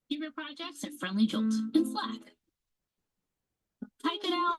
Favorite projects at Friendly Jolt in Slack. Type it out.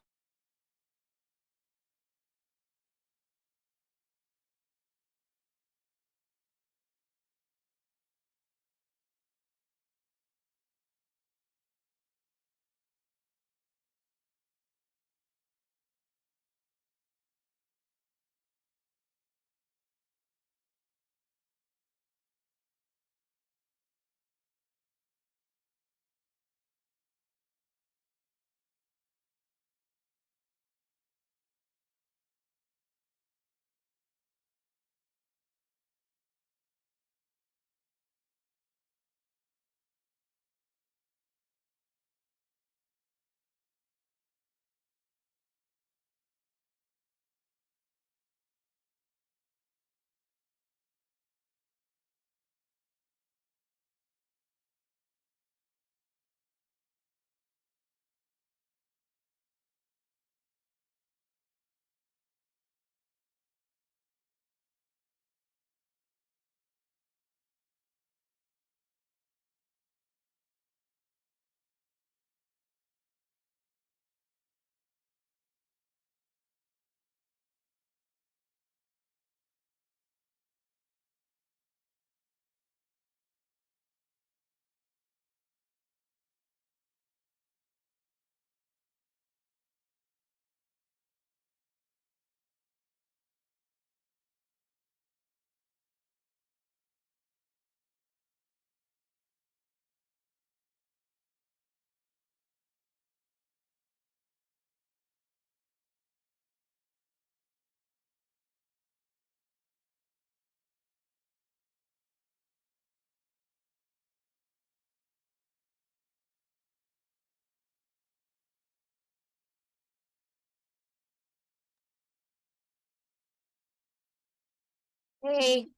Hey,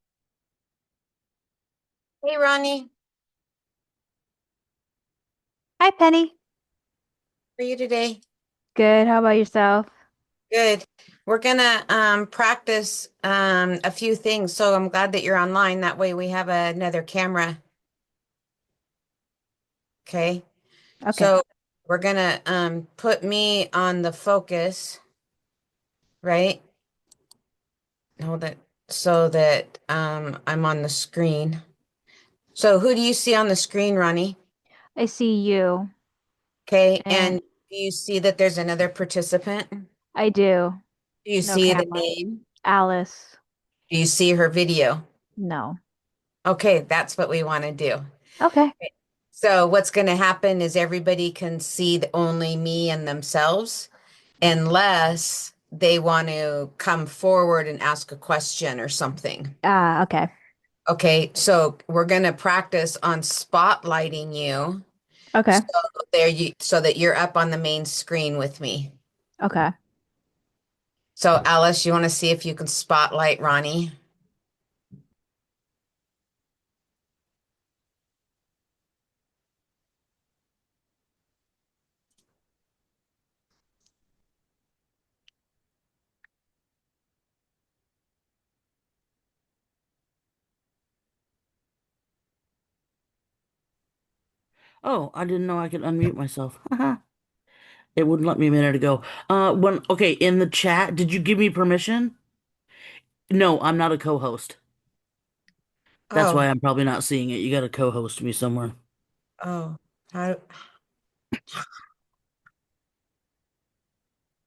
hey, Ronnie. Hi, Penny. How are you today? Good. How about yourself? Good. We're gonna practice a few things, so I'm glad that you're online. That way we have another camera. Okay. Okay. So we're gonna put me on the focus, right? Hold it so that I'm on the screen. So who do you see on the screen, Ronnie? I see you. Okay, And and do you see that there's another participant? I do. Do you No see the camera. name? Alice. Do you see her video? No. Okay, that's what we want to do. Okay. So what's going to happen is everybody can see only me and themselves unless they want to come forward and ask a question or something. Okay. Okay, so we're going to practice on spotlighting you Okay. so so that you're up on the main screen with me. Okay. So Alice, you want to see if you can spotlight Ronnie? Oh, I didn't know I could unmute myself. It wouldn't let me a minute ago. Okay, in the chat, did you give me permission? No, I'm not a co-host. That's Oh, why I'm probably not seeing it. You got to co-host me somewhere. oh, how,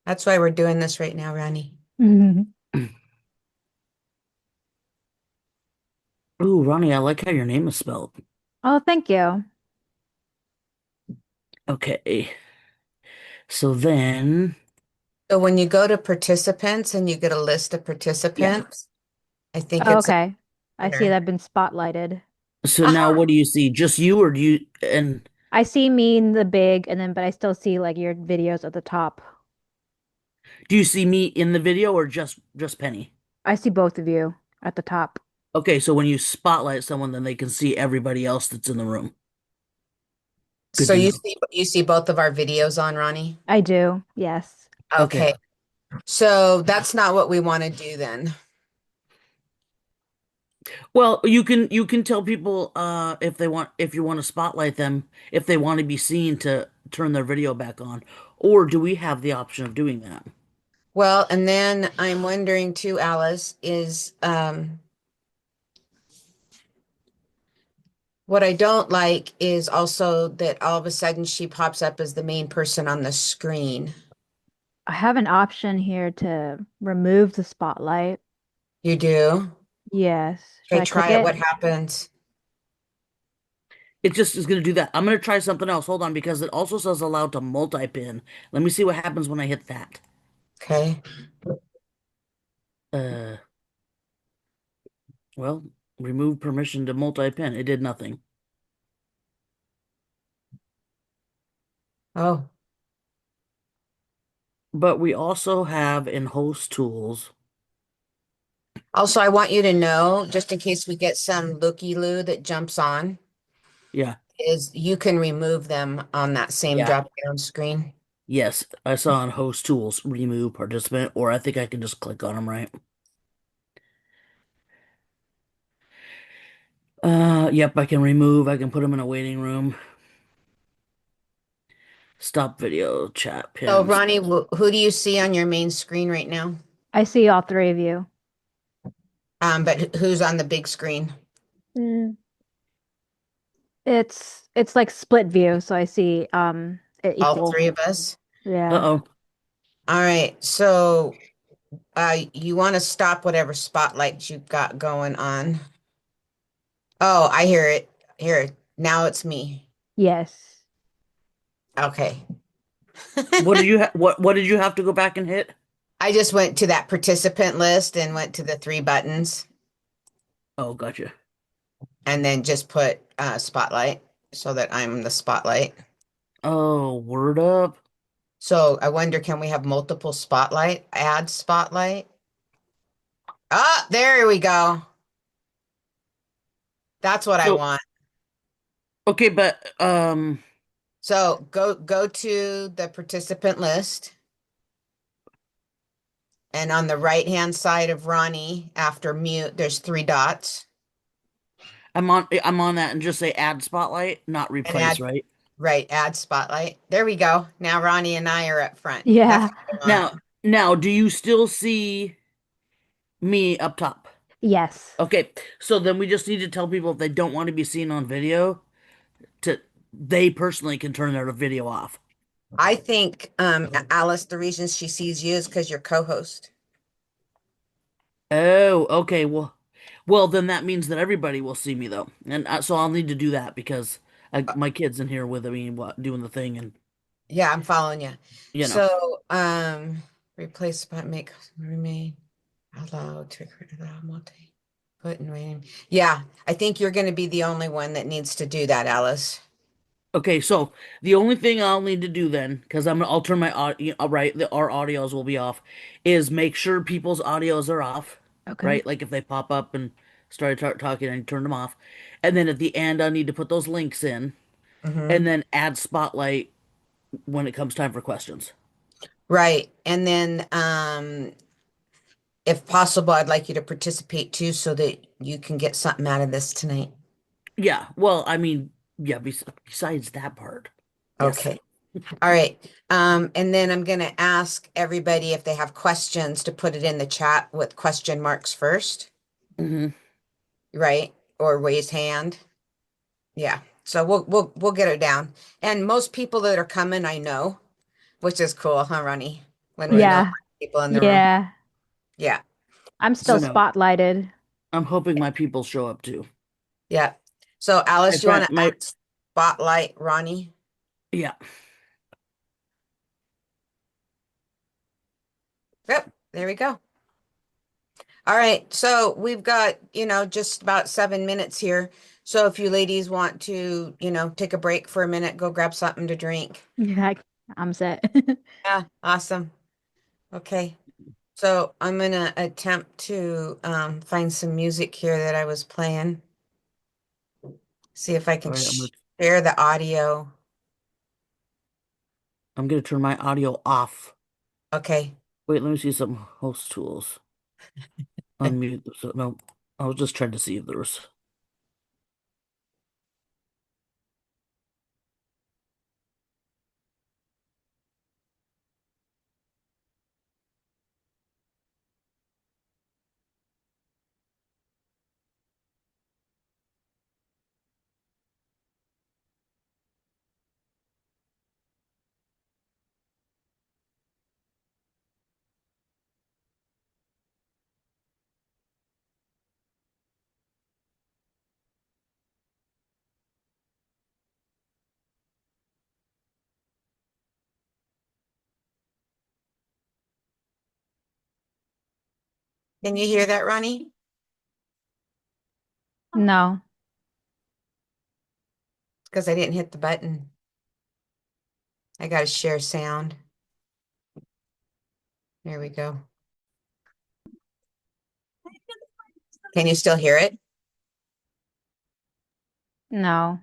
that's why we're doing this right now, Ronnie. Mhm. Ooh, Ronnie, I like how your name is spelled. Oh, thank you. Okay, so then, So when you go to participants and you get a list of Yeah. participants, I think Oh, it's okay. I see There. that I've been spotlighted. So now Aha! what do you see? Just you, or do you, and I see me in the big, and then but I still see like your videos at the top. do you see me in the video or just Penny? I see both of you at the top. Okay, so when you spotlight someone, then they can see everybody else that's in the room. Good So to you know. see both of our videos on, Ronnie? I do. Yes. Okay. Okay. So that's not what we want to do then. Well, you can tell people if they want if you want to spotlight them, if they want to be seen to turn their video back on, or do we have the option of doing that? Well, and then I'm wondering too, Alice, is what I don't like is also that all of a sudden she pops up as the main person on the screen. I have an option here to remove the spotlight. You do? Yes. Should Okay, I click try it. it? What happens? It just is going to do that. I'm going to try something else. Hold on, because it also says allowed to multi-pin. Let me see what happens when I hit that. Okay. Uh, well, remove permission to multi-pin. It did nothing. Oh, But we also have in host tools. also, I want you to know, just in case we get some looky-loo that jumps on, Yeah, is you can remove them on that same yeah. drop-down screen. Yes, I saw in host tools remove participant, or I think I can just click on them, right? Yep, I can remove. I can put them in a waiting room. Stop video, chat, So, pins. Ronnie, who do you see on your main screen right now? I see all three of you. But who's on the big screen? Mm. It's like split view, so I see it All equal. three of us? Yeah. Uh-oh. All right. So, you want to stop whatever spotlight you've got going on. Oh, I hear it. Here, now it's me. Yes. Okay. What did you what did you have to go back and hit? I just went to that participant list and went to the three buttons Oh, gotcha. and then just put spotlight so that I'm the spotlight. Oh, word up. So I wonder, can we have multiple spotlight? Add spotlight. Ah, there we go. That's what I So, want. okay, but So go to the participant list, and on the right hand side of Ronnie, after mute, there's three dots, I'm on that and just say add spotlight, not and replace, add right? add spotlight. There we go. Now Ronnie and I are up front. That's Yeah. what I want. Now, do you still see me up top? Yes. Okay, so then we just need to tell people if they don't want to be seen on video to they personally can turn their video off. I think Alice, the reason she sees you is because you're co-host. Oh, okay. Well, then that means that everybody will see me though, and so I'll need to do that because my kid's in here with me, doing the thing, and Yeah, I'm following you. you know. So replace spot, make remain allow to allow multi put in waiting. Yeah, I think you're going to be the only one that needs to do that, Alice. Okay, so the only thing I'll need to do then, because I'll turn my audio, right, our audios will be off, is make sure people's audios are off, Okay. right? Like if they pop up and start talking, I turn them off, and then at the end I need to put those links in, and Hmm. then add spotlight when it comes time for questions. Right. And then if possible, I'd like you to participate too so that you can get something out of this tonight. Yeah, well, I mean, yeah. Besides that part, yes. Okay. All right. And then I'm going to ask everybody if they have questions to put it in the chat with question marks first, Hmm. right? Or raise hand. Yeah. So we'll get it down. And most people that are coming, I know, which is cool, huh, Ronnie? When we know Yeah. people in the room. Yeah. Yeah. I'm I still So know. spotlighted. I'm hoping my people show up too. yeah. So My Alice, you want friend, to my spotlight Ronnie? yeah. Yep. There we go. All right, so we've got, just about 7 minutes here. So if you ladies want to, take a break for a minute, go grab something to drink. Yeah, I'm set. Yeah, awesome. Okay. So I'm gonna attempt to find some music here that I was playing. See if I can All right, share the audio. I'm gonna turn my audio off. Okay. Wait, let me see some host tools. Unmute. So no, I was just trying to see if there was. Can you hear that, Ronnie? No. Because I didn't hit the button. I got to share sound. There we go. Can you still hear it? No.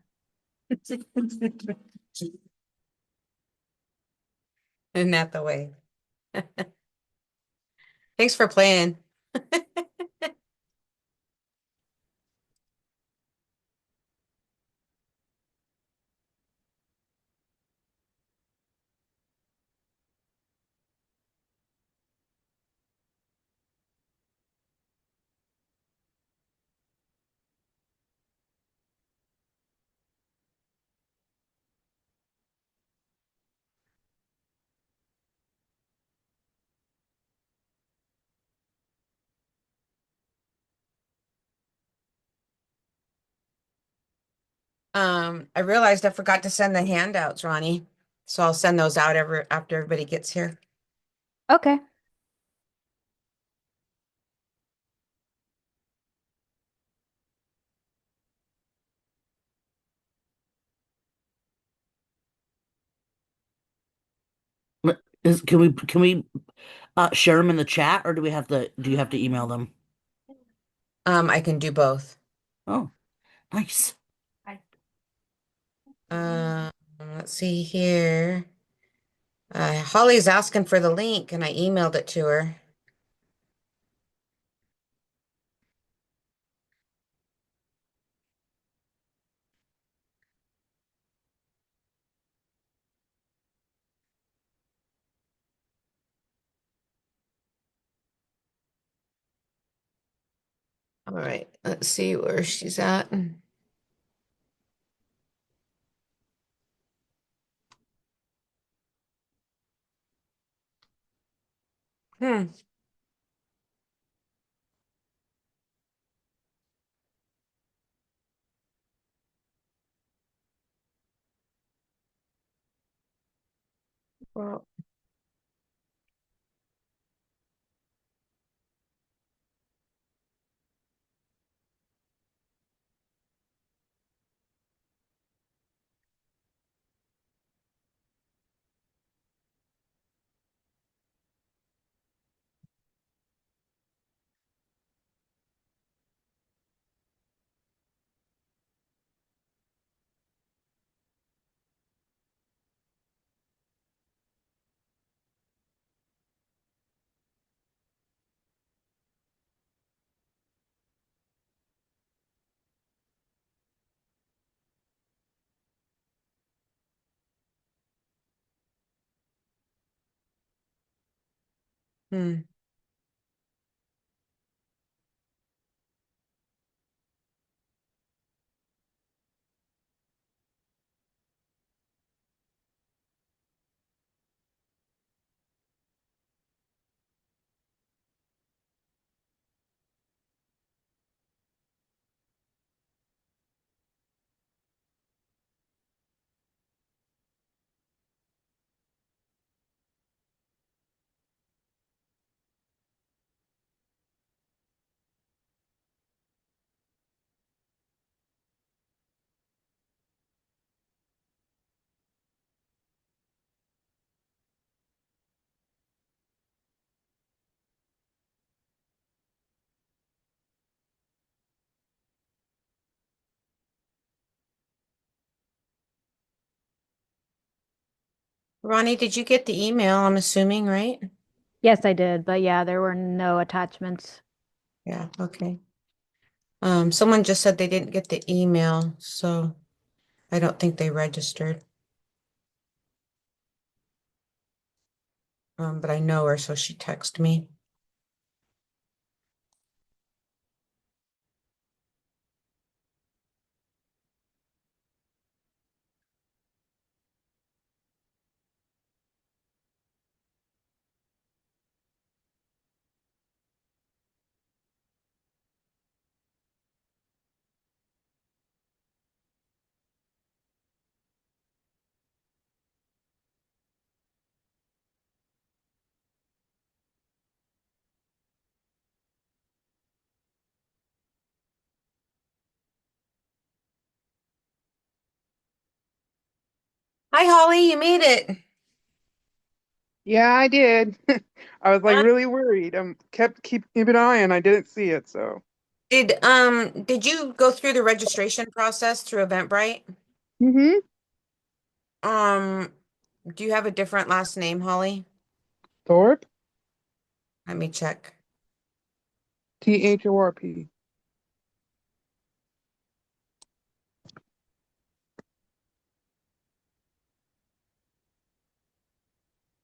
Isn't that the way? Thanks for playing. I realized I forgot to send the handouts, Ronnie. So I'll send those out after everybody gets here. Okay. Can we share them in the chat, or do you have to email them? I can do both. Oh, nice. Let's see here. Holly's asking for the link and I emailed it to her. All right, let's see where she's at. Hmm. Well, hmm. Ronnie, did you get the email? I'm assuming, right? Yes, I did, but yeah, there were no attachments. Yeah, okay. Someone just said they didn't get the email, so I don't think they registered. But I know her, so she texted me. Hi, Holly, you made it. Yeah, I did. I was like Uh, really worried. Keep an eye and I didn't see it, so. did you go through the registration process through Eventbrite? Mm-hmm. Um, do you have a different last name, Holly? Thorpe, Let me check. Thorp.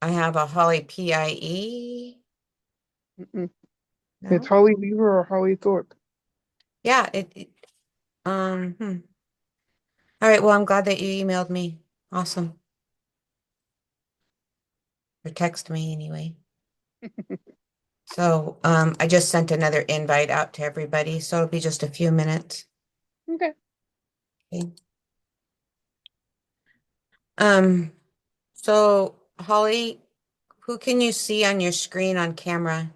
I have a Holly PIE. Mm-mm. It's No? Holly Weaver or Holly Thorpe. Yeah, All right, well, I'm glad that you emailed me. Awesome. Or text me anyway. So, I just sent another invite out to everybody, so it'll be just a few minutes. Okay. Okay. Um, so Holly, who can you see on your screen on camera?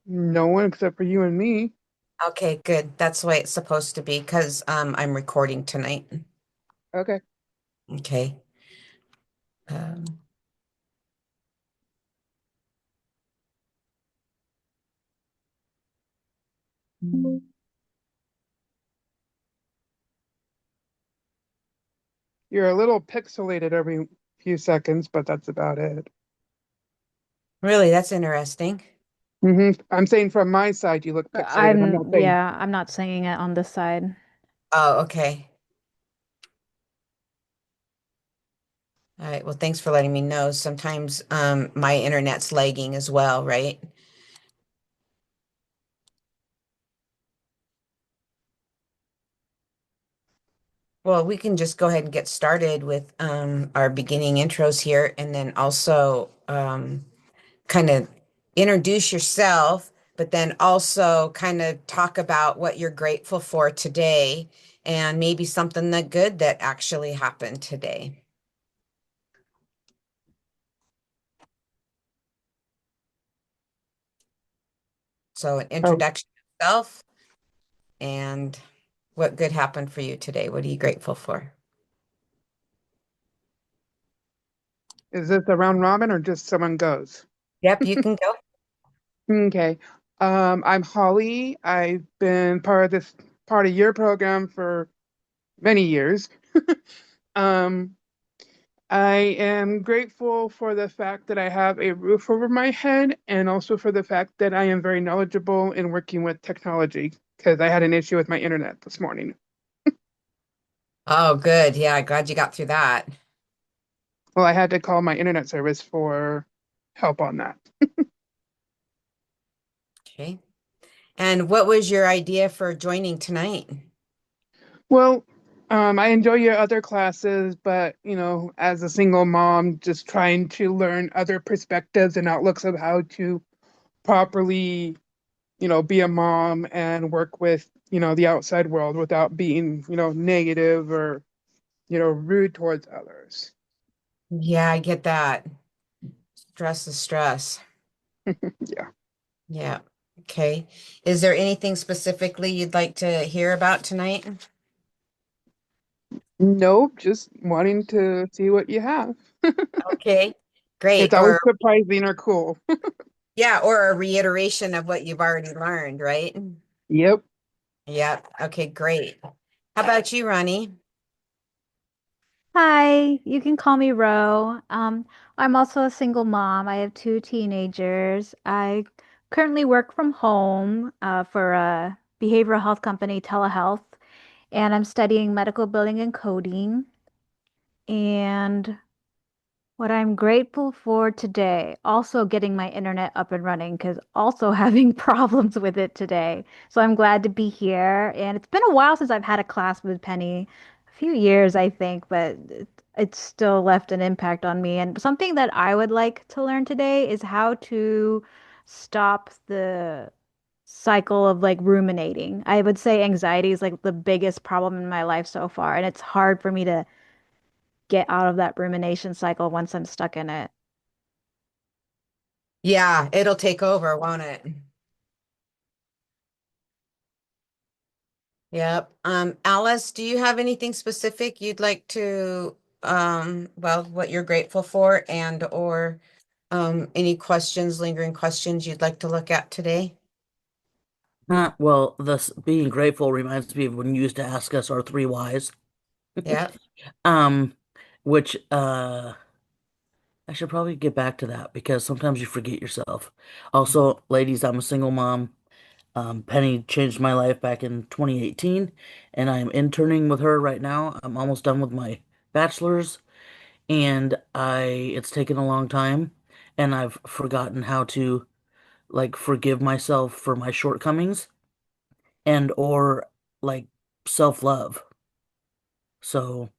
No one except for you and me. Okay, good. That's the way it's supposed to be because I'm recording tonight. Okay. Okay. Um, You're a little pixelated every few seconds, but that's about it. really, that's interesting. I'm saying from my side, you look pixelated. I'm not saying. Yeah, I'm not seeing it on this side. Oh, okay. All right. Well, thanks for letting me know. Sometimes my internet's lagging as well, right? Well, we can just go ahead and get started with our beginning intros here and then also kind of introduce yourself, but then also kind of talk about what you're grateful for today and maybe something that good that actually happened today. So an Oh, introduction of yourself and what good happened for you today. What are you grateful for? is this a round robin or just someone goes? Yep, you can go. Okay. I'm Holly. I've been part of your program for many years. Um, I am grateful for the fact that I have a roof over my head and also for the fact that I am very knowledgeable in working with technology because I had an issue with my internet this morning. Oh, good. Yeah, glad you got through that. Well, I had to call my internet service for help on that. Okay. And what was your idea for joining tonight? Well, I enjoy your other classes, but as a single mom, just trying to learn other perspectives and outlooks of how to properly, be a mom and work with, the outside world without being, negative or, rude towards others. Yeah, I get that. Stress is stress. Yeah. Yeah. Okay. Is there anything specifically you'd like to hear about tonight? Nope, just wanting to see what you have. Okay. Great. It's always Or surprising or cool. yeah, or a reiteration of what you've already learned, right? Yep. Yeah. Okay, great. How about you, Ronnie? Hi, you can call me Ro. I'm also a single mom. I have two teenagers. I currently work from home for a behavioral health company, telehealth, and I'm studying medical billing and coding. And what I'm grateful for today, also getting my internet up and running because also having problems with it today. So I'm glad to be here. And it's been a while since I've had a class with Penny, a few years, I think, but it's still left an impact on me. And something that I would like to learn today is how to stop the cycle of like ruminating. I would say anxiety is like the biggest problem in my life so far, and it's hard for me to get out of that rumination cycle once I'm stuck in it. Yeah, it'll take over, won't it? Yep. Alice, do you have anything specific you'd like to, well, what you're grateful for and or any questions, lingering questions you'd like to look at today? Well, this being grateful reminds me of when you used to ask us our three whys. Yeah. Um, which I should probably get back to that because sometimes you forget yourself. Also, ladies, I'm a single mom. Penny changed my life back in 2018, and I'm interning with her right now. I'm almost done with my bachelor's, and it's taken a long time, and I've forgotten how to like forgive myself for my shortcomings and or like self-love. So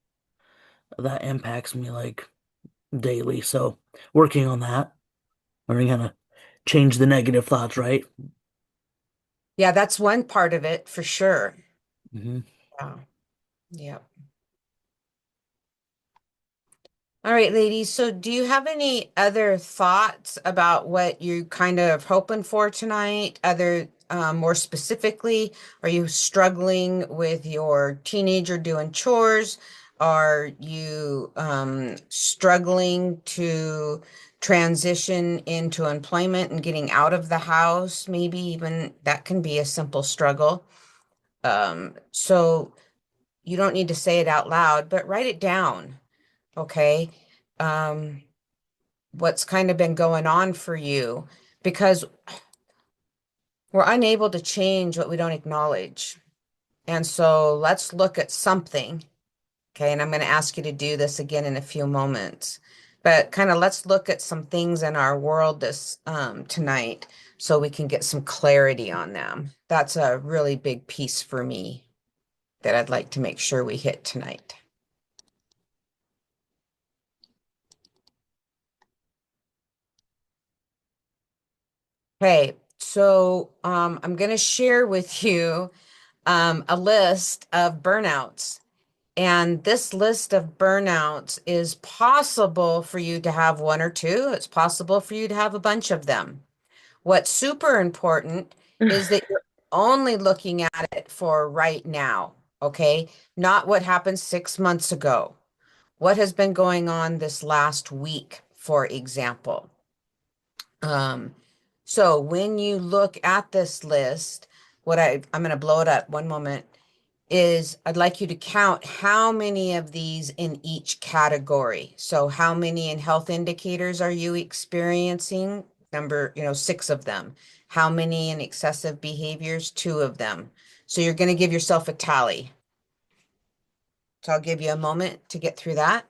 that impacts me like daily. So working on that, learning how to change the negative thoughts, right? Yeah, that's one part of it for sure. Hmm. Yeah. Yeah. All right, ladies. So do you have any other thoughts about what you kind of hoping for tonight? Other, more specifically, are you struggling with your teenager doing chores? Are you struggling to transition into employment and getting out of the house? Maybe even that can be a simple struggle. So you don't need to say it out loud, but write it down. Okay. Um, what's kind of been going on for you because we're unable to change what we don't acknowledge. And so let's look at something. Okay. And I'm going to ask you to do this again in a few moments. But kind of let's look at some things in our world this tonight so we can get some clarity on them. That's a really big piece for me that I'd like to make sure we hit tonight. Okay, so I'm going to share with you a list of burnouts. And this list of burnouts is possible for you to have one or two. It's possible for you to have a bunch of them. What's super important is that you're only looking at it for right now, okay? Not what happened 6 months ago. What has been going on this last week, for example. Um, so when you look at this list, I'm going to blow it up one moment, is I'd like you to count how many of these in each category. So how many in health indicators are you experiencing? Number, 6 of them. How many in excessive behaviors? 2 of them. So you're going to give yourself a tally. So I'll give you a moment to get through that.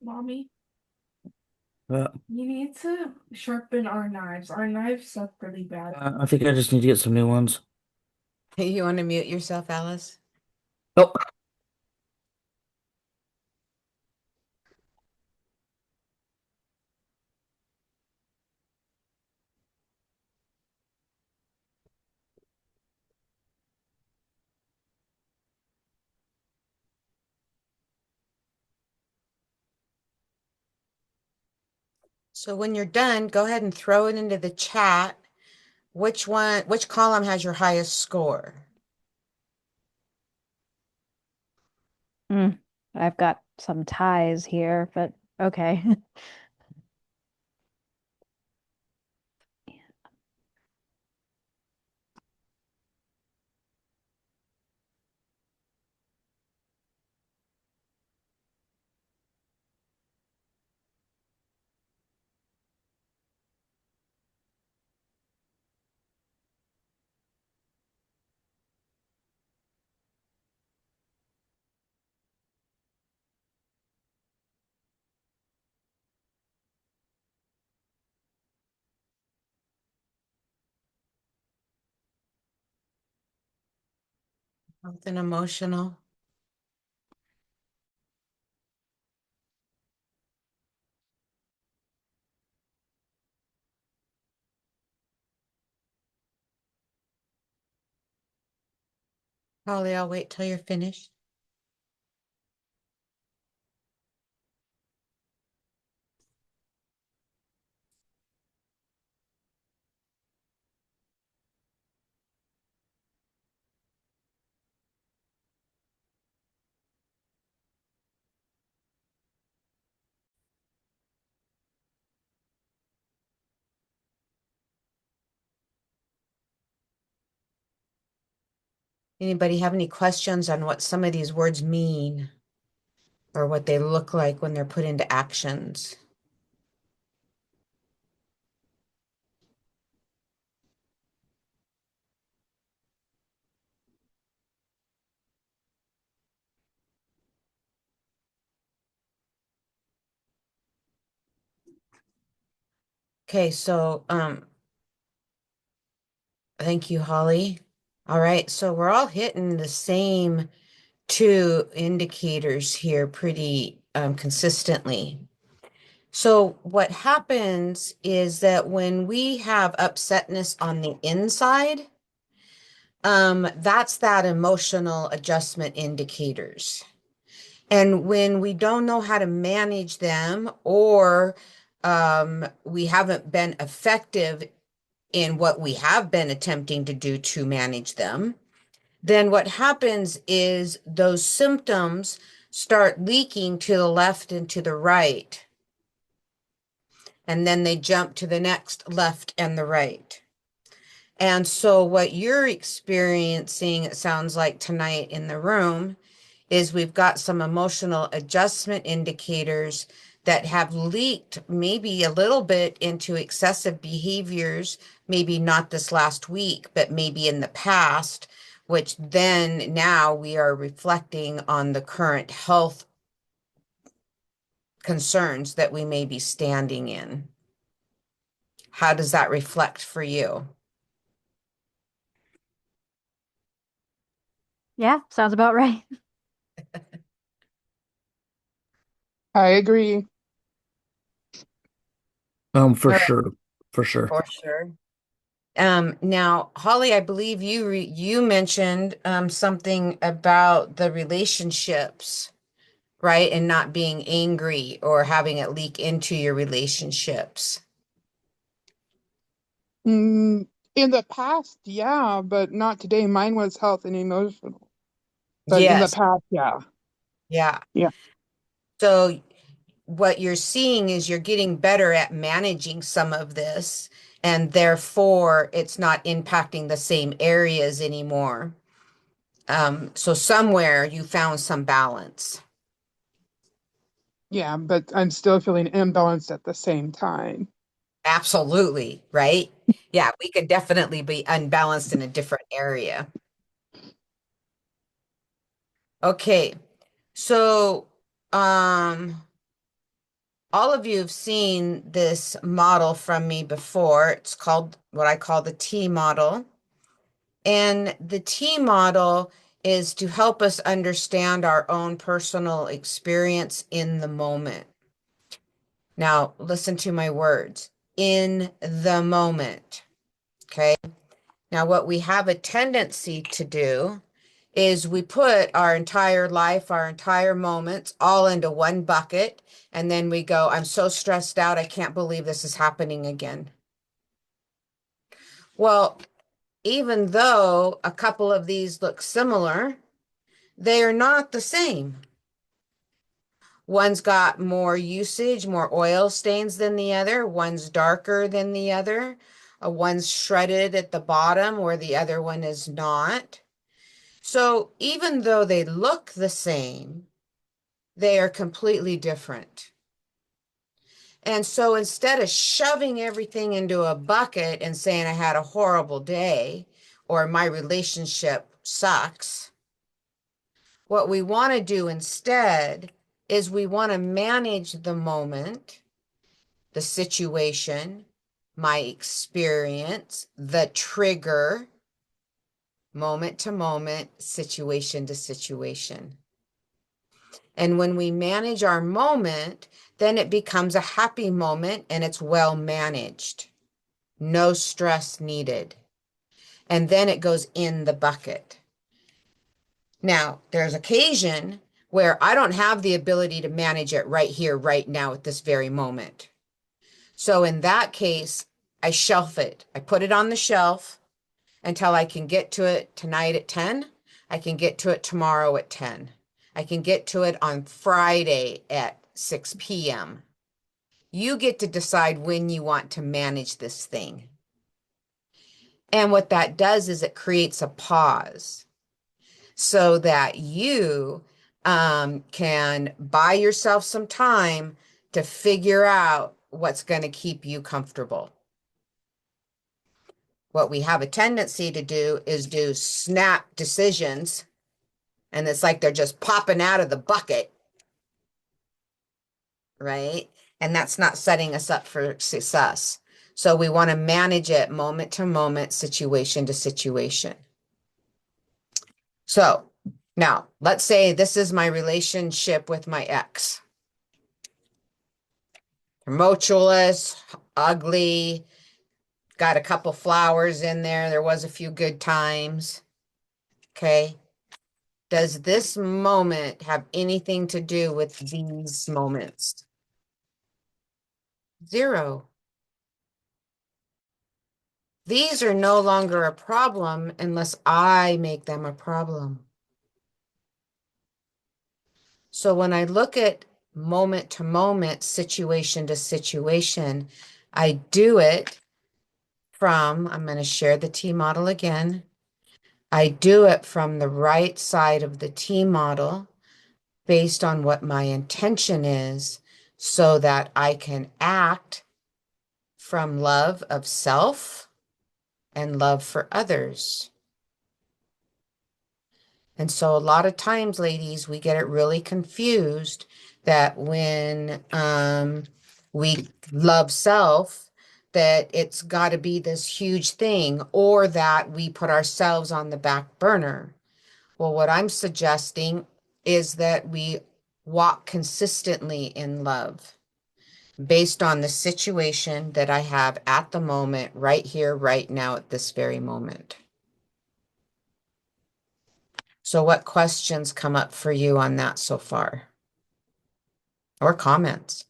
Mommy, Uh, you need to sharpen our knives. Our knives suck really bad. I think I just need to get some new ones. You want to mute yourself, Alice? Oh, So when you're done, go ahead and throw it into the chat. Which column has your highest score? Mm, I've got some ties here, but okay. Something emotional. Holly, I'll wait till you're finished. Anybody have any questions on what some of these words mean or what they look like when they're put into actions? Okay, so thank you, Holly. All right, so we're all hitting the same two indicators here pretty consistently. So what happens is that when we have upsetness on the inside, that's that emotional adjustment indicators. And when we don't know how to manage them or we haven't been effective in what we have been attempting to do to manage them, then what happens is those symptoms start leaking to the left and to the right. And then they jump to the next left and the right. And so what you're experiencing, it sounds like tonight in the room, is we've got some emotional adjustment indicators that have leaked maybe a little bit into excessive behaviors, maybe not this last week, but maybe in the past, which then now we are reflecting on the current health concerns that we may be standing in. How does that reflect for you? Yeah, sounds about right. I agree. for All right, sure, for sure. for sure. Now, Holly, I believe you mentioned something about the relationships, right? And not being angry or having it leak into your relationships. Mm, in the past, yeah, but not today. Mine was health and emotional. But in the Yes, past, yeah. yeah. Yeah. So what you're seeing is you're getting better at managing some of this, and therefore it's not impacting the same areas anymore. So somewhere you found some balance. Yeah, but I'm still feeling imbalanced at the same time. Absolutely, right? Yeah, we could definitely be unbalanced in a different area. Okay. So, um, all of you have seen this model from me before. It's called what I call the T model. And the T model is to help us understand our own personal experience in the moment. Now, listen to my words. In the moment. Okay. Now, what we have a tendency to do is we put our entire life, our entire moments all into one bucket. And then we go, I'm so stressed out. I can't believe this is happening again. Well, even though a couple of these look similar, they are not the same. One's got more usage, more oil stains than the other. One's darker than the other. One's shredded at the bottom where the other one is not. So even though they look the same, they are completely different. And so instead of shoving everything into a bucket and saying I had a horrible day or my relationship sucks, what we want to do instead is we want to manage the moment, the situation, my experience, the trigger, moment to moment, situation to situation. And when we manage our moment, then it becomes a happy moment and it's well managed. No stress needed. And then it goes in the bucket. Now, there's occasion where I don't have the ability to manage it right here, right now, at this very moment. So in that case, I shelf it. I put it on the shelf until I can get to it tonight at 10. I can get to it tomorrow at 10. I can get to it on Friday at 6 p.m. You get to decide when you want to manage this thing. And what that does is it creates a pause so that you can buy yourself some time to figure out what's going to keep you comfortable. What we have a tendency to do is do snap decisions, and it's like they're just popping out of the bucket, right? And that's not setting us up for success. So we want to manage it moment to moment, situation to situation. So now let's say this is my relationship with my ex. Tumultuous, ugly, got a couple flowers in there. There was a few good times. Okay. Does this moment have anything to do with these moments? Zero. These are no longer a problem unless I make them a problem. So when I look at moment to moment, situation to situation, I do it from, I'm going to share the T model again. I do it from the right side of the T model based on what my intention is so that I can act from love of self and love for others. And so a lot of times, ladies, we get it really confused that when we love self, that it's got to be this huge thing or that we put ourselves on the back burner. Well, what I'm suggesting is that we walk consistently in love based on the situation that I have at the moment, right here, right now, at this very moment. So what questions come up for you on that so far? Or comments?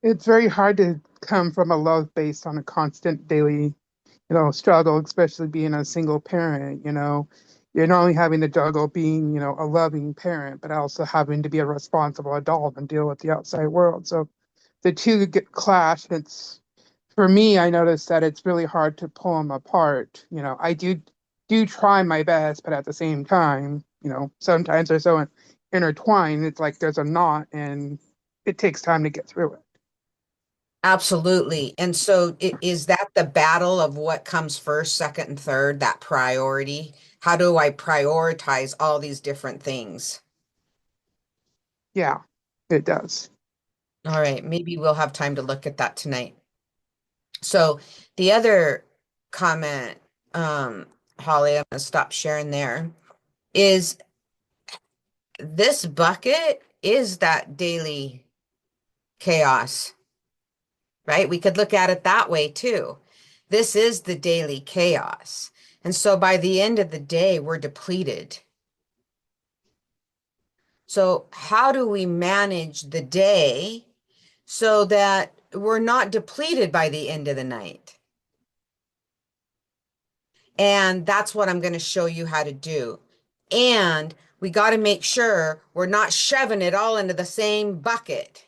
It's very hard to come from a love based on a constant daily, struggle, especially being a single parent, You're not only having to juggle being, a loving parent, but also having to be a responsible adult and deal with the outside world. So the two get clash. For me, I noticed that it's really hard to pull them apart. I do try my best, but at the same time, sometimes they're so intertwined. It's like there's a knot, and it takes time to get through it. Absolutely. And so is that the battle of what comes first, second, and third, that priority? How do I prioritize all these different things? Yeah. It does. All right, maybe we'll have time to look at that tonight. So the other comment, Holly, I'm gonna stop sharing there, is this bucket is that daily chaos, right? We could look at it that way too. This is the daily chaos. And so by the end of the day, we're depleted. So how do we manage the day so that we're not depleted by the end of the night? And that's what I'm going to show you how to do. And we got to make sure we're not shoving it all into the same bucket,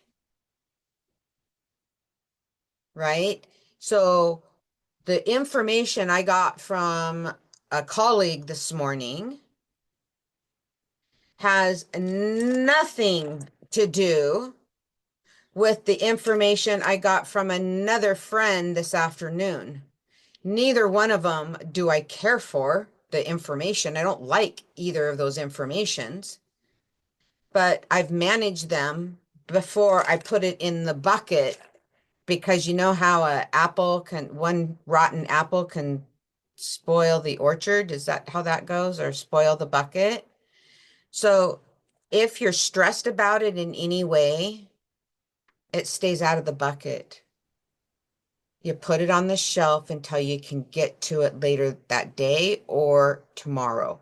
right? So the information I got from a colleague this morning has nothing to do with the information I got from another friend this afternoon. Neither one of them do I care for the information. I don't like either of those informations, but I've managed them before I put it in the bucket because you know how one rotten apple can spoil the orchard? Is that how that goes? Or spoil the bucket? So if you're stressed about it in any way, it stays out of the bucket. You put it on the shelf until you can get to it later that day or tomorrow.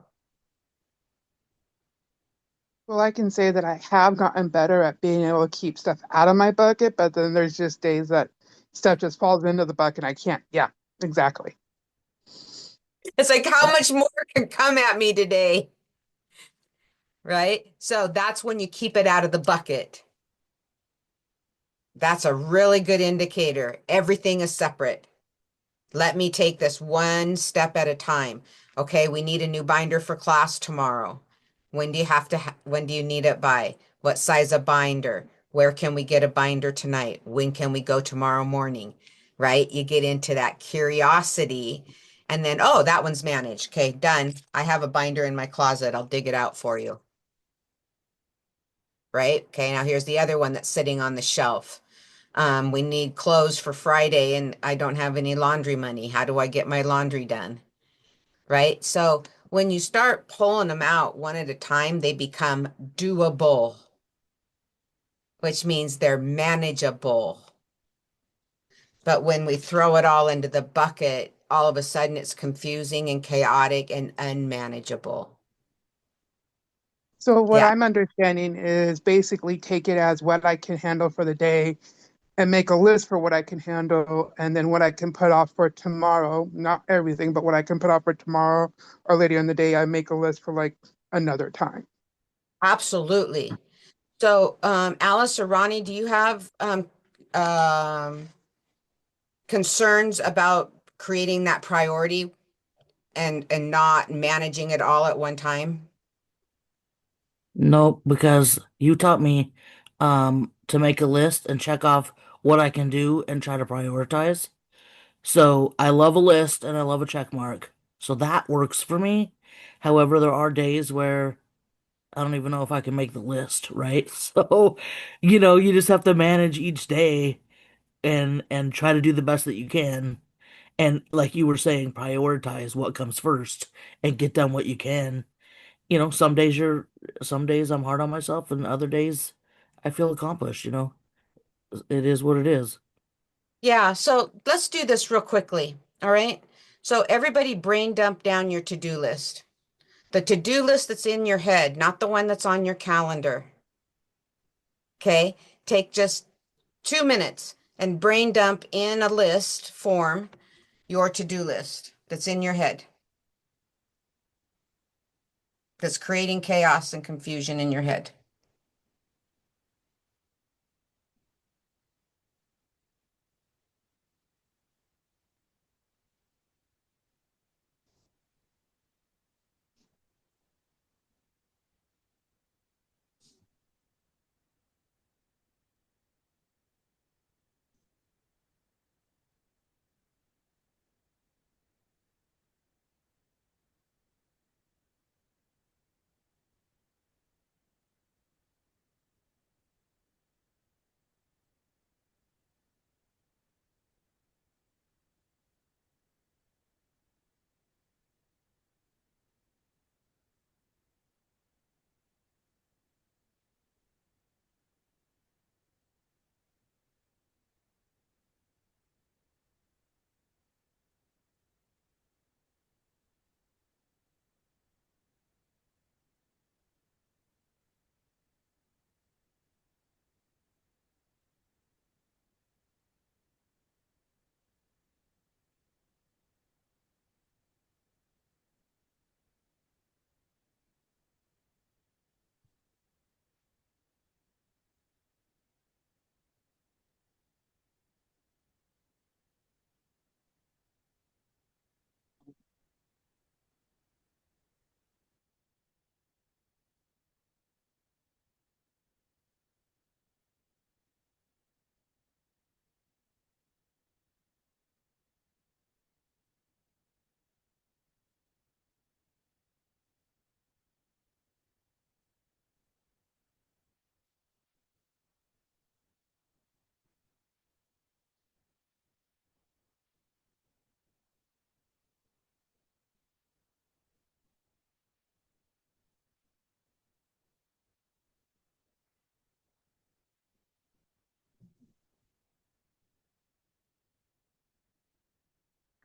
Well, I can say that I have gotten better at being able to keep stuff out of my bucket, but then there's just days that stuff just falls into the bucket and I can't. Yeah, exactly. It's like, how much more can come at me today? Right? So that's when you keep it out of the bucket. That's a really good indicator. Everything is separate. Let me take this one step at a time. Okay, we need a new binder for class tomorrow. When do you when do you need it by? What size of binder? Where can we get a binder tonight? When can we go tomorrow morning? Right? You get into that curiosity and then, oh, that one's managed. Okay, done. I have a binder in my closet. I'll dig it out for you. Right? Okay, now here's the other one that's sitting on the shelf. We need clothes for Friday and I don't have any laundry money. How do I get my laundry done? Right? So when you start pulling them out one at a time, they become doable, which means they're manageable. But when we throw it all into the bucket, all of a sudden it's confusing and chaotic and unmanageable. So what Yeah, I'm understanding is basically take it as what I can handle for the day and make a list for what I can handle and then what I can put off for tomorrow. Not everything, but what I can put off for tomorrow or later in the day, I make a list for like another time. absolutely. So, Alice or Ronnie, do you have concerns about creating that priority and not managing it all at one time? Nope, because you taught me to make a list and check off what I can do and try to prioritize. So I love a list and I love a check mark. So that works for me. However, there are days where I don't even know if I can make the list, right? So, you just have to manage each day and try to do the best that you can. And like you were saying, prioritize what comes first and get done what you can. Some days I'm hard on myself and other days I feel accomplished. It is what it is. Yeah, so let's do this real quickly. All right. So everybody brain dump down your to-do list. The to-do list that's in your head, not the one that's on your calendar. Okay. Take just 2 minutes and brain dump in a list form your to-do list that's in your head, that's creating chaos and confusion in your head.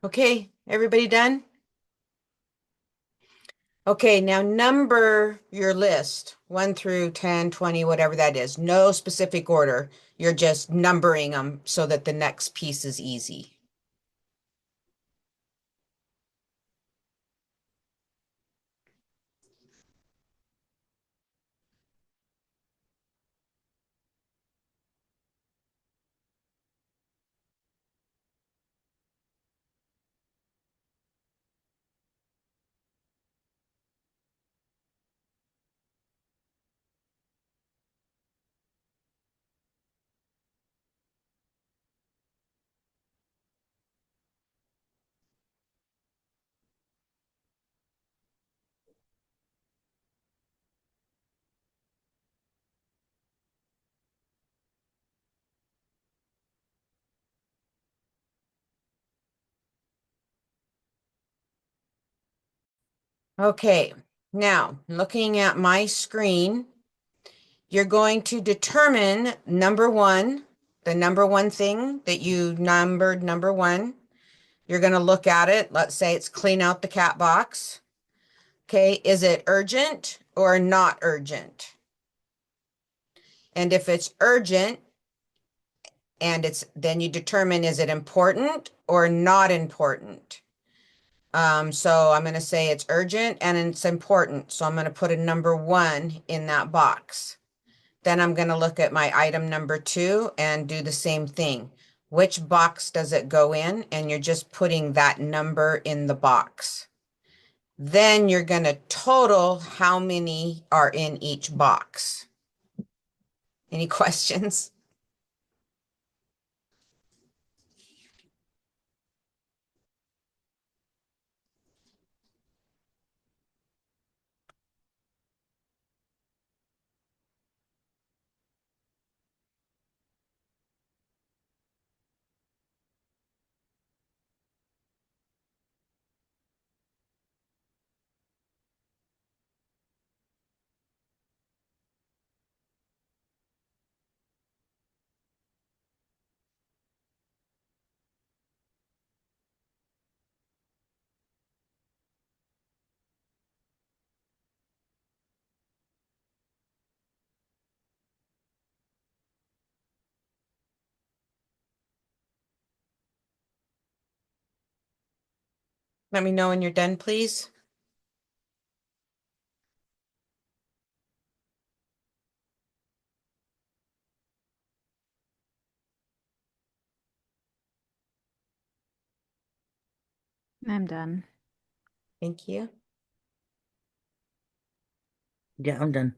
Okay, everybody done? Okay, now number your list 1 through 10, 20, whatever that is. No specific order. You're just numbering them so that the next piece is easy. Okay, now looking at my screen, you're going to determine number one, the number one thing that you numbered number one. You're going to look at it. Let's say it's clean out the cat box. Okay, is it urgent or not urgent? And if it's urgent, and then you determine, is it important or not important? So I'm going to say it's urgent and it's important. So I'm going to put a number 1 in that box. Then I'm going to look at my item number 2 and do the same thing. Which box does it go in? And you're just putting that number in the box. Then you're going to total how many are in each box. Any questions? Let me know when you're done, please. I'm done. Thank you. Yeah, I'm done.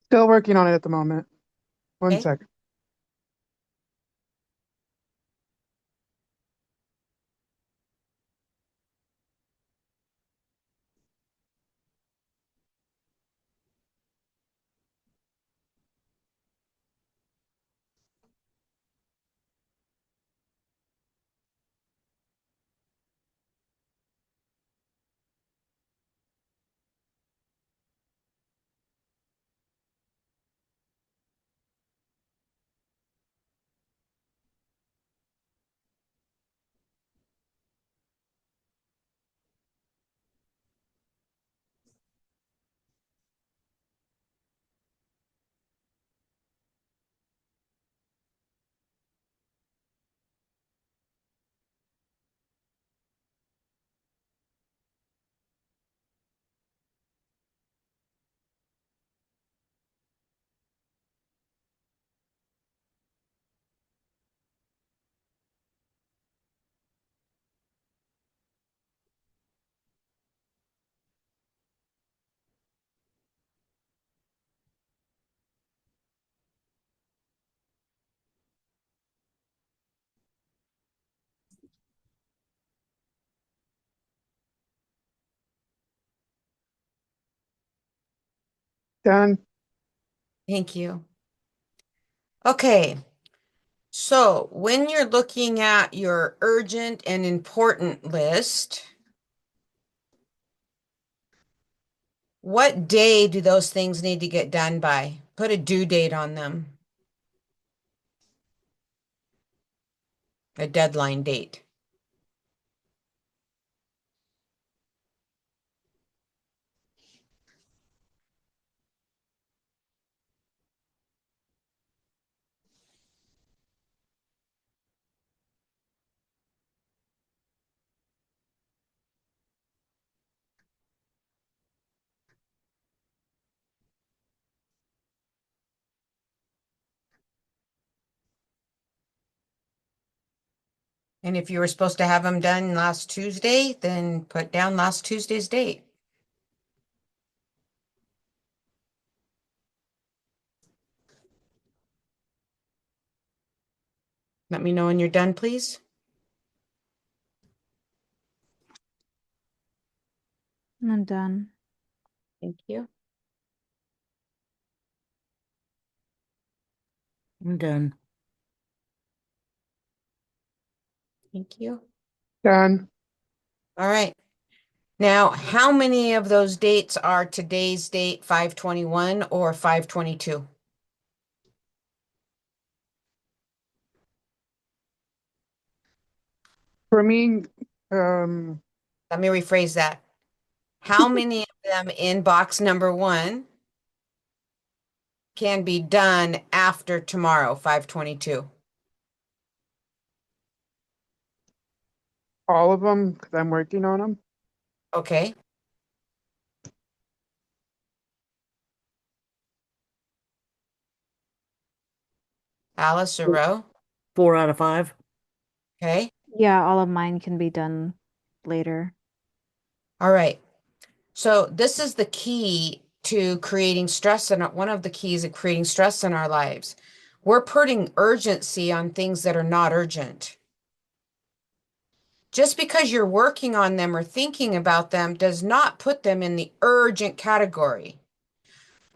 Still working on it at the moment. One Okay. second. Done. Thank you. Okay. So when you're looking at your urgent and important list, what day do those things need to get done by? Put a due date on them. a deadline date. And if you were supposed to have them done last Tuesday, then put down last Tuesday's date. Let me know when you're done, please. I'm done. Thank you. I'm done. Thank you. Done. All right. Now, how many of those dates are today's date, 5/21 or 5/22? For me, um, Let me rephrase that. How many of them in box number 1 can be done after tomorrow, 5/22? all of them, because I'm working on them. Okay. Alice or Roe? 4 out of 5. Okay. Yeah, all of mine can be done later. All right. So this is the key to creating stress, and one of the keys of creating stress in our lives. We're putting urgency on things that are not urgent. Just because you're working on them or thinking about them does not put them in the urgent category.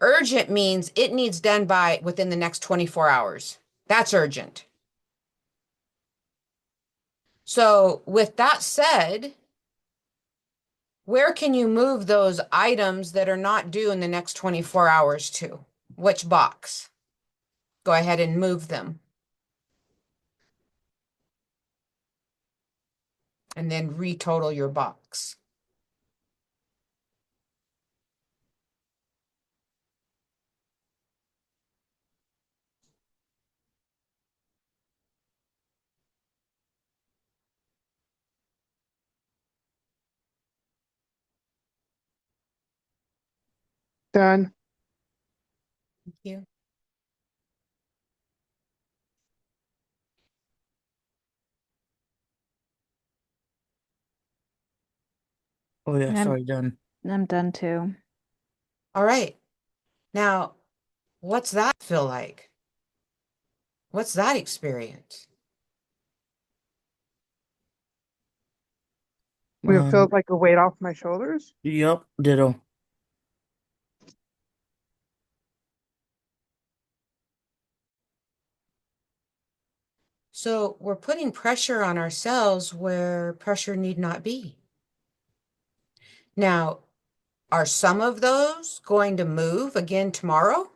Urgent means it needs done by within the next 24 hours. That's urgent. So with that said, where can you move those items that are not due in the next 24 hours to? Which box? Go ahead and move them. And then retotal your box. Done. Thank you. Oh yeah, I'm sorry, done. I'm done too. All right. Now, what's that feel like? What's that experience? It feels Um, like a weight off my shoulders. yep, ditto. So we're putting pressure on ourselves where pressure need not be. Now, are some of those going to move again tomorrow?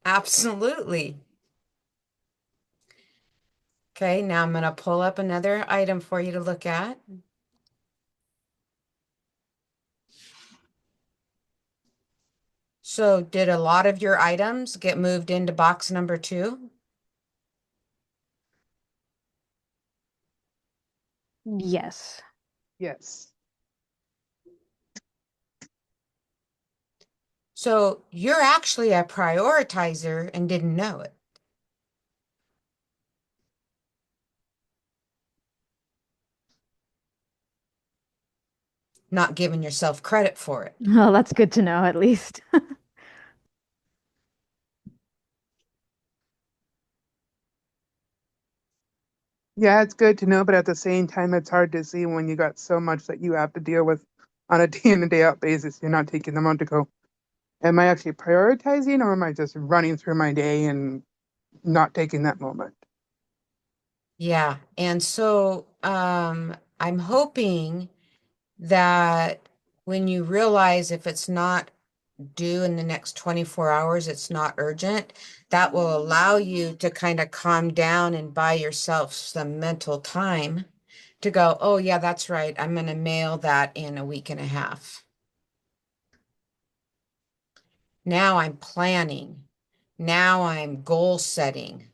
Absolutely. Okay, now I'm going to pull up another item for you to look at. So did a lot of your items get moved into box number 2? Yes. Yes. So you're actually a prioritizer and didn't know it. Not giving yourself credit for it. Well, that's good to know at least. Yeah, it's good to know, but at the same time, it's hard to see when you got so much that you have to deal with on a day in and day out basis. You're not taking the moment to go, am I actually prioritizing or am I just running through my day and not taking that moment? Yeah. And so I'm hoping that when you realize if it's not do in the next 24 hours, it's not urgent, that will allow you to kind of calm down and buy yourself some mental time to go, oh, yeah, that's right. I'm going to mail that in a week and a half. Now I'm planning. Now I'm goal setting.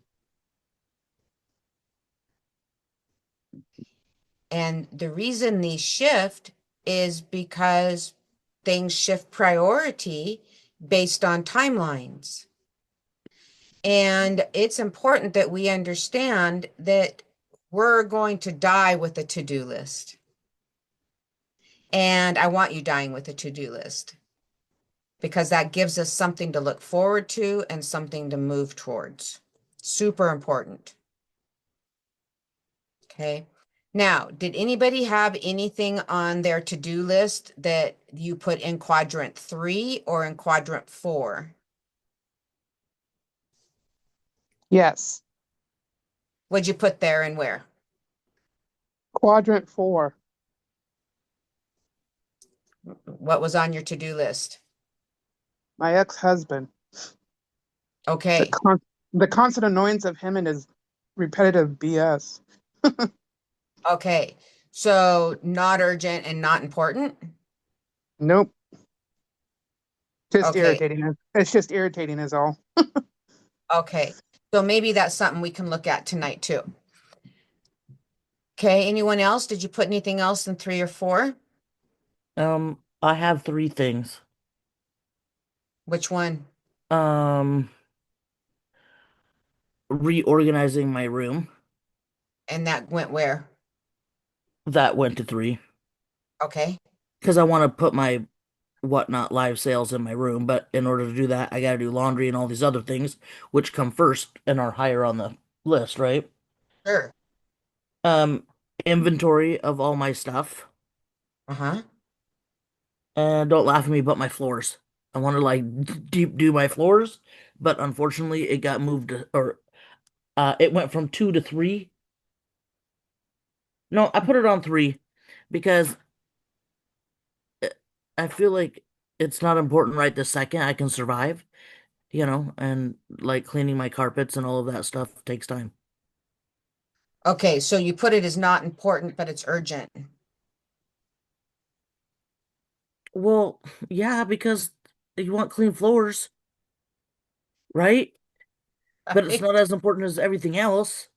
And the reason these shift is because things shift priority based on timelines. And it's important that we understand that we're going to die with a to-do list. And I want you dying with a to-do list because that gives us something to look forward to and something to move towards. Super important. Okay. Now, did anybody have anything on their to-do list that you put in quadrant 3 or in quadrant 4? Yes. What'd you put there and where? Quadrant 4. What was on your to-do list? My ex-husband. The Okay. con the constant annoyance of him and his repetitive BS. Okay. So not urgent and not important? Nope. Just Okay. irritating. It's just irritating is all. Okay. So maybe that's something we can look at tonight too. Okay. Anyone else? Did you put anything else in 3 or 4? I have three things. Which one? Um, Reorganizing my room. And that went where? That went to three. Okay. Because I want to put my whatnot live sales in my room, but in order to do that, I got to do laundry and all these other things, which come first and are higher on the list, right? Sure. Um, Inventory of all my stuff. Uh-huh. And don't laugh at me, but my floors. I want to like deep do my floors, but unfortunately, it got moved or it went from two to three. No, I put it on three because I feel like it's not important right this second. I can survive, and like cleaning my carpets and all of that stuff takes time. Okay. So you put it as not important, but it's urgent. Well, yeah, because you want clean floors, right? But it's not as important as everything else.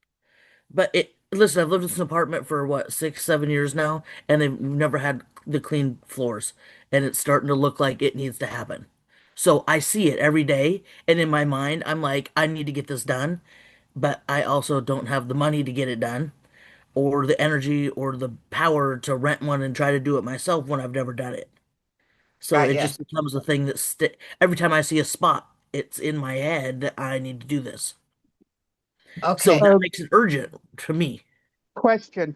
Listen, I've lived in this apartment for what, 6, 7 years now, and they've never had the clean floors, and it's starting to look like it needs to happen. So I see it every day, and in my mind, I'm like, I need to get this done, but I also don't have the money to get it done, or the energy, or the power to rent one and try to do it myself when I've never done it. So Got it ya. just becomes a thing that every time I see a spot, it's in my head that I need to do this. So Okay. that makes it urgent to me. Question.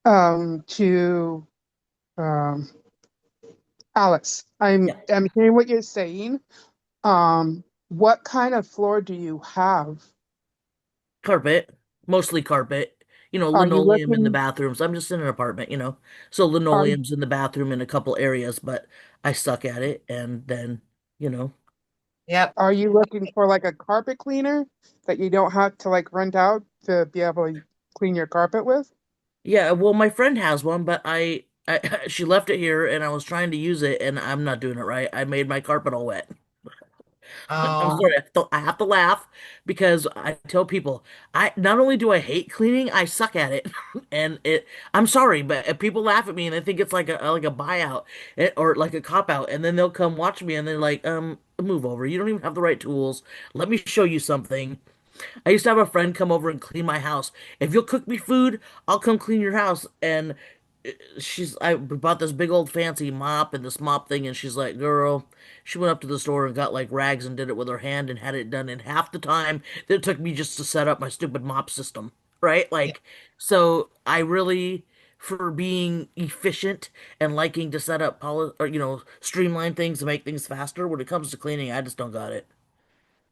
To um Alex. Yeah. I'm hearing what you're saying. What kind of floor do you have? Carpet, mostly carpet. Are you Linoleum in the looking bathrooms. I'm just in an apartment. So are linoleum's in the bathroom in a couple areas, but I suck at it. And then, you know, Yep. are you looking for like a carpet cleaner that you don't have to like rent out to be able to clean your carpet with? yeah, well, my friend has one, but she left it here and I was trying to use it and I'm not doing it right. I made my carpet all wet. I'm Oh, sorry, I have to laugh because I tell people I not only do I hate cleaning, I suck at it. And I'm sorry, but if people laugh at me and they think it's like a buyout or like a cop out, and then they'll come watch me and they're like, move over. You don't even have the right tools. Let me show you something. I used to have a friend come over and clean my house. If you'll cook me food, I'll come clean your house. And I bought this big old fancy mop and this mop thing, and she's like, girl, she went up to the store and got like rags and did it with her hand and had it done in half the time that it took me just to set up my stupid mop system, right? yeah. Like, so I really, for being efficient and liking to set up or streamline things to make things faster, when it comes to cleaning, I just don't got it.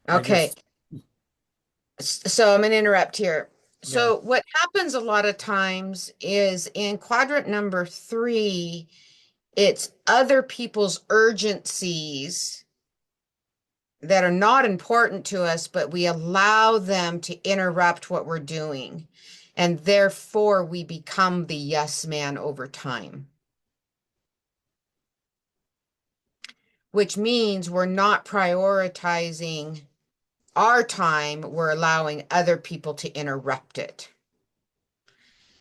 I Okay. just, So I'm going to interrupt here. yeah. So what happens a lot of times is in quadrant number 3 It's other people's urgencies that are not important to us, but we allow them to interrupt what we're doing. And therefore, we become the yes man over time, which means we're not prioritizing our time, we're allowing other people to interrupt it.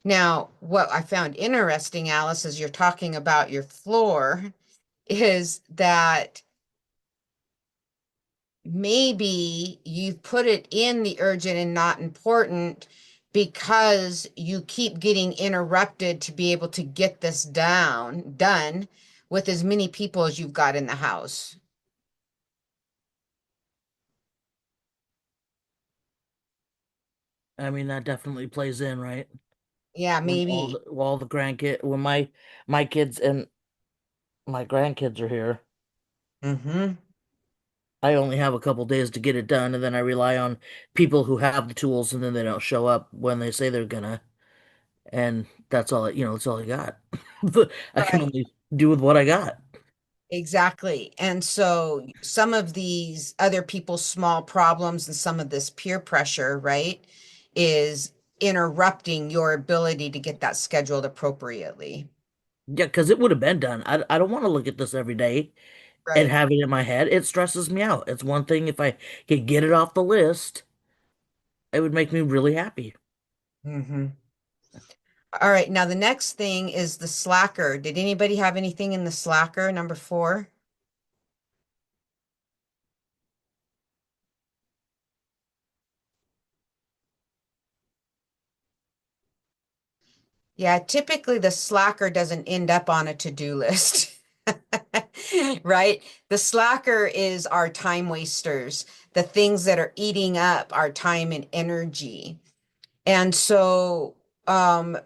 Now, what I found interesting, Alice, as you're talking about your floor, is that maybe you put it in the urgent and not important because you keep getting interrupted to be able to get this done with as many people as you've got in the house. I mean, that definitely plays in, right? Yeah, When maybe. all the grandkid, when my kids and my grandkids are here, Mm-hmm. I only have a couple days to get it done, and then I rely on people who have the tools, and then they don't show up when they say they're gonna, and that's all that's all I got. I can Right. only do with what I got. Exactly. And so some of these other people's small problems and some of this peer pressure, right, is interrupting your ability to get that scheduled appropriately. Yeah, because it would have been done. I don't want to look at this every day and Right. have it in my head. It stresses me out. It's one thing if I could get it off the list, it would make me really happy. Mm-hmm. All right. Now the next thing is the slacker. Did anybody have anything in the slacker, number 4? Yeah, typically the slacker doesn't end up on a to-do list. Right? The slacker is our time wasters, the things that are eating up our time and energy. And so,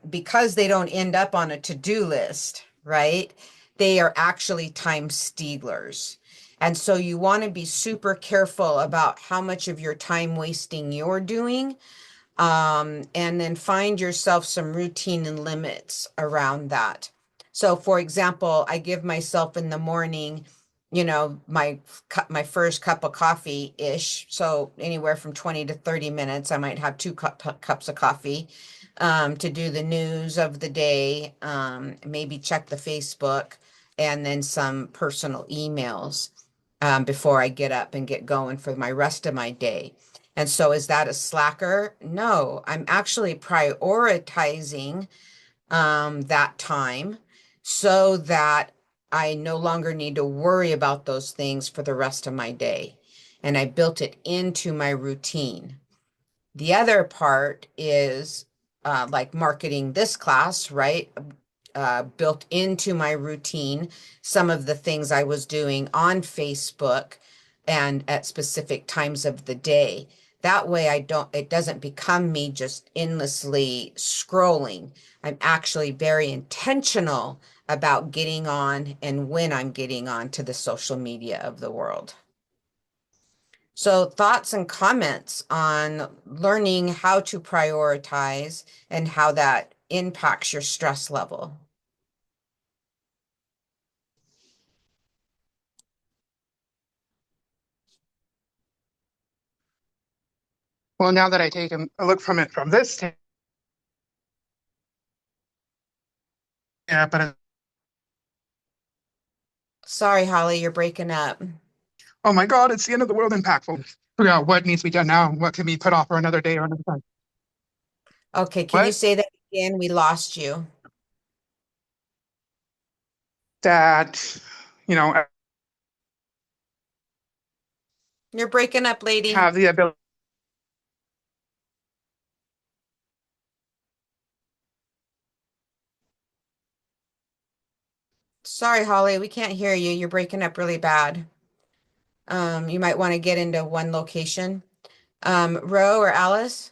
because they don't end up on a to-do list, right? They are actually time stealers. And so you want to be super careful about how much of your time wasting you're doing, and then find yourself some routine and limits around that. So, for example, I give myself in the morning, my first cup of coffee ish. So anywhere from 20 to 30 minutes, I might have cups of coffee, to do the news of the day, maybe check the Facebook, and then some personal emails, before I get up and get going for my rest of my day. And so is that a slacker? No, I'm actually prioritizing, that time so that I no longer need to worry about those things for the rest of my day. And I built it into my routine. The other part is, like marketing this class, right? Built into my routine some of the things I was doing on Facebook and at specific times of the day. That way it doesn't become me just endlessly scrolling. I'm actually very intentional about getting on and when I'm getting on to the social media of the world. So, thoughts and comments on learning how to prioritize and how that impacts your stress level. Well, now that I take a look from it from this but Sorry, Holly, you're breaking up. oh my God, it's the end of the world impactful. Figure out what needs to be done now and what can be put off for another day or another time. Okay, can you What? say that again? We lost you. That, I You're breaking up, lady. have the ability. Sorry, Holly, we can't hear you. You're breaking up really bad. You might want to get into one location. Ro or Alice,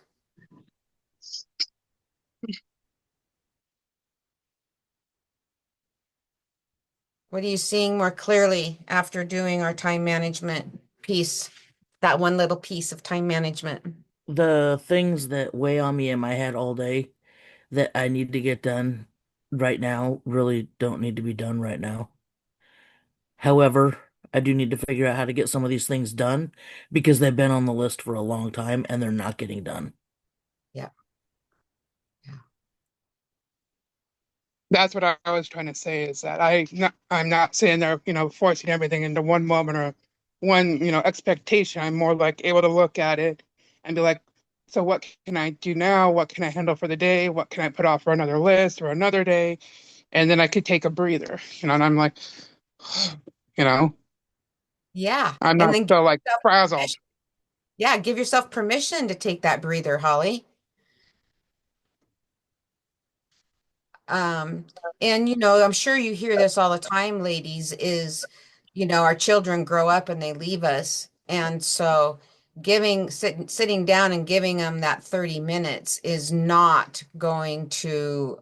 what are you seeing more clearly after doing our time management piece? That one little piece of time management. The things that weigh on me in my head all day that I need to get done, right now really don't need to be done right now. However, I do need to figure out how to get some of these things done because they've been on the list for a long time and they're not getting done. Yeah. Yeah. That's what I was trying to say is that I'm not saying they're, forcing everything into one moment or one, expectation. I'm more like able to look at it and be like, so what can I do now? What can I handle for the day? What can I put off for another list or another day? And then I could take a breather, and I'm like, you know, Yeah. I'm And not then give so like yourself frazzled. permission. Yeah, give yourself permission to take that breather, Holly. Um, and I'm sure you hear this all the time, ladies, is, our children grow up and they leave us. And so sitting down and giving them that 30 minutes is not going to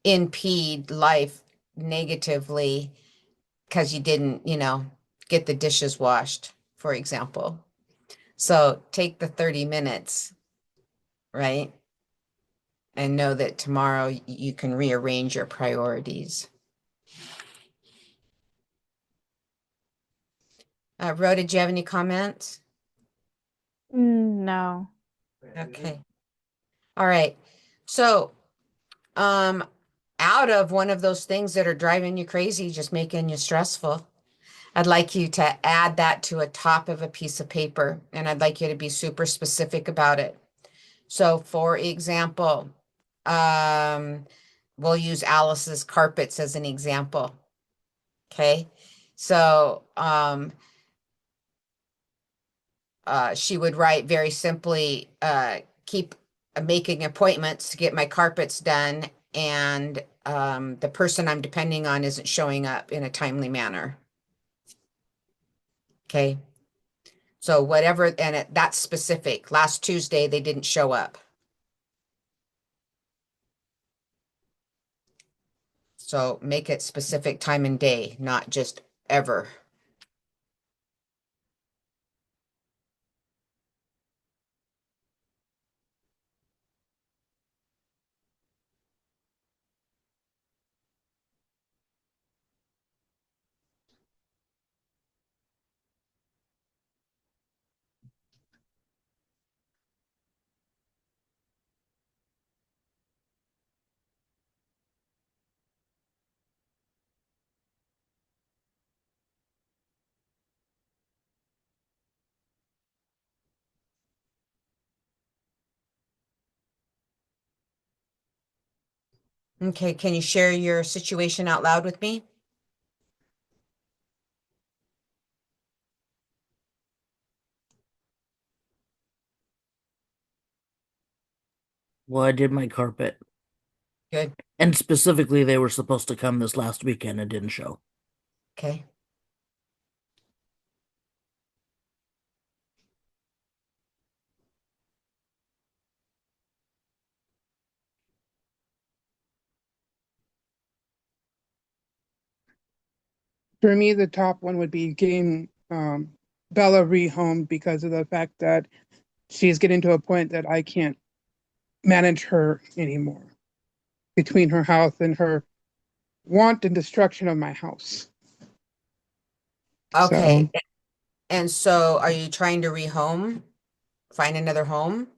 impede life negatively because you didn't, get the dishes washed, for example. So take the 30 minutes, right? And know that tomorrow you can rearrange your priorities. Rhoda, do you have any comments? No. Okay. All right. So, um, out of one of those things that are driving you crazy, just making you stressful, I'd like you to add that to a top of a piece of paper, and I'd like you to be super specific about it. So, for example, um, we'll use Alice's carpets as an example. Okay. So, she would write very simply, keep making appointments to get my carpets done, and the person I'm depending on isn't showing up in a timely manner. Okay. So whatever, and that's specific. Last Tuesday, they didn't show up. So make it specific time and day, not just ever. Okay, can you share your situation out loud with me? Well, I did my carpet. Good. And specifically, they were supposed to come this last weekend and didn't show. Okay. For me, the top one would be getting Bella rehomed because of the fact that she's getting to a point that I can't manage her anymore between her health and her want and destruction of my house. So Okay. And so are you trying to rehome? Find another home?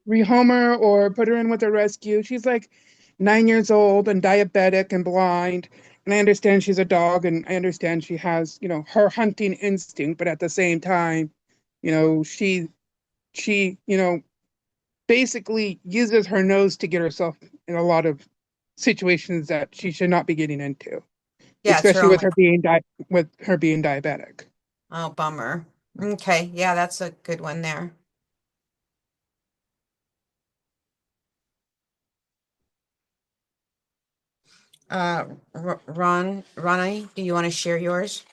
rehome her or put her in with a rescue. She's like 9 years old and diabetic and blind. And I understand she's a dog and I understand she has, her hunting instinct, but at the same time, she, basically uses her nose to get herself in a lot of situations that she should not be getting into, Yeah, it's her especially with only. her being diabetic. Oh, bummer. Okay, yeah, that's a good one there. Ronnie, do you want to share yours?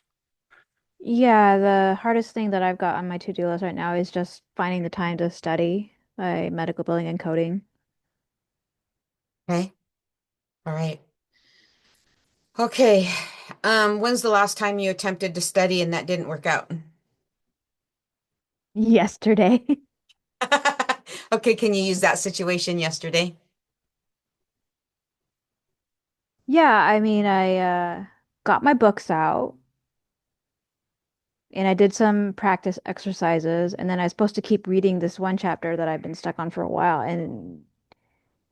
Yeah, the hardest thing that I've got on my to-do list right now is just finding the time to study medical billing and coding. Okay, all right. Okay, when's the last time you attempted to study and that didn't work out? Yesterday. Okay, can you use that situation yesterday? Yeah, I mean, I got my books out and I did some practice exercises, and then I was supposed to keep reading this one chapter that I've been stuck on for a while, and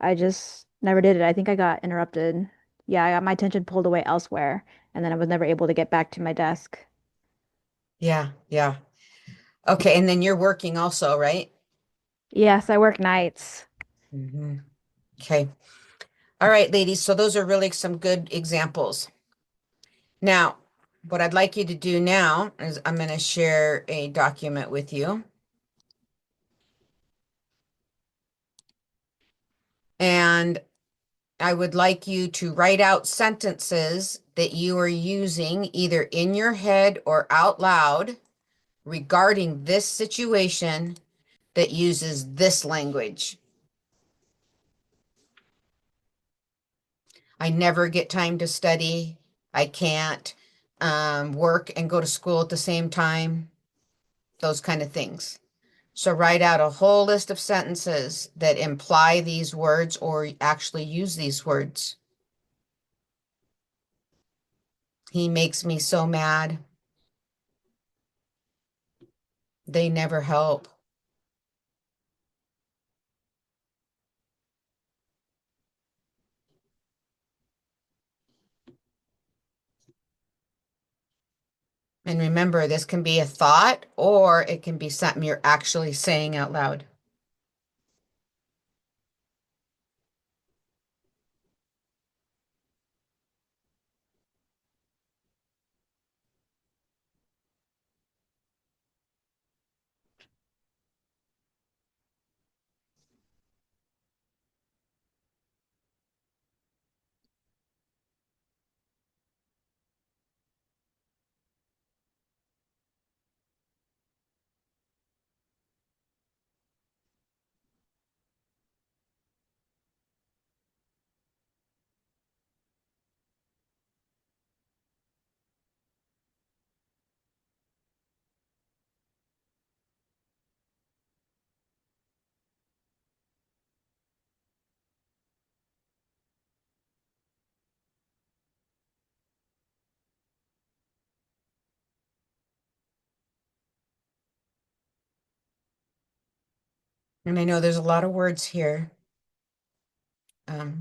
I just never did it. I think I got interrupted. Yeah, I got my attention pulled away elsewhere, and then I was never able to get back to my desk. Yeah, yeah. Okay, and then you're working also, right? Yes, I work nights. Hmm. Okay. All right, ladies. So those are really some good examples. Now, what I'd like you to do now is I'm going to share a document with you. And I would like you to write out sentences that you are using either in your head or out loud regarding this situation that uses this language. I never get time to study. I can't work and go to school at the same time. Those kind of things. So write out a whole list of sentences that imply these words or actually use these words. He makes me so mad. They never help. And remember, this can be a thought or it can be something you're actually saying out loud. And I know there's a lot of words here.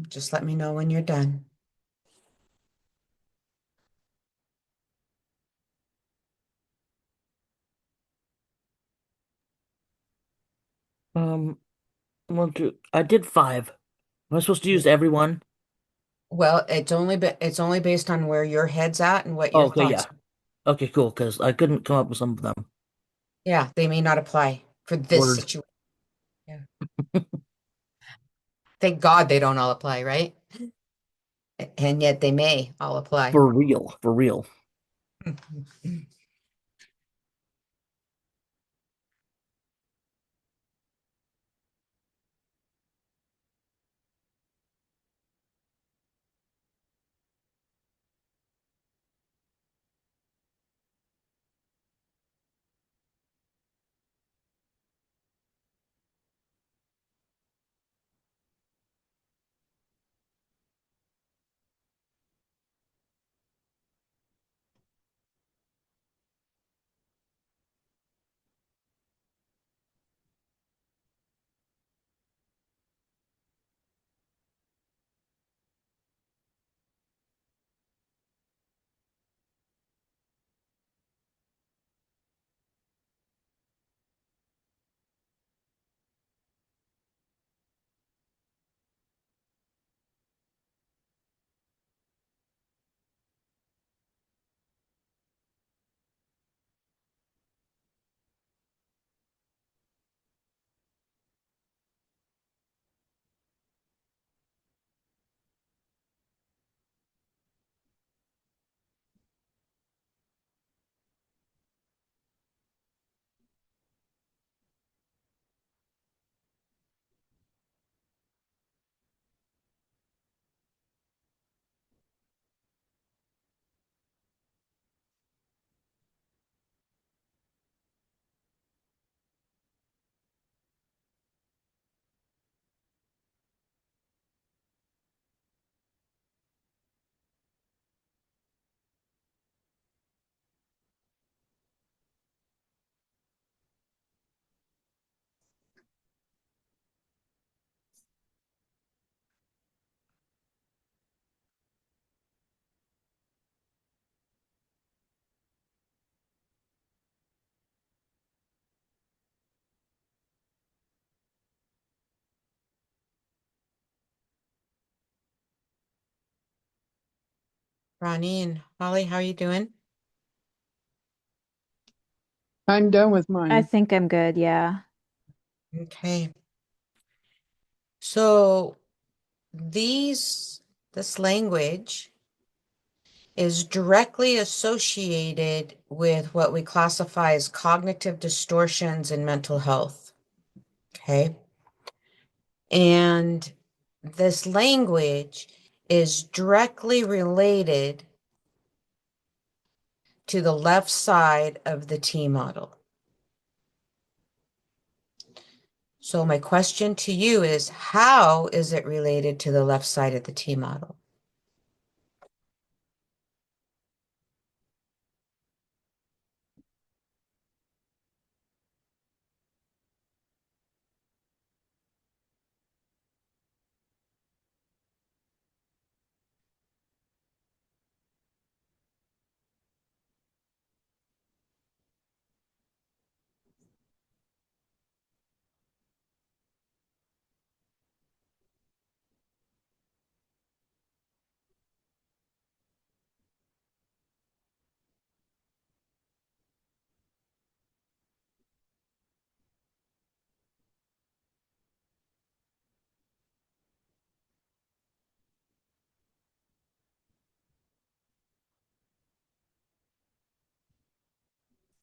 Just let me know when you're done. Um, one, two. I did five. Am I supposed to use everyone? Well, it's only based on where your head's at and what Oh, your okay, thoughts yeah. are. Okay, cool. Because I couldn't come up with some of them. Yeah, they may not apply for this Word. situation. Yeah. Thank God they don't all apply, right? And yet they may all apply. For real. For real. Ronnie and Holly, how are you doing? I'm done with I mine. think I'm good, yeah. Okay. So this language is directly associated with what we classify as cognitive distortions in mental health. Okay. And this language is directly related to the left side of the T model. So my question to you is, how is it related to the left side of the T model?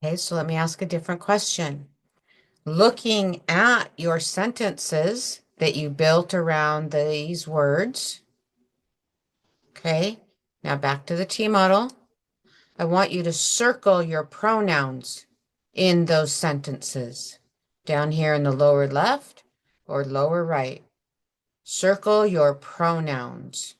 Okay, so let me ask a different question. Looking at your sentences that you built around these words, okay, now back to the T model. I want you to circle your pronouns in those sentences. Down here in the lower left or lower right. Circle your pronouns.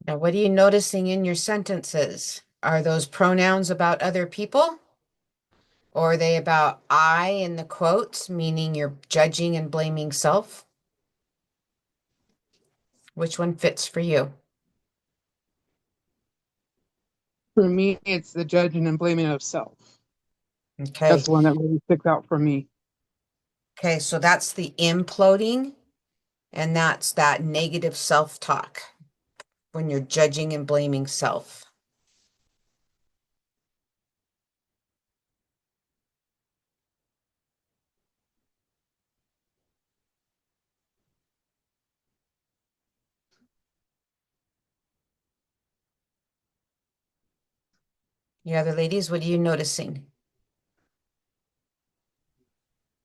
Now, what are you noticing in your sentences? Are those pronouns about other people? Or are they about I in the quotes, meaning you're judging and blaming self? Which one fits for you? For me, it's the judging and blaming of self. Okay. That's the one that really sticks out for me. Okay, so that's the imploding, and that's that negative self-talk when you're judging and blaming self. You other ladies, what are you noticing?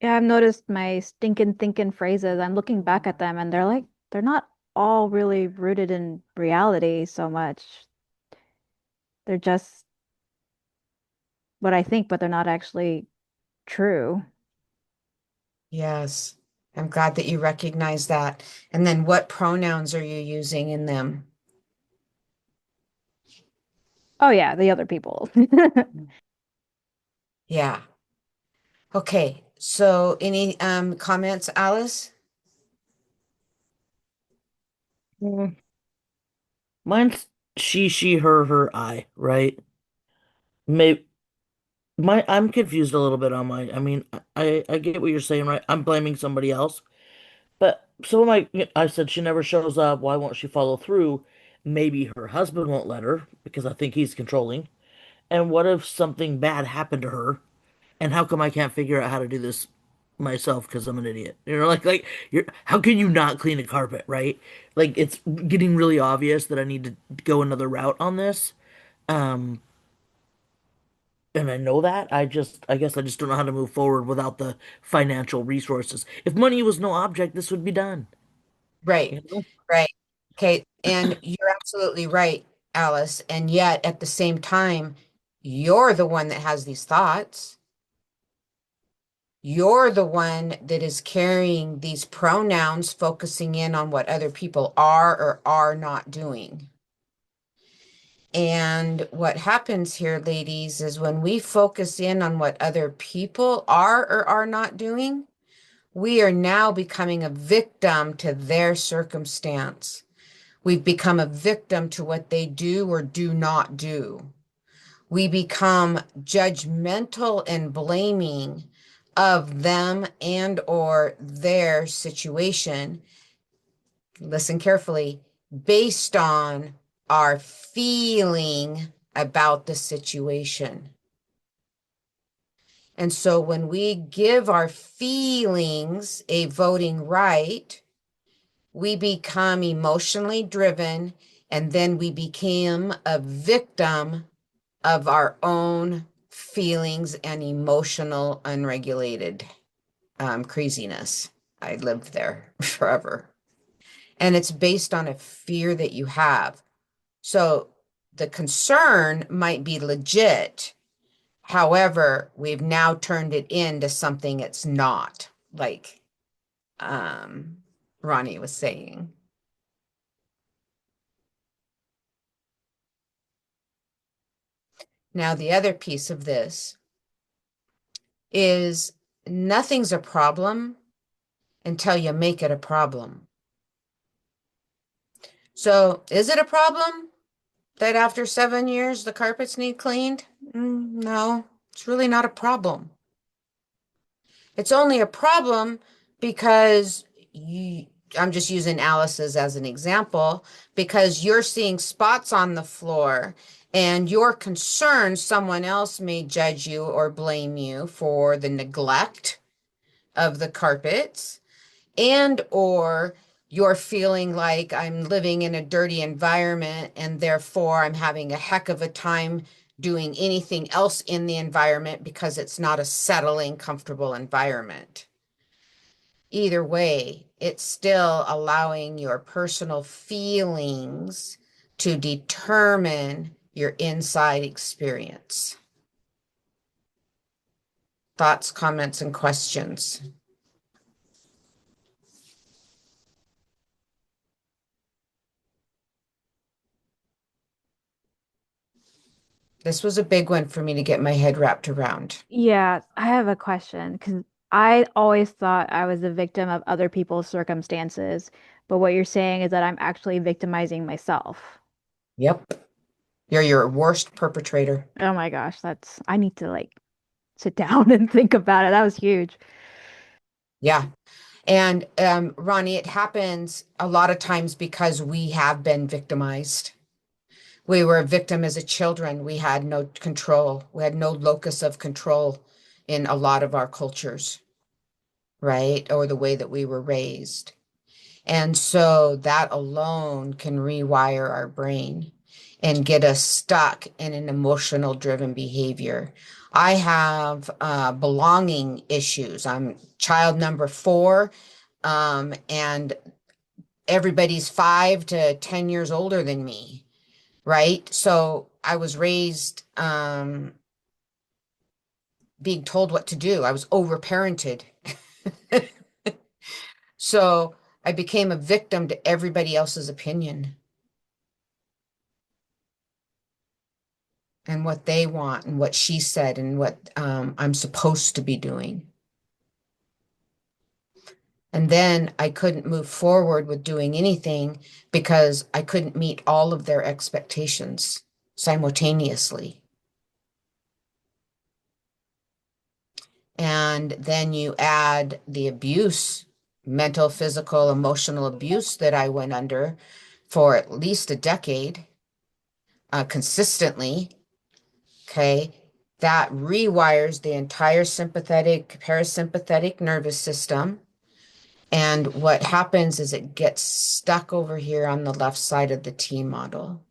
Yeah, I've noticed my stinking thinking phrases. I'm looking back at them and they're not all really rooted in reality so much. They're just what I think, but they're not actually true. Yes, I'm glad that you recognize that. And then what pronouns are you using in them? Oh yeah, the other people. Yeah. Okay, so any comments, Alice? Mm, Mine's she, her, I, right? Maybe I'm confused a little bit on my. I mean, I get what you're saying, right? I'm blaming somebody else, but so am I. I said she never shows up. Why won't she follow through? Maybe her husband won't let her because I think he's controlling. And what if something bad happened to her? And how come I can't figure out how to do this myself because I'm an idiot? Like you're. How can you not clean a carpet, right? Like it's getting really obvious that I need to go another route on this. Um, and I know that. I guess I just don't know how to move forward without the financial resources. If money was no object, this would be done. Right, You know? right. Okay, and you're absolutely right, Alice. And yet at the same time, you're the one that has these thoughts. You're the one that is carrying these pronouns, focusing in on what other people are or are not doing. And what happens here, ladies, is when we focus in on what other people are or are not doing, we are now becoming a victim to their circumstance. We've become a victim to what they do or do not do. We become judgmental and blaming of them and or their situation. Listen carefully, based on our feeling about the situation. And so when we give our feelings a voting right, we become emotionally driven, and then we become a victim of our own feelings and emotional unregulated craziness. I lived there forever. And it's based on a fear that you have. So the concern might be legit. However, we've now turned it into something it's not, like Ronnie was saying. Now, the other piece of this is nothing's a problem until you make it a problem. So, is it a problem that after 7 years the carpets need cleaned? No, it's really not a problem. It's only a problem because I'm just using Alice's as an example, because you're seeing spots on the floor and you're concerned someone else may judge you or blame you for the neglect of the carpets, and or you're feeling like I'm living in a dirty environment and therefore I'm having a heck of a time doing anything else in the environment because it's not a settling, comfortable environment. Either way, it's still allowing your personal feelings to determine your inside experience. Thoughts, comments, and questions? This was a big one for me to get my head wrapped around. Yeah, I have a question because I always thought I was a victim of other people's circumstances, but what you're saying is that I'm actually victimizing myself. Yep. You're your worst perpetrator. Oh my gosh, I need to like sit down and think about it. That was huge. Yeah. And Ronnie, it happens a lot of times because we have been victimized. We were a victim as a children. We had no control. We had no locus of control in a lot of our cultures, right? Or the way that we were raised. And so that alone can rewire our brain and get us stuck in an emotional driven behavior. I have belonging issues. I'm child number 4, and everybody's 5 to 10 years older than me, right? So I was raised being told what to do. I was overparented. So I became a victim to everybody else's opinion and what they want and what she said and what I'm supposed to be doing. And then I couldn't move forward with doing anything because I couldn't meet all of their expectations simultaneously. And then you add the abuse, mental, physical, emotional abuse that I went under for at least a decade, consistently. Okay. That rewires the entire sympathetic, parasympathetic nervous system. And what happens is it gets stuck over here on the left side of the T model.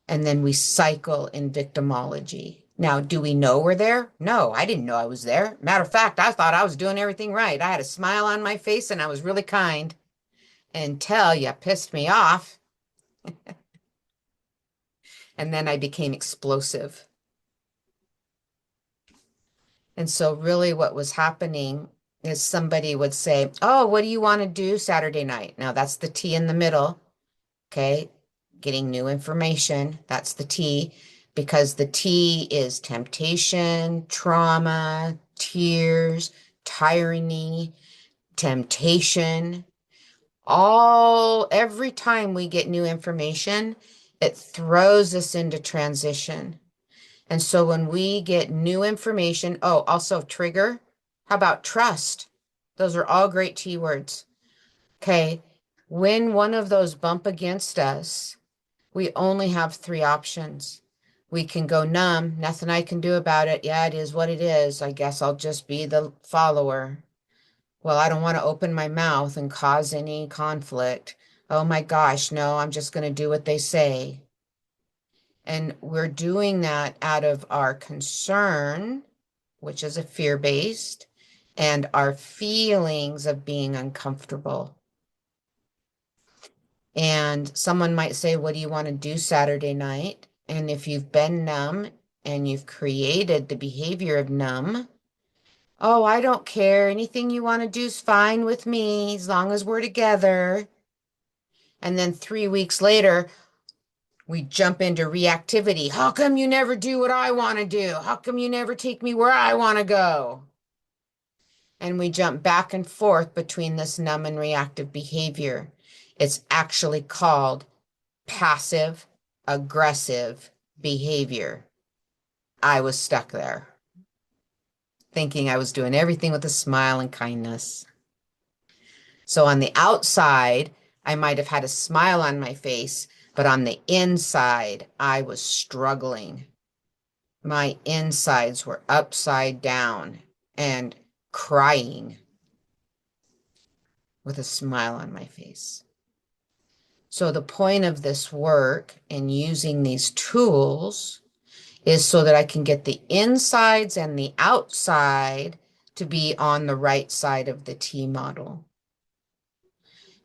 And then we cycle in victimology. Now, do we know we're there? No, I didn't know I was there. Matter of fact, I thought I was doing everything right. I had a smile on my face and I was really kind until you pissed me off. And then I became explosive. And so really what was happening is somebody would say, "Oh, what do you want to do Saturday night?" Now that's the T in the middle. Okay. Getting new information. That's the T, because the T is temptation, trauma, tears, tyranny, temptation. Every time we get new information, it throws us into transition. And so when we get new information, oh, also trigger. How about trust? Those are all great T words. Okay. When one of those bump against us, we only have three options. We can go numb, nothing I can do about it. Yeah, it is what it is. I guess I'll just be the follower. Well, I don't want to open my mouth and cause any conflict. Oh my gosh, no, I'm just going to do what they say. And we're doing that out of our concern, which is a fear-based, and our feelings of being uncomfortable. And someone might say, "What do you want to do Saturday night?" And if you've been numb and you've created the behavior of numb, "Oh, I don't care. Anything you want to do is fine with me as long as we're together." And then 3 weeks later, we jump into reactivity. "How come you never do what I want to do? How come you never take me where I want to go?" And we jump back and forth between this numb and reactive behavior. It's actually called passive aggressive behavior. I was stuck there, thinking I was doing everything with a smile and kindness. So on the outside, I might have had a smile on my face, but on the inside, I was struggling. My insides were upside down and crying with a smile on my face. So the point of this work and using these tools is so that I can get the insides and the outside to be on the right side of the T model.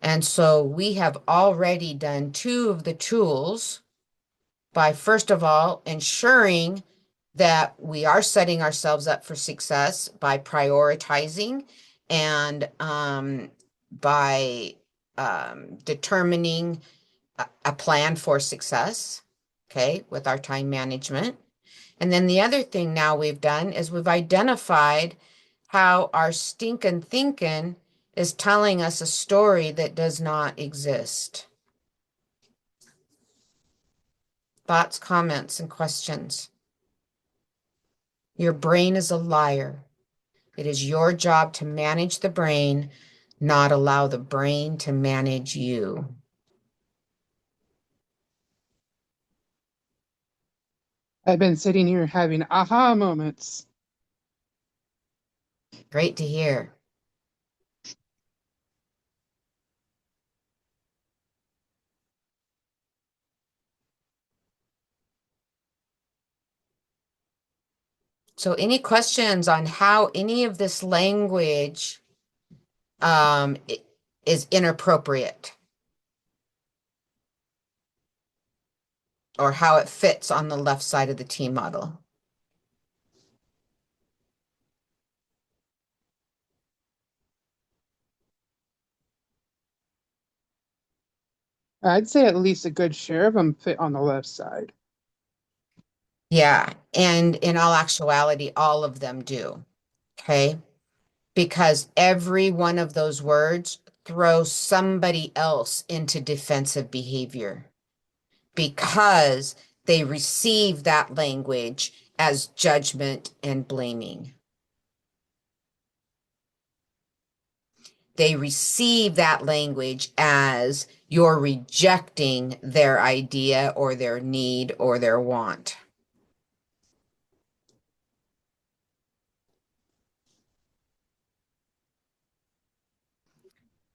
And so we have already done two of the tools by, first of all, ensuring that we are setting ourselves up for success by prioritizing and by determining a plan for success, okay, with our time management. And then the other thing now we've done is we've identified how our stinking thinking is telling us a story that does not exist. Thoughts, comments, and questions? Your brain is a liar. It is your job to manage the brain, not allow the brain to manage you. I've been sitting here having aha moments. Great to hear. So any questions on how any of this language is inappropriate or how it fits on the left side of the T model? I'd say at least a good share of them fit on the left side. Yeah, and in all actuality, all of them do, okay? Because every one of those words throws somebody else into defensive behavior because they receive that language as judgment and blaming. They receive that language as you're rejecting their idea or their need or their want.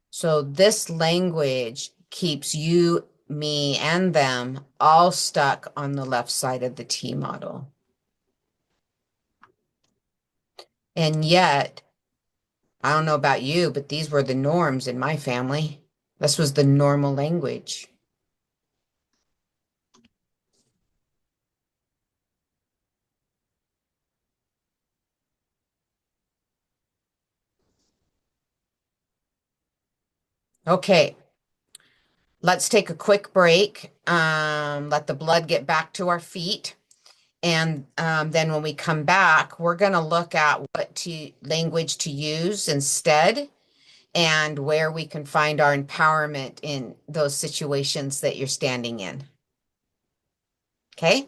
So this language keeps you, me, and them all stuck on the left side of the T model. And yet, I don't know about you, but these were the norms in my family. This was the normal language. Okay, let's take a quick break. Let the blood get back to our feet. And then when we come back, we're going to look at what language to use instead and where we can find our empowerment in those situations that you're standing in. Okay?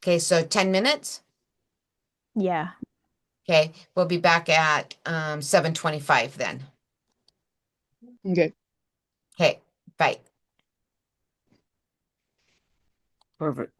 Okay, so 10 minutes. Yeah. Okay, we'll be back at 7:25 then. Okay. Okay, bye. Perfect.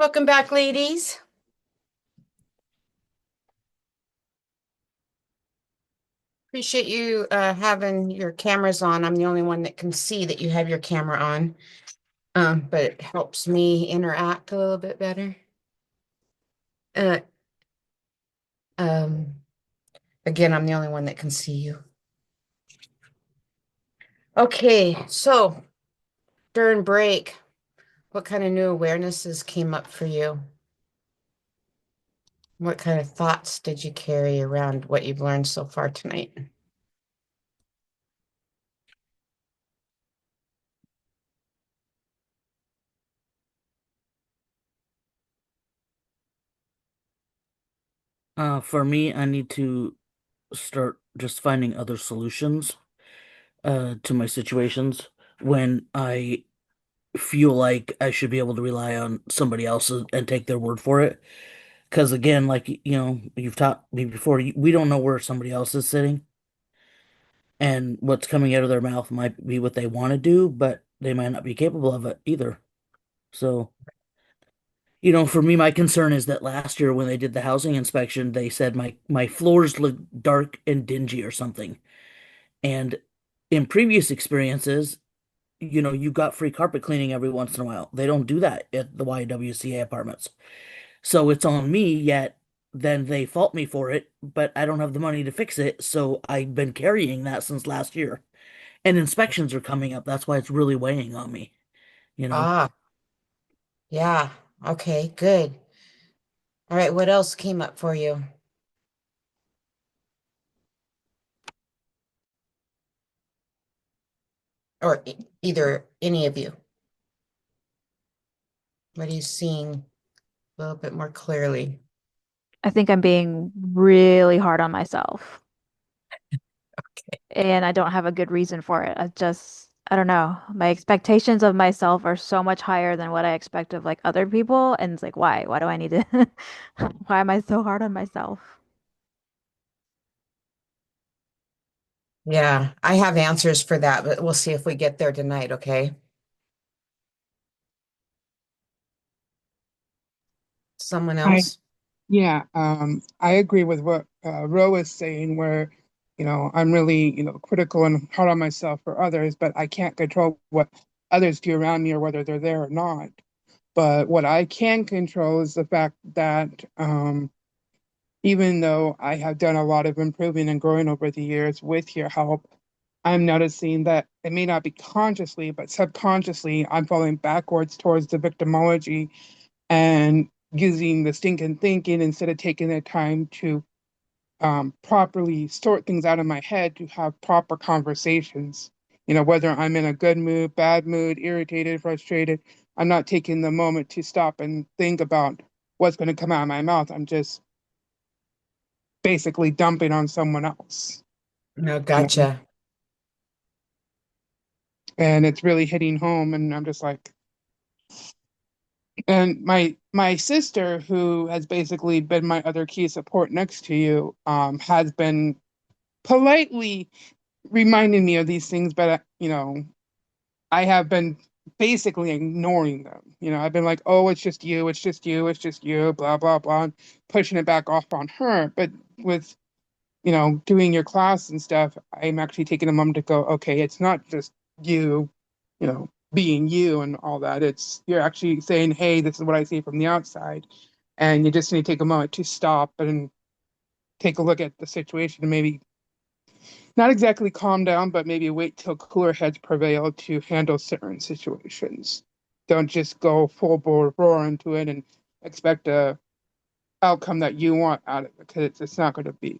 Welcome back, ladies. Appreciate you having your cameras on. I'm the only one that can see that you have your camera on. But it helps me interact a little bit better. Uh, um, again, I'm the only one that can see you. Okay, so during break, what kind of new awarenesses came up for you? What kind of thoughts did you carry around what you've learned so far tonight? For me, I need to start just finding other solutions to my situations when I feel like I should be able to rely on somebody else and take their word for it. Because again, like you've taught me before, we don't know where somebody else is sitting, and what's coming out of their mouth might be what they want to do, but they might not be capable of it either. So, for me, my concern is that last year when they did the housing inspection, they said my floors look dark and dingy or something. And in previous experiences, you got free carpet cleaning every once in a while. They don't do that at the YWCA apartments. So it's on me, yet then they fault me for it, but I don't have the money to fix it. So I've been carrying that since last year. And inspections are coming up. That's why it's really weighing on me, you know. Ah, yeah. Okay, good. All right, what else came up for you? Or either any of you? What are you seeing a little bit more clearly? I think I'm being really hard on myself, Okay. and I don't have a good reason for it. I don't know. My expectations of myself are so much higher than what I expect of like other people, and it's like, why? Why do I need to? Why am I so hard on myself? Yeah, I have answers for that, but we'll see if we get there tonight, okay? Someone I else? Yeah, I agree with what Ro is saying, where, I'm really, critical and hard on myself for others, but I can't control what others do around me or whether they're there or not. But what I can control is the fact that even though I have done a lot of improving and growing over the years with your help, I'm noticing that it may not be consciously, but subconsciously, I'm falling backwards towards the victimology and using the stinking thinking instead of taking the time to properly sort things out in my head to have proper conversations. Whether I'm in a good mood, bad mood, irritated, frustrated, I'm not taking the moment to stop and think about what's going to come out of my mouth. I'm just basically dumping on someone else. No, You know? gotcha. And it's really hitting home. And I'm just like, and my sister, who has basically been my other key support next to you, has been politely reminding me of these things, but I have been basically ignoring them. I've been like, oh, it's just you, it's just you, it's just you, blah blah blah, and pushing it back off on her. But with doing your class and stuff, I'm actually taking a moment to go, okay, it's not just you, being you and all that. It's you're actually saying, hey, this is what I see from the outside, and you just need to take a moment to stop and take a look at the situation and maybe not exactly calm down, but maybe wait till cooler heads prevail to handle certain situations. Don't just go full bore roar into it and expect a outcome that you want out of it because it's not going to be.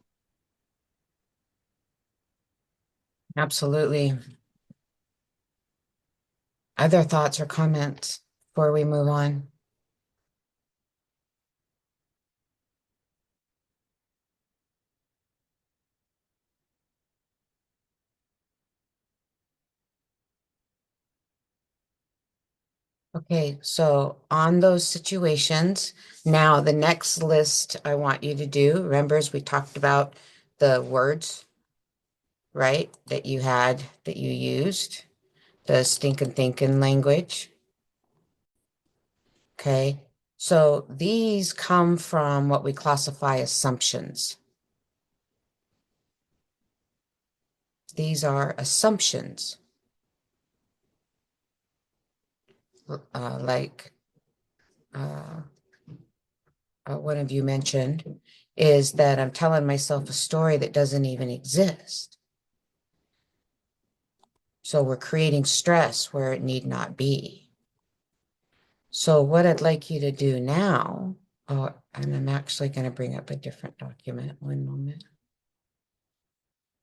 Absolutely. Other thoughts or comments before we move on? Okay, so on those situations, now the next list I want you to do, remember as we talked about the words, right, that you had, that you used, the stinking thinking language. Okay, So these come from what we classify assumptions. These are assumptions. Like uh, one of you mentioned, is that I'm telling myself a story that doesn't even exist. So we're creating stress where it need not be. So what I'd like you to do now, and I'm actually going to bring up a different document. One moment.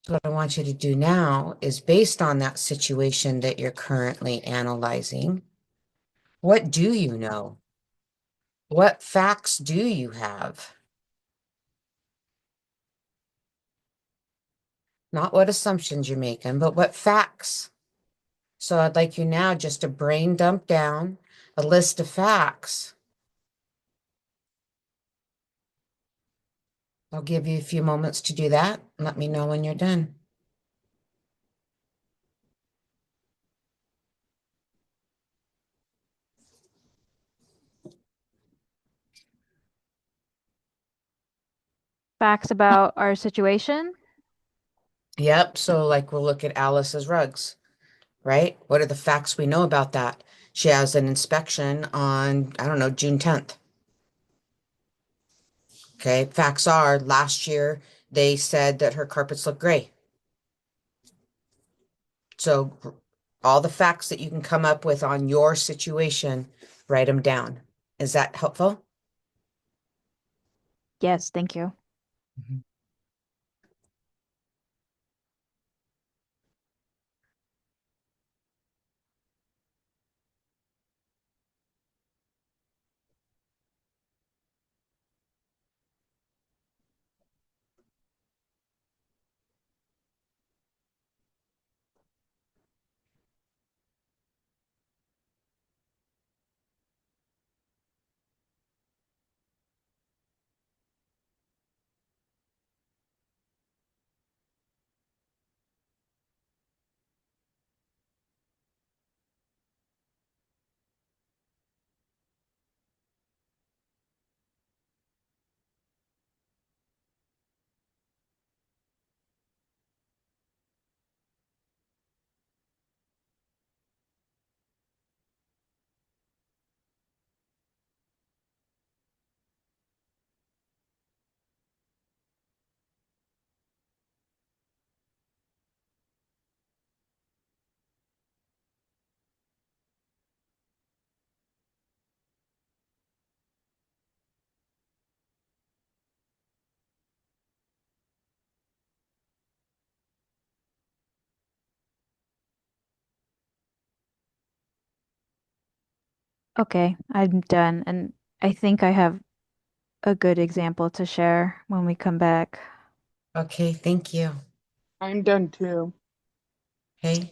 So what I want you to do now is based on that situation that you're currently analyzing, what do you know? What facts do you have? Not what assumptions you're making, but what facts. So I'd like you now just to brain dump down a list of facts. I'll give you a few moments to do that. Let me know when you're done. Facts about our situation. Yep. So like we'll look at Alice's rugs, right? What are the facts we know about that? She has an inspection on, I don't know, June 10th. Okay. Facts are last year they said that her carpets look gray. So all the facts that you can come up with on your situation, write them down. Is that helpful? Yes, thank you. Mhm. Okay, I'm done, and I think I have a good example to share when we come back. Okay, thank you. I'm done too. Okay.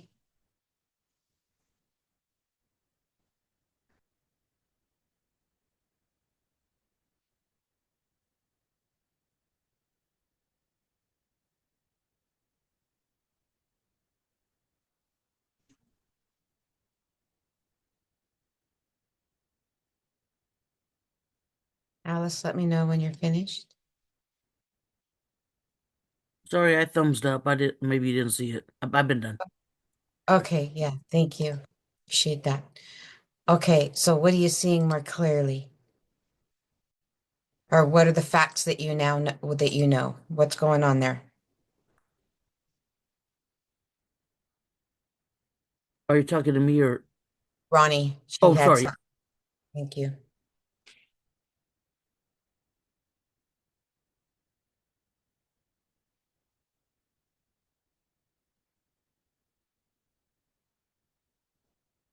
Alice, let me know when you're finished. Sorry, I thumbs up. I did. Maybe you didn't see it. I've been done. Okay, yeah, thank you. Appreciate that. Okay, so what are you seeing more clearly? Or what are the facts that you now know, that you know? What's going on there? Are you talking to me or? Ronnie, she Oh, had sorry. some. Thank you.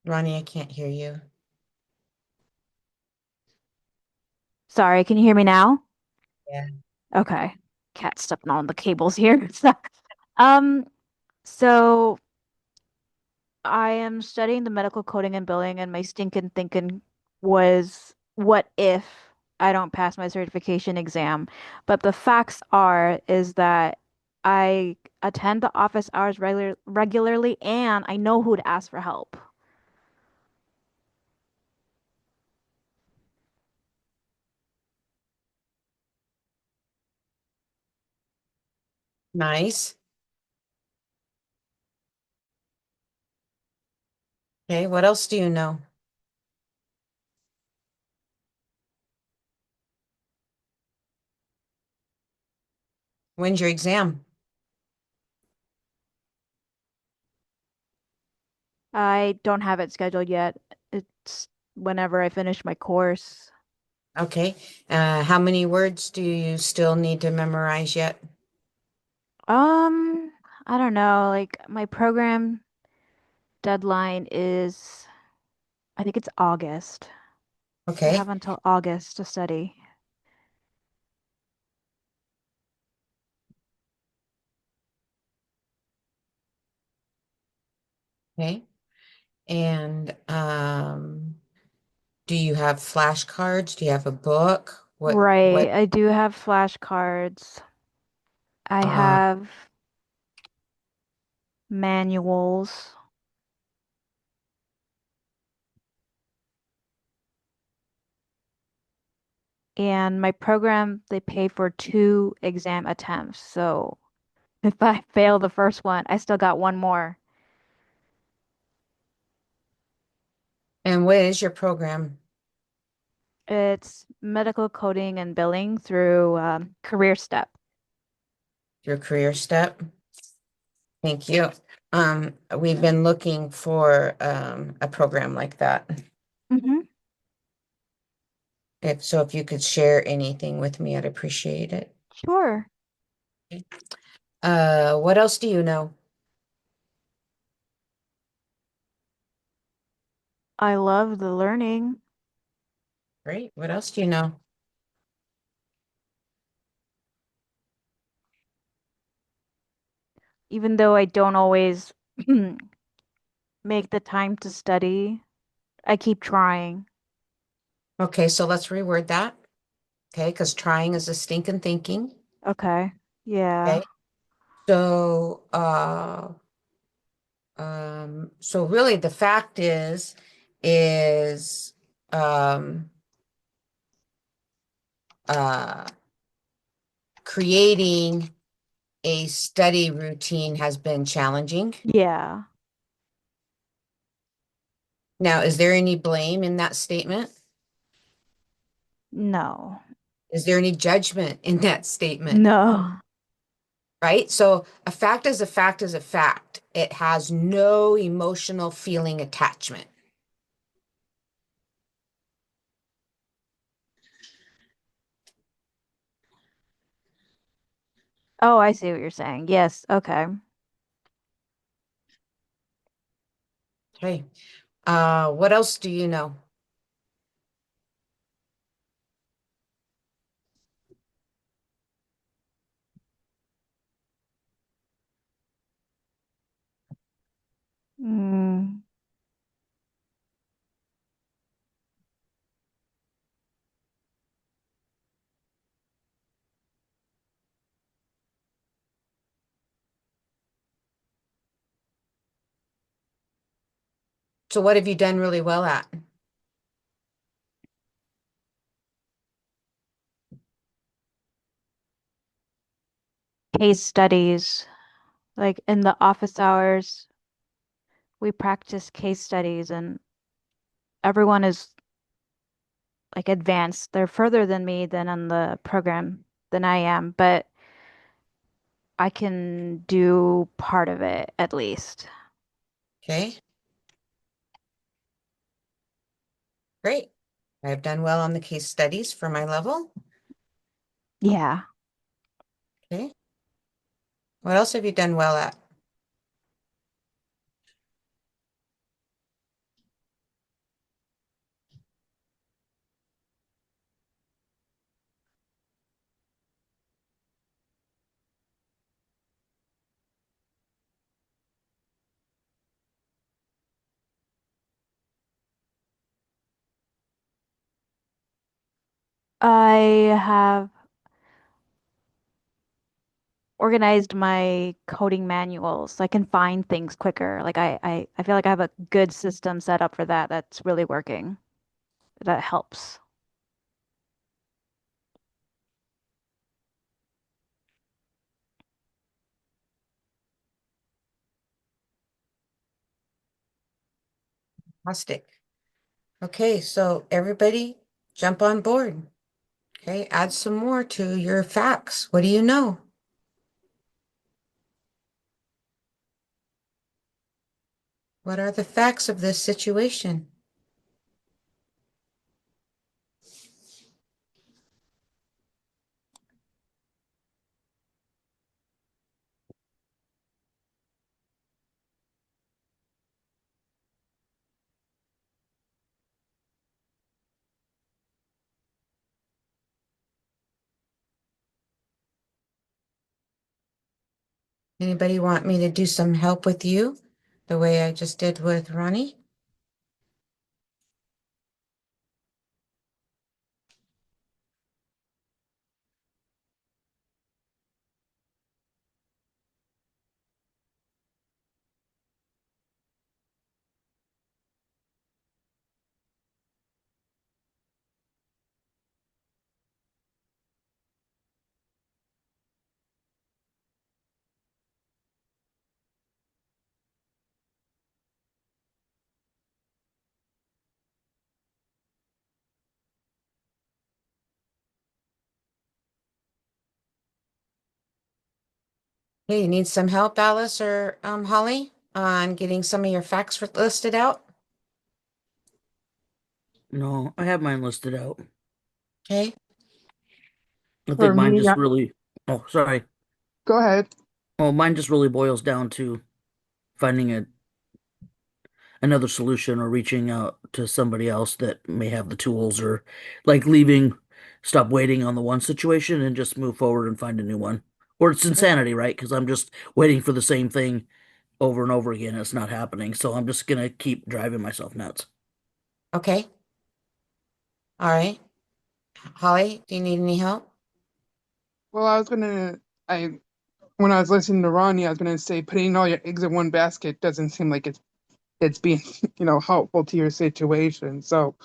Ronnie, I can't hear you. Sorry, can you hear me now? Yeah. Okay. Cat stepping on the cables here. Um, so I am studying the medical coding and billing, and my stinking thinking was, what if I don't pass my certification exam? But the facts are is that I attend the office hours regularly, and I know who to ask for help. Nice. Okay, what else do you know? When's your exam? I don't have it scheduled yet. It's whenever I finish my course. Okay. How many words do you still need to memorize yet? Um, I don't know. Like my program deadline is, I think it's August. So I Okay. have until August to study. Okay. And do you have flashcards? Do you have a book? What Right. I do have flashcards. I uh have manuals. And my program, they pay for 2 exam attempts. So if I fail the first one, I still got one more. and what is your program? It's medical coding and billing through Career Step. Your career step? Thank you. We've been looking for a program like that. Hmm. If you could share anything with me, I'd appreciate it. Sure. What else do you know? I love the learning, Great. What else do you know? even though I don't always make the time to study. I keep trying. Okay, so let's reword that. Okay, because trying is a stinking thinking. Okay. Yeah. Okay. So so really the fact is um uh creating a study routine has been challenging. Yeah. Now, is there any blame in that statement? No. Is there any judgment in that statement? No. Right? So a fact is a fact is a fact. It has no emotional feeling attachment. Oh, I see what you're saying. Yes. Okay. Okay. What else do you know? Mm. So what have you done really well at? Case studies, like in the office hours, we practice case studies, and everyone is like advanced. They're further than me than on the program than I am, but I can do part of it at least. Okay, great. I've done well on the case studies for my level. Yeah. Okay. What else have you done well at? I have organized my coding manuals so I can find things quicker. Like I feel like I have a good system set up for that that's really working. That helps. Fantastic. Okay, so everybody jump on board. Okay, add some more to your facts. What do you know? What are the facts of this situation? Anybody want me to do some help with you the way I just did with Ronnie? Hey, you need some help, Alice or Holly, on getting some of your facts listed out? No, I have mine listed out. Okay. I For think mine me, just really. Oh, sorry. go ahead. Well, mine just really boils down to finding another solution or reaching out to somebody else that may have the tools or like stop waiting on the one situation and just move forward and find a new one. Or it's insanity, right? Because I'm just waiting for the same thing over and over again. And it's not happening. So I'm just gonna keep driving myself nuts. Okay. All right. Holly, do you need any help? Well, I when I was listening to Ronnie, I was gonna say putting all your eggs in one basket doesn't seem like it's being, helpful to your situation. So,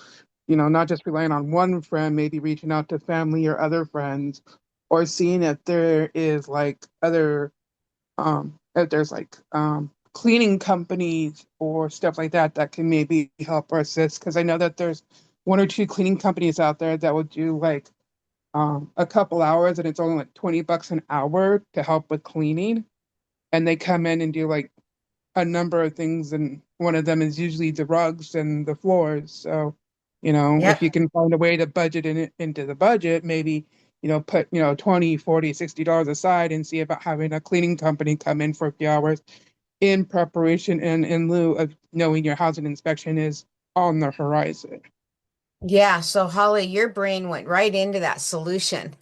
not just relying on one friend, maybe reaching out to family or other friends, or seeing if there is like other if there's like cleaning companies or stuff like that that can maybe help or assist. Because I know that there's one or two cleaning companies out there that will do like a couple hours and it's only like $20 an hour to help with cleaning. And they come in and do like a number of things, and one of them is usually the rugs and the floors. So, if Yep. you can find a way to budget into the budget, maybe, put, 20, 40, $60 aside and see about having a cleaning company come in for a few hours in preparation and in lieu of knowing your housing inspection is on the horizon. Yeah, so Holly, your brain went right into that solution,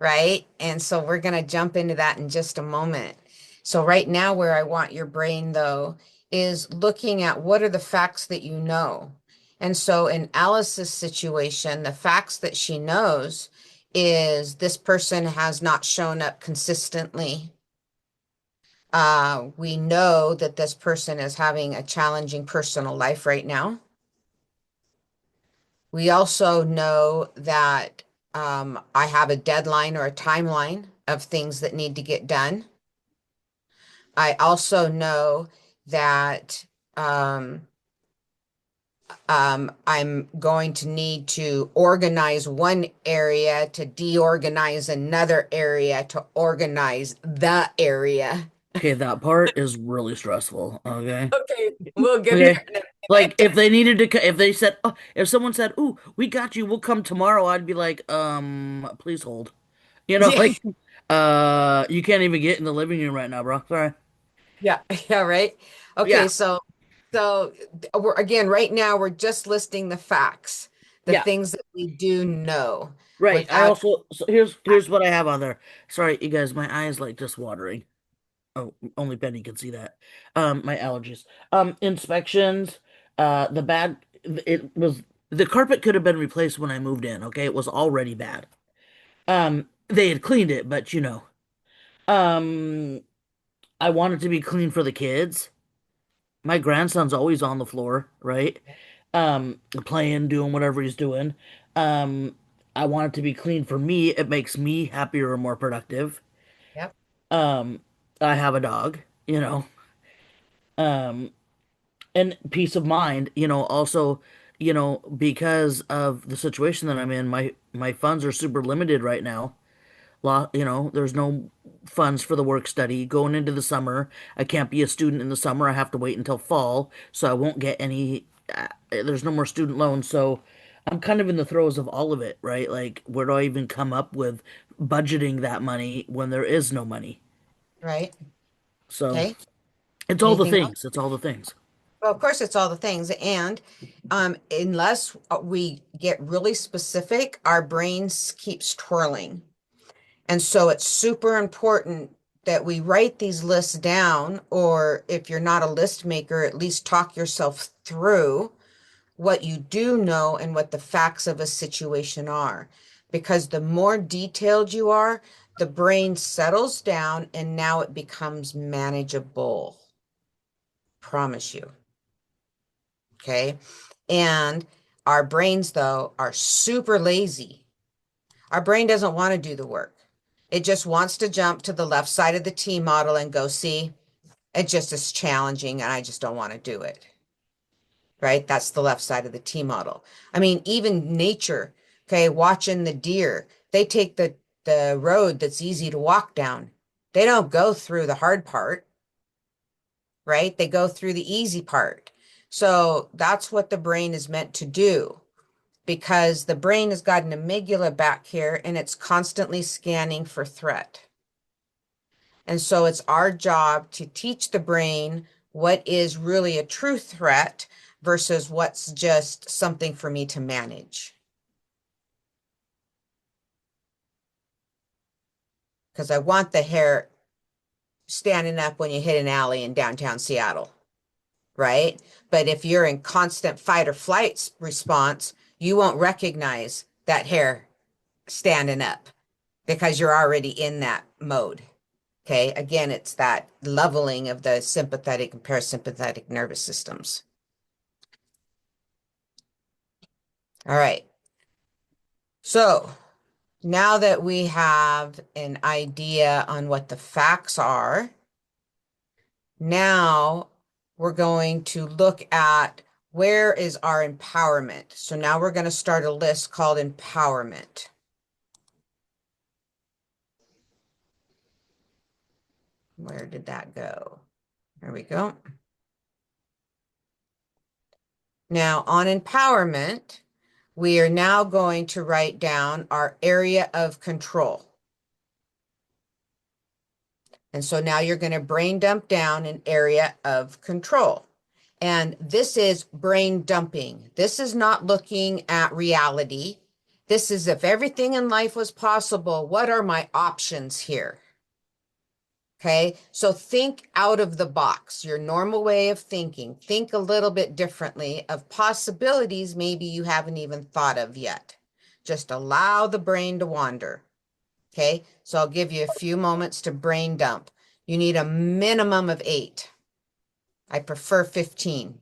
right? And so we're going to jump into that in just a moment. So right now, where I want your brain though is looking at what are the facts that you know. And so in Alice's situation, the facts that she knows is this person has not shown up consistently. We know that this person is having a challenging personal life right now. We also know that I have a deadline or a timeline of things that need to get done. I also know that I'm going to need to organize one area to deorganize another area to organize the area. Okay, that part is really stressful. Okay. Okay, we'll get Okay. there in a Like minute. if they said, oh, if someone said, "Ooh, we got you, we'll come tomorrow," I'd be like, please hold. Yeah, Like, you can't even get in the living room right now, bro. Sorry. yeah, yeah, right. Okay, Yeah, so we're again right now we're just listing the facts, the yeah, things that we do know right. I without. also so here's what I have on there. Sorry, you guys, my eyes like just watering. Oh, only Benny can see that. My allergies. Inspections. The bad. It was the carpet could have been replaced when I moved in. Okay, it was already bad. They had cleaned it, but Um, I want it to be clean for the kids. My grandson's always on the floor, right? Playing, doing whatever he's doing. Um, I want it to be clean for me. It makes me happier and more productive. Yep. Um, I have a dog, you know. Um, And peace of mind, also, because of the situation that I'm in, my funds are super limited right now. There's no funds for the work study going into the summer. I can't be a student in the summer. I have to wait until fall, so I won't get any. There's no more student loans, so I'm kind of in the throes of all of it, right? Like, where do I even come up with budgeting that money when there is no money? Right? So Okay. it's all the Anything else? things. It's all the things. Well, of course, it's all the things. And unless we get really specific, our brains keeps twirling. And so it's super important that we write these lists down, or if you're not a list maker, at least talk yourself through what you do know and what the facts of a situation are. Because the more detailed you are, the brain settles down and now it becomes manageable. Promise you. Okay. And our brains, though, are super lazy. Our brain doesn't want to do the work. It just wants to jump to the left side of the T model and go, see, it just is challenging and I just don't want to do it. Right? That's the left side of the T model. I mean, even nature, okay, watching the deer, they take the road that's easy to walk down. They don't go through the hard part, right? They go through the easy part. So that's what the brain is meant to do, because the brain has got an amygdala back here and it's constantly scanning for threat. And so it's our job to teach the brain what is really a true threat versus what's just something for me to manage. Because I want the hair standing up when you hit an alley in downtown Seattle, right? But if you're in constant fight or flight response, you won't recognize that hair standing up because you're already in that mode. Okay. Again, it's that leveling of the sympathetic and parasympathetic nervous systems. All right. So now that we have an idea on what the facts are, now we're going to look at where is our empowerment. So now we're going to start a list called empowerment. Where did that go? There we go. Now on empowerment, we are now going to write down our area of control. And so now you're going to brain dump down an area of control. And this is brain dumping. This is not looking at reality. This is, if everything in life was possible, what are my options here? Okay, so think out of the box, your normal way of thinking. Think a little bit differently of possibilities maybe you haven't even thought of yet. Just allow the brain to wander. Okay, so I'll give you a few moments to brain dump. You need a minimum of 8. I prefer 15.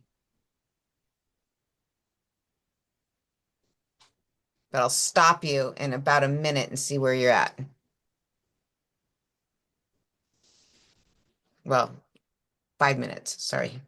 But I'll stop you in about a minute and see where you're at. Well, 5 minutes, sorry.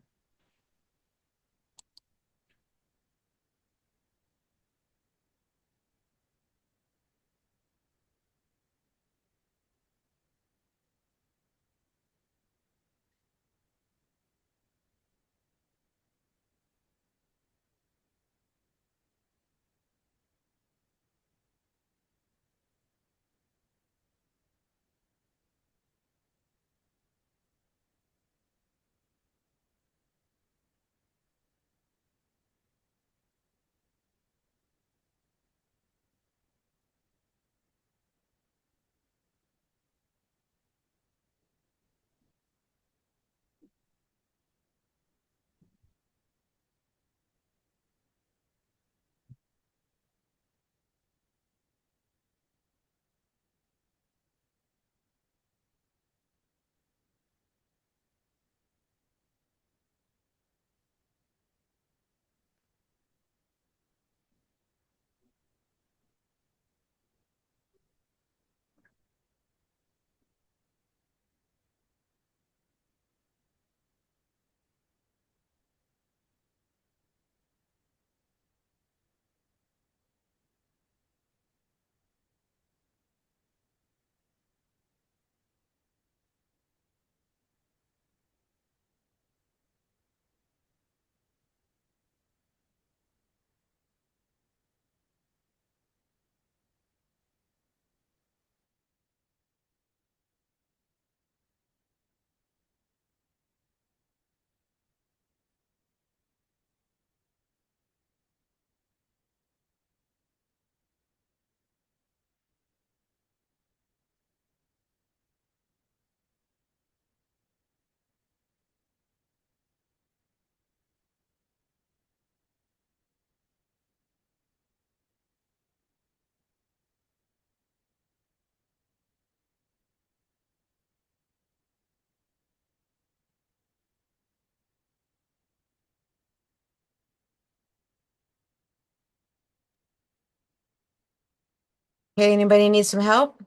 Okay, anybody need some help?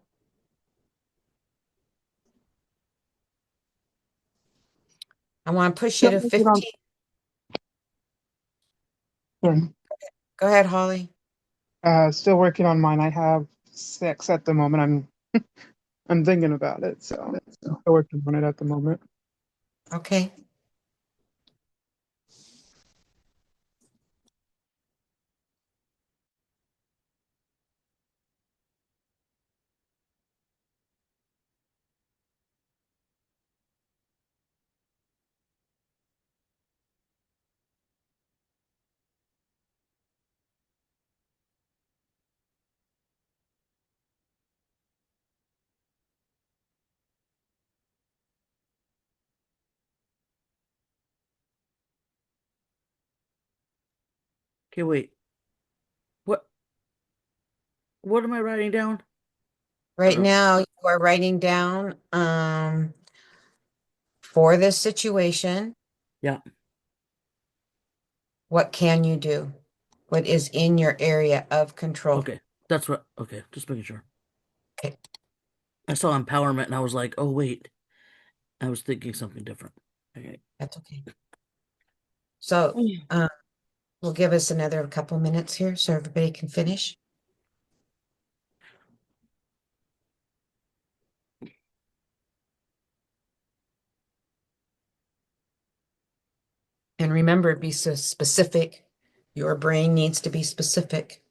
I want to push you Still to working on, 15. yeah, Go ahead, Holly. still working on mine. I have 6 at the moment. I'm thinking about it, so still working on it at the moment. Okay. Okay, wait. What what am I writing down? Right now, you are writing down for this situation, Yeah. what can you do? What is in your area of control? Okay. That's what. Okay, just making sure. Okay, I saw empowerment and I was like, oh wait, I was thinking something different. Okay. that's okay. So, we'll give us another couple minutes here so everybody can finish. And remember, be so specific. Your brain needs to be specific.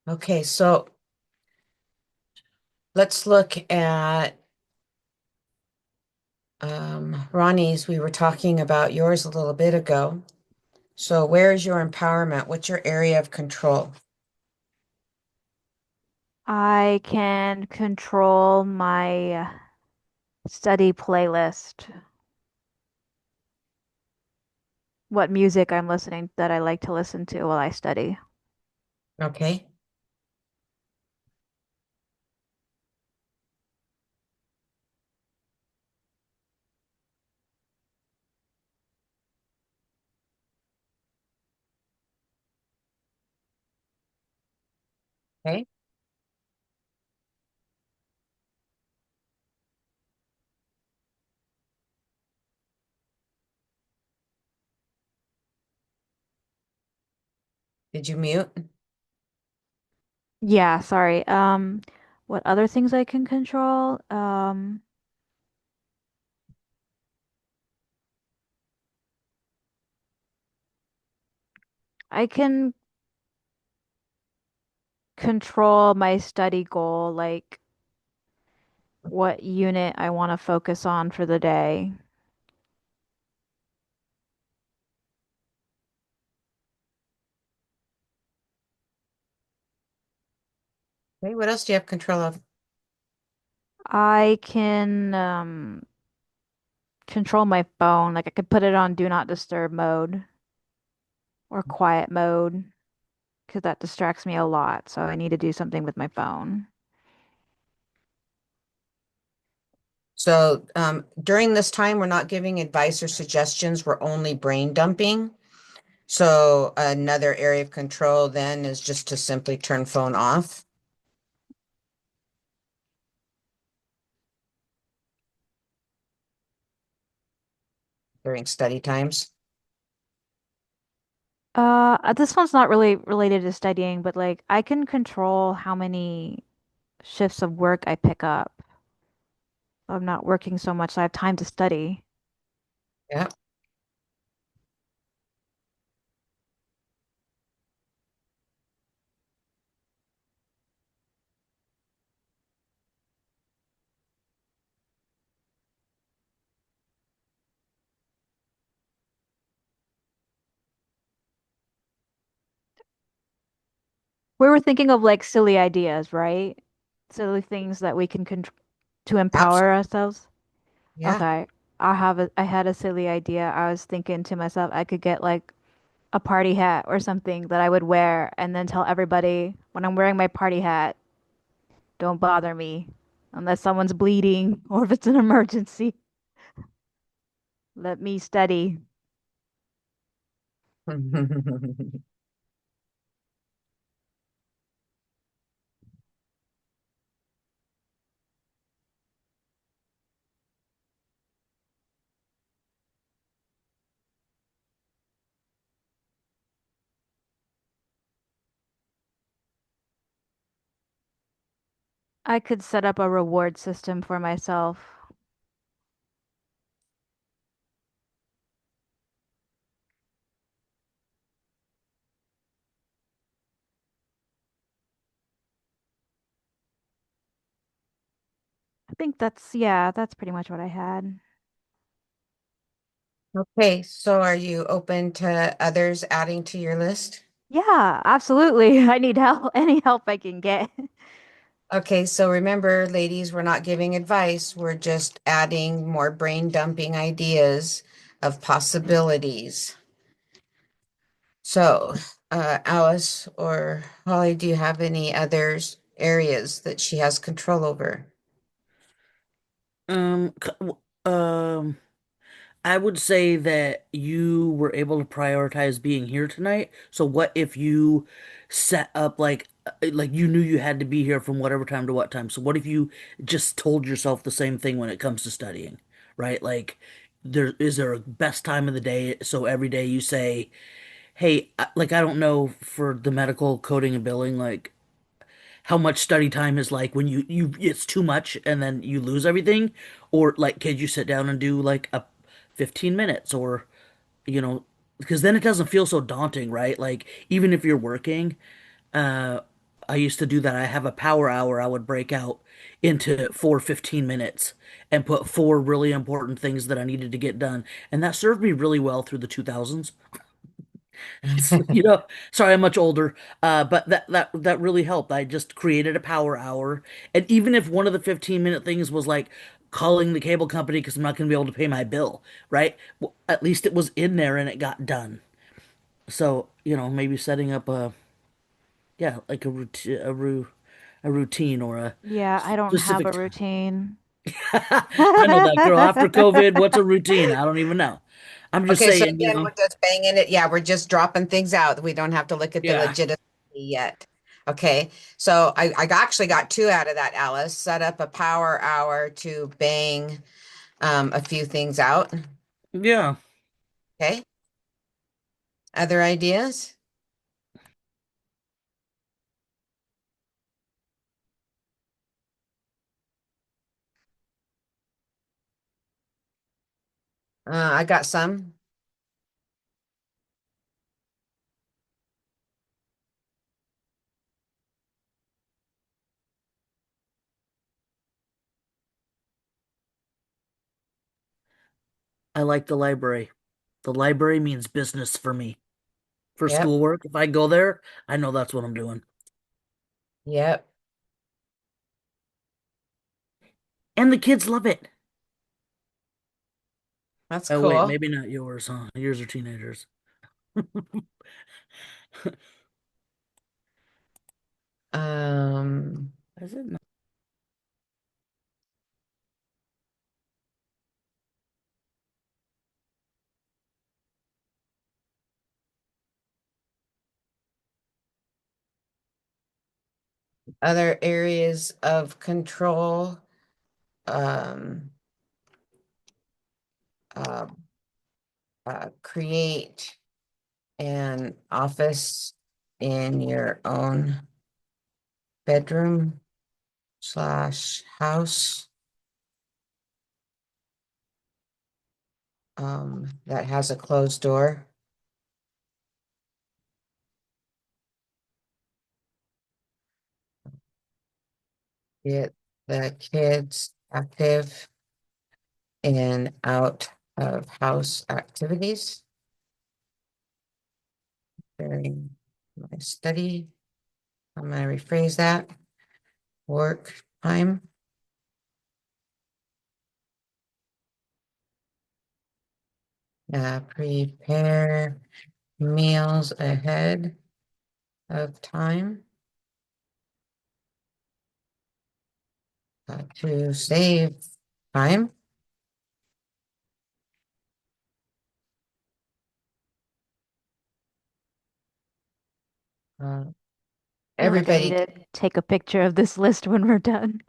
Okay, so let's look at Ronnie's. We were talking about yours a little bit ago. So where is your empowerment? What's your area of control? I can control my study playlist, what music I'm listening that I like to listen to while I study. Okay. Okay. Did you mute? Yeah, sorry. What other things I can control? I can control my study goal, like what unit I want to focus on for the day. Okay, what else do you have control of? I can control my phone. Like I could put it on do not disturb mode or quiet mode because that distracts me a lot. So I need to do something with my phone. So during this time, we're not giving advice or suggestions. We're only brain dumping. So another area of control then is just to simply turn phone off during study times. This one's not really related to studying, but like I can control how many shifts of work I pick up. I'm not working so much, so I have time to study. Yeah. We were thinking of like silly ideas, right? Silly things that we can control to empower Absolutely. ourselves. Yeah. Okay. I had a silly idea. I was thinking to myself, I could get like a party hat or something that I would wear and then tell everybody when I'm wearing my party hat, don't bother me unless someone's bleeding or if it's an emergency. Let me study. I could set up a reward system for myself. I think yeah, that's pretty much what I had. Okay, so are you open to others adding to your list? Yeah, absolutely. I need help, any help I can get. Okay, so remember, ladies, we're not giving advice. We're just adding more brain dumping ideas of possibilities. So, Alice or Holly, do you have any others areas that she has control over? Um, c- w- um, I would say that you were able to prioritize being here tonight. So what if you set up like you knew you had to be here from whatever time to what time? So what if you just told yourself the same thing when it comes to studying, right? Like there a best time of the day? So every day you say, "Hey, like I don't know for the medical coding and billing, like how much study time is like when you it's too much and then you lose everything, or like could you sit down and do like a 15 minutes or you know because then it doesn't feel so daunting, right? Like even if you're working, uh I used to do that. I have a power hour I would break out into 4 15 minutes and put four really important things that I needed to get done, and that served me really well through the 2000s. Sorry, I'm much older, but that really helped. I just created a power hour, and even if one of the 15-minute things was like calling the cable company because I'm not going to be able to pay my bill, right? Well, at least it was in there and it got done. So, maybe setting up yeah, like a routine or a Yeah, I don't have specific a time. routine. I know that girl. After COVID, what's a routine? I don't even know. I'm just Okay, so saying, again, we're just banging it. Yeah, we're just dropping things out. We don't have to look at the yeah. legitimacy yet. Okay, so I actually got two out of that, Alice. Set up a power hour to bang a few things out. Yeah. Okay, other ideas? I got some. I like the library. The library means business for me. For Yep, schoolwork, if I go there, I know that's what I'm doing. yep, And the kids love it. that's Oh, wait, cool. maybe not yours, huh? Yours are teenagers. Um, Is it not? Other areas of control, um, uh, create an office in your own bedroom slash house that has a closed door. Get the kids active in out of house activities during my study. I'm going to rephrase that. Work time. Prepare meals ahead of time to save time. Do you want me Everybody, to take a picture of this list when we're done?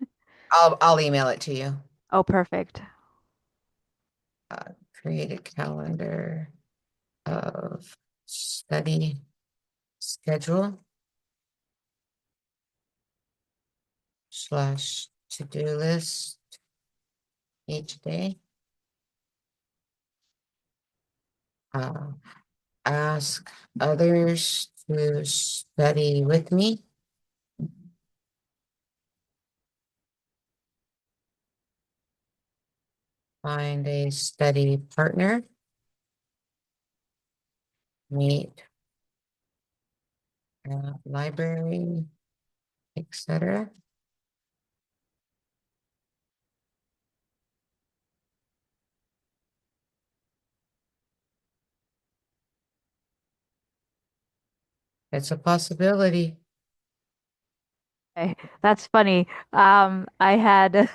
I'll email it to you. Oh, perfect. Create a calendar of study schedule slash to-do list each day. Ask others to study with me. Find a study partner. Meet at library, etc. It's a possibility. Okay, that's funny. I had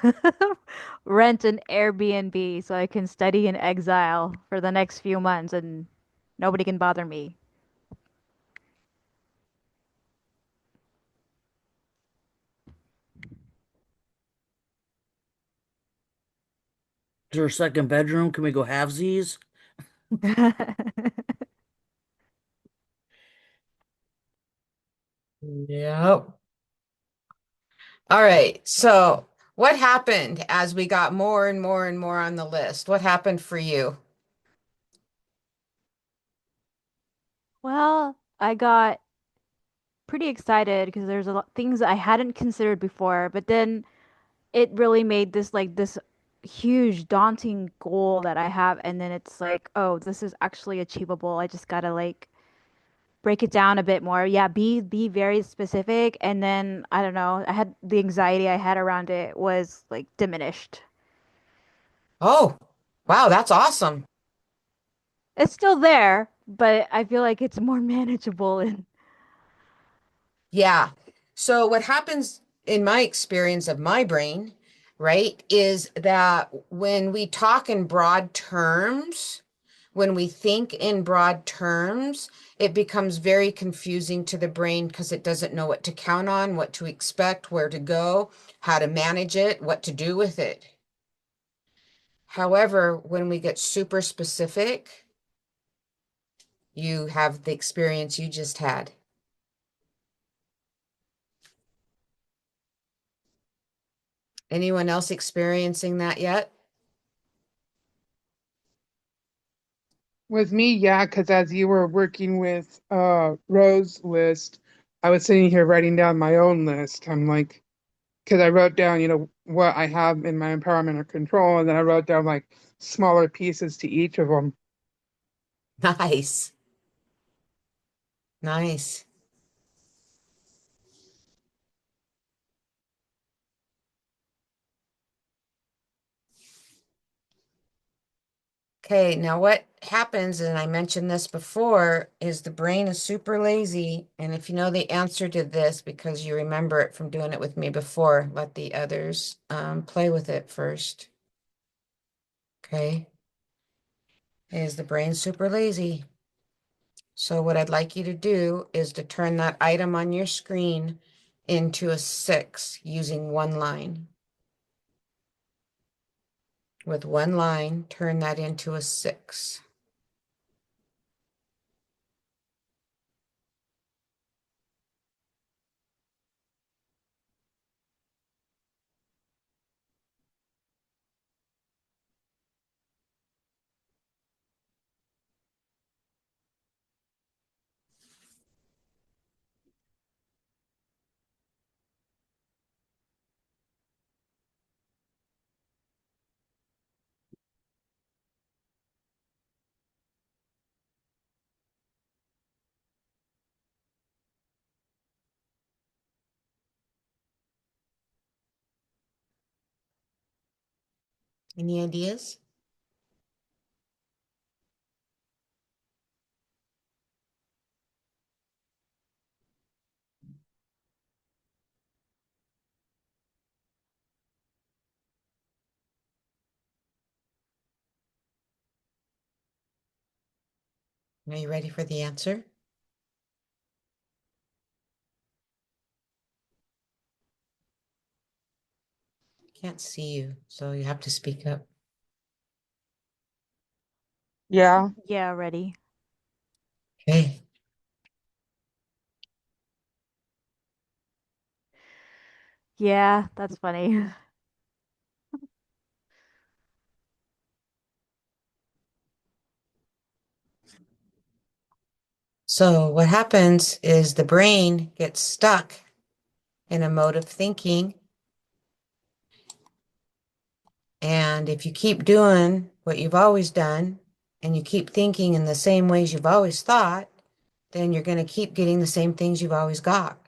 rent an Airbnb so I can study in exile for the next few months and nobody can bother me. Is there a second bedroom? Can we go halvesies? Yep. All right. So what happened as we got more and more and more on the list? What happened for you? Well, I got pretty excited because there's a lot things I hadn't considered before, but then it really made this huge daunting goal that I have, and then it's like, oh, this is actually achievable. I just gotta like break it down a bit more. Yeah, be very specific, and then I don't know, I had the anxiety I had around it was like diminished. Oh, wow, that's awesome. It's still there, but I feel like it's more manageable and Yeah. So what happens in my experience of my brain, right, is that when we talk in broad terms, when we think in broad terms, it becomes very confusing to the brain because it doesn't know what to count on, what to expect, where to go, how to manage it, what to do with it. However, when we get super specific, you have the experience you just had. Anyone else experiencing that yet? With me, yeah, because as you were working with Rose list, I was sitting here writing down my own list. I'm like, because I wrote down, what I have in my empowerment or control, and then I wrote down like smaller pieces to each of them. Nice. Nice. Okay, now what happens, and I mentioned this before, is the brain is super lazy. And if you know the answer to this because you remember it from doing it with me before, let the others play with it first. Okay. Is the brain super lazy? So what I'd like you to do is to turn that item on your screen into a 6 using one line. With one line, turn that into a 6. Any ideas? Are you ready for the answer? Can't see you, so you have to speak up. Yeah. Yeah, ready. Okay. Yeah, that's funny. So what happens is the brain gets stuck in a mode of thinking. And if you keep doing what you've always done and you keep thinking in the same ways you've always thought, then you're going to keep getting the same things you've always got.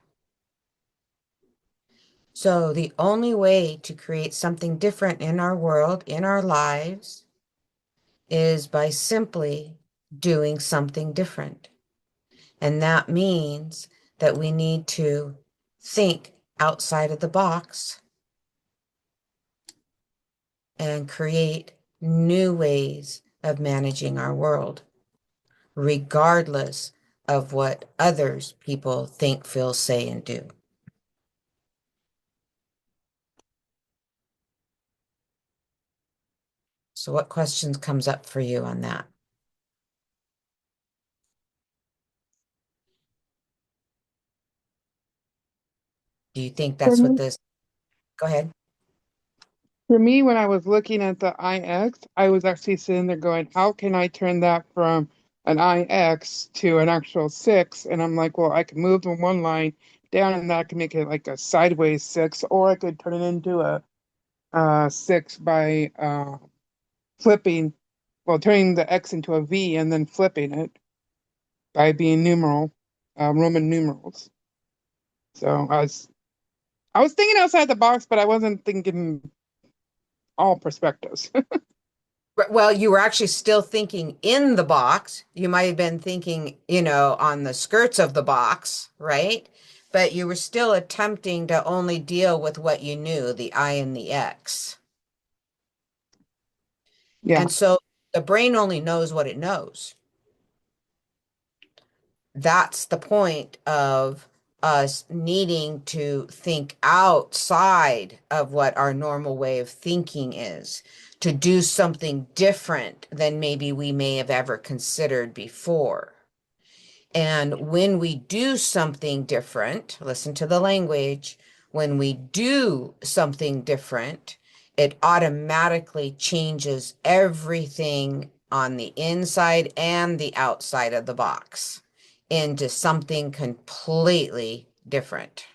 So the only way to create something different in our world, in our lives, is by simply doing something different. And that means that we need to think outside of the box and create new ways of managing our world, regardless of what others people think, feel, say, and do. So what questions comes up for you on that? Do you think For that's what me, this, go ahead. for me, when I was looking at the IX, I was actually sitting there going, how can I turn that from an IX to an actual 6? And I'm like, well, I could move the one line down and that could make it like a sideways 6, or I could turn it into a 6 by flipping, well, turning the X into a V and then flipping it by being Roman numerals. So I was thinking outside the box, but I wasn't thinking all perspectives. Well, you were actually still thinking in the box. You might have been thinking, on the skirts of the box, right? But you were still attempting to only deal with what you knew, the I and the X. Yeah. And so the brain only knows what it knows. That's the point of us needing to think outside of what our normal way of thinking is, to do something different than maybe we may have ever considered before. And when we do something different, listen to the language, when we do something different, it automatically changes everything on the inside and the outside of the box into something completely different.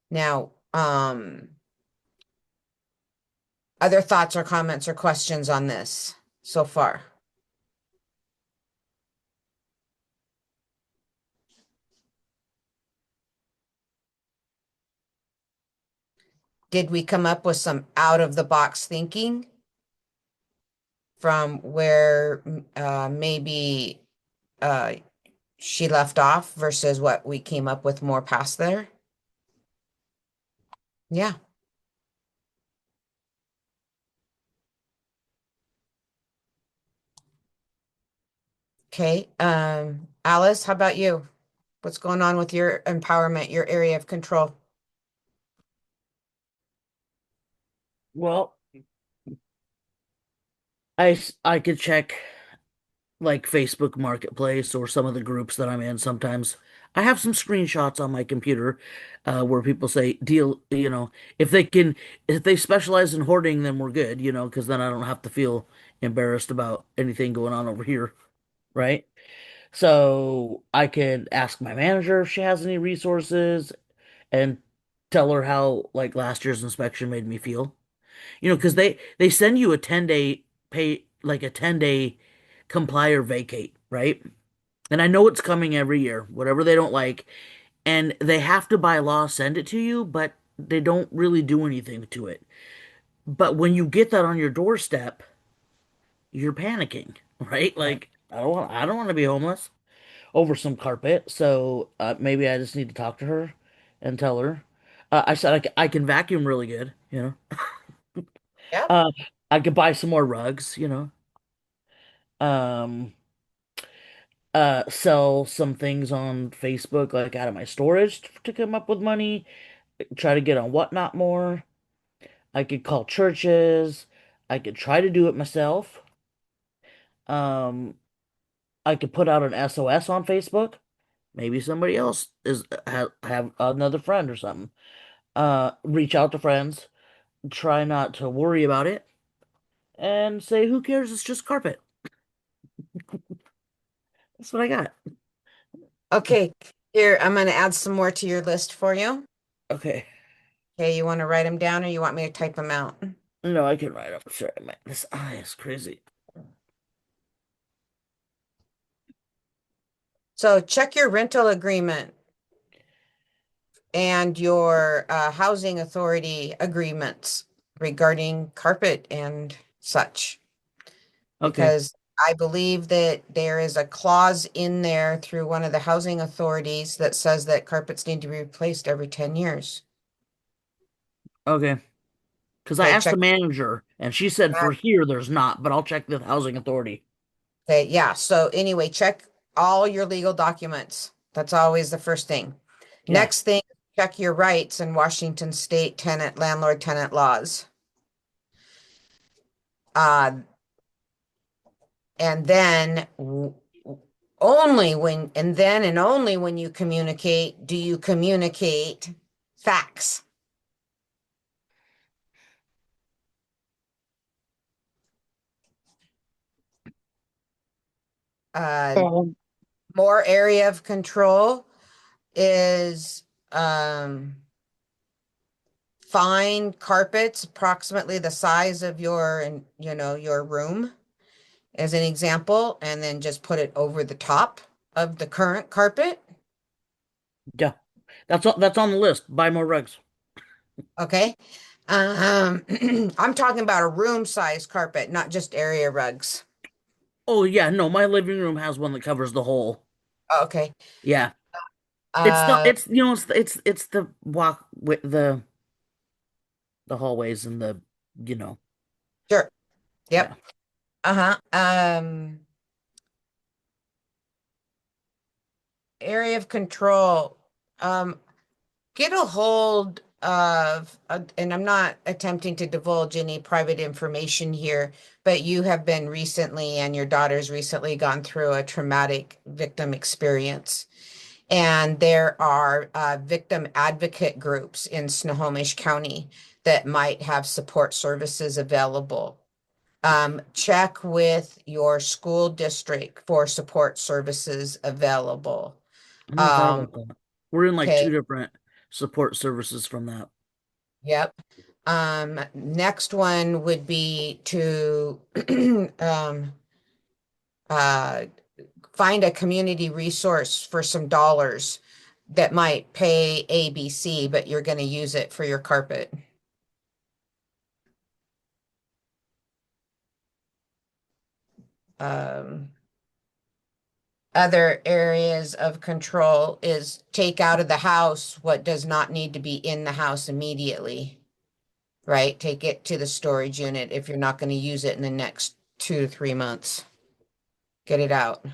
Now, other thoughts or comments or questions on this so far? Did we come up with some out of the box thinking from where maybe uh, she left off versus what we came up with more past there? Yeah. Okay. Alice, how about you? What's going on with your empowerment, your area of control? Well, I could check like Facebook Marketplace or some of the groups that I'm in sometimes. I have some screenshots on my computer where people say deal, if they can, if they specialize in hoarding, then we're good, because then I don't have to feel embarrassed about anything going on over here, right? So I can ask my manager if she has any resources and tell her how like last year's inspection made me feel. Because they send you a 10-day pay, like a 10-day comply or vacate, right? And I know it's coming every year, whatever they don't like, and they have to by law send it to you, but they don't really do anything to it. But when you get that on your doorstep, you're panicking, right? Like I don't want to be homeless over some carpet, so maybe I just need to talk to her and tell her. I said I can vacuum really good. Yeah. Uh, I could buy some more rugs. Um, sell some things on Facebook, like out of my storage to come up with money. Try to get on Whatnot more. I could call churches. I could try to do it myself. Um, I could put out an SOS on Facebook. Maybe somebody else have another friend or something. Reach out to friends. Try not to worry about it, and say, "Who cares? It's just carpet." That's what I got. Okay. Here, I'm going to add some more to your list for you. Okay. Okay, you want to write them down or you want me to type them out? No, I can write up. Sorry, man. This eye is crazy. So check your rental agreement and your housing authority agreements regarding carpet and such, Okay. because I believe that there is a clause in there through one of the housing authorities that says that carpets need to be replaced every 10 years. Okay. Because I Okay, asked the check manager, and she said that. for here there's not, but I'll check the housing authority. Okay, yeah. So anyway, check all your legal documents. That's always the first thing. Yeah. Next thing, check your rights in Washington state tenant, landlord tenant laws. Uh, and then only when you communicate, do you communicate facts. Uh, Um, more area of control is um, find carpets approximately the size of your room as an example, and then just put it over the top of the current carpet. Yeah. That's on the list. Buy more rugs. Okay. I'm talking about a room size carpet, not just area rugs. Oh yeah, no, my living room has one that covers the whole. Okay. Yeah. It's not Uh, it's it's the walk with the hallways and the you know. sure. Yep. Yeah. Uh-huh. Area of control. Um, get a hold of, and I'm not attempting to divulge any private information here, but you have been recently and your daughter's recently gone through a traumatic victim experience. And there are victim advocate groups in Snohomish County that might have support services available. Check with your school district for support services available. I never thought Um, about that. We're in like two okay, different support services from that. yep. Next one would be to um, uh, find a community resource for some dollars that might pay ABC, but you're going to use it for your carpet. Um, Other areas of control is take out of the house what does not need to be in the house immediately, right? Take it to the storage unit if you're not going to use it in the next 2 to 3 months. Get it out.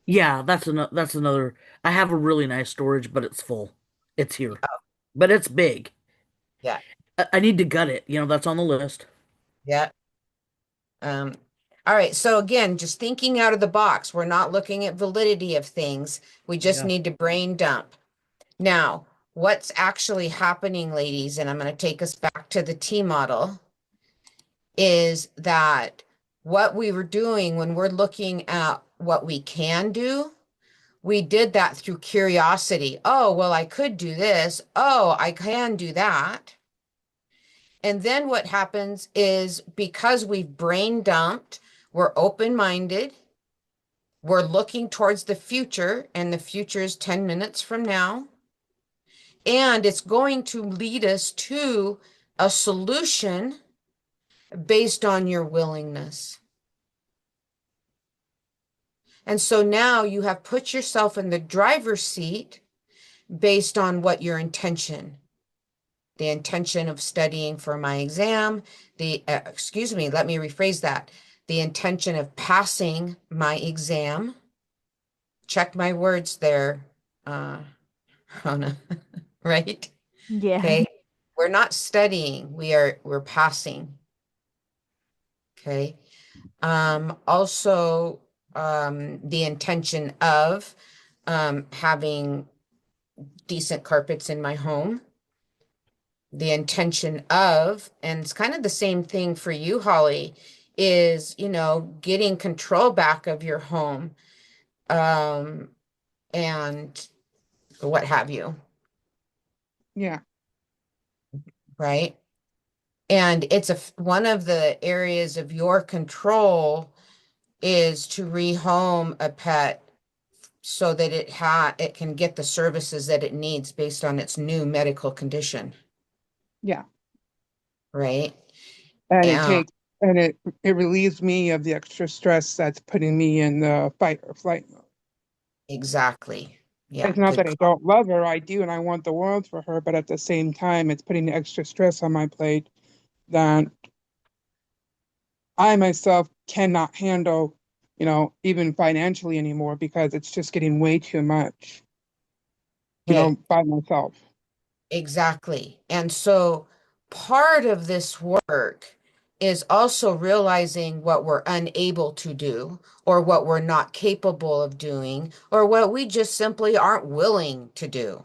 Yeah, that's another. I have a really nice storage, but it's full. It's here, but it's big. Yeah. I need to gut it. That's on the list. Yeah. Um, all right. So again, just thinking out of the box. We're not looking at validity of things. We just Yeah. need to brain dump. Now, what's actually happening, ladies, and I'm going to take us back to the T model, is that what we were doing when we're looking at what we can do, we did that through curiosity. Oh, well, I could do this. Oh, I can do that. And then what happens is because we've brain dumped, we're open-minded, we're looking towards the future, and the future is 10 minutes from now. And it's going to lead us to a solution based on your willingness. And so now you have put yourself in the driver's seat based on what your intention, the intention of studying for my exam, excuse me, let me rephrase that. The intention of passing my exam. Check my words there, Rona, right? Yeah. Okay. We're not studying, we're passing. Okay. Also, the intention of having decent carpets in my home. The intention of, and it's kind of the same thing for you, Holly, is, getting control back of your home, um, and what have you, Yeah. right? And it's one of the areas of your control is to rehome a pet so that it can get the services that it needs based on its new medical condition, Yeah. right? And it And takes and it relieves me of the extra stress that's putting me in the fight or flight mode. exactly. Yeah, It's not good that I don't love her, I do, and I want the world for her, but at the same time, it's putting the extra stress on my plate that I myself cannot handle, even financially anymore because it's just getting way too much, Okay, by myself. exactly. And so part of this work is also realizing what we're unable to do, or what we're not capable of doing, or what we just simply aren't willing to do.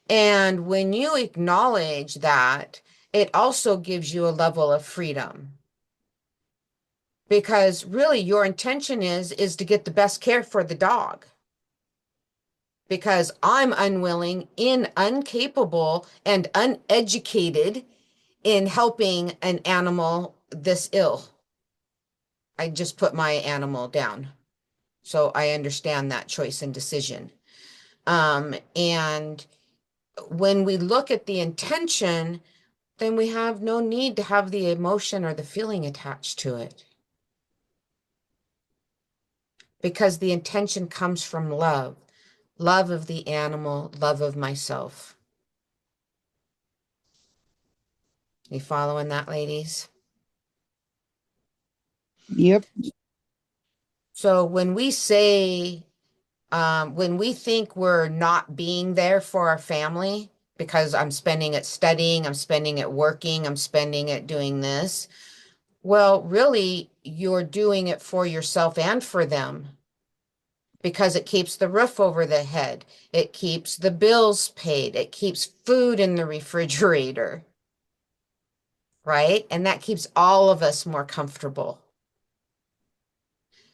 And when you acknowledge that, it also gives you a level of freedom. Because really your intention is to get the best care for the dog. Because I'm unwilling, incapable, and uneducated in helping an animal this ill. I just put my animal down. So I understand that choice and decision. And when we look at the intention, then we have no need to have the emotion or the feeling attached to it. Because the intention comes from love, love of the animal, love of myself. You following that, ladies? Yep. So when we think we're not being there for our family because I'm spending it studying, I'm spending it working, I'm spending it doing this, well, really, you're doing it for yourself and for them because it keeps the roof over the head, it keeps the bills paid, it keeps food in the refrigerator, right? And that keeps all of us more comfortable.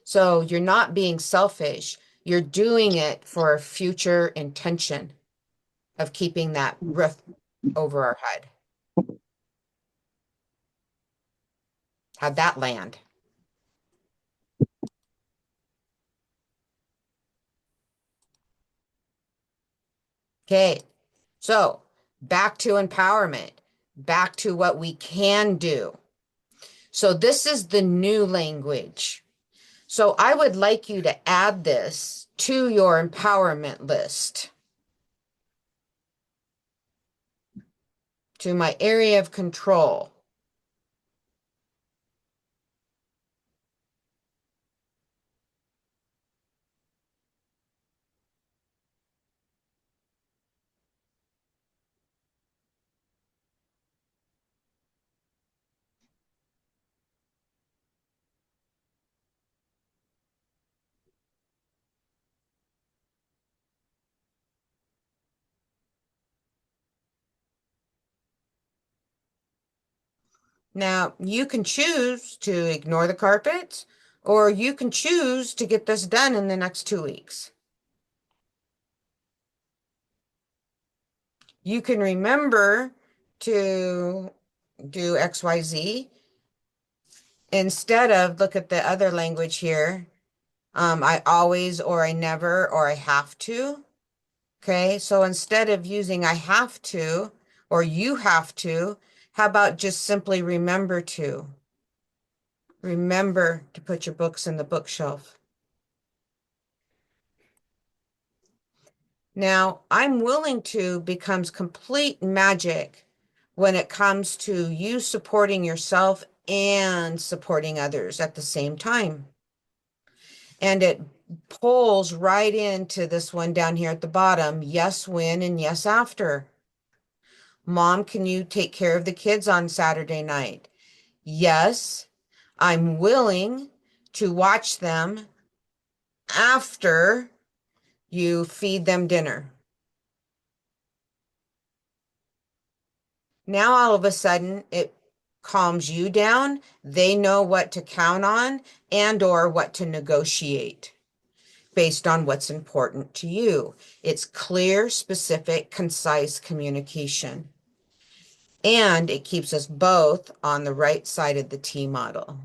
So you're not being selfish. You're doing it for a future intention of keeping that roof over our head. How'd that land? Okay, so back to empowerment, back to what we can do. So this is the new language. So I would like you to add this to your empowerment list, to my area of control. Now, you can choose to ignore the carpets, or you can choose to get this done in the next 2 weeks. You can remember to do XYZ instead of look at the other language here. I always, or I never, or I have to. Okay, so instead of using I have to or you have to, how about just simply remember to? Remember to put your books in the bookshelf. Now, I'm willing to becomes complete magic when it comes to you supporting yourself and supporting others at the same time. And it pulls right into this one down here at the bottom, yes, when and yes, after. Mom, can you take care of the kids on Saturday night? Yes, I'm willing to watch them after you feed them dinner. Now, all of a sudden, it calms you down. They know what to count on and or what to negotiate based on what's important to you. It's clear, specific, concise communication. And it keeps us both on the right side of the T model.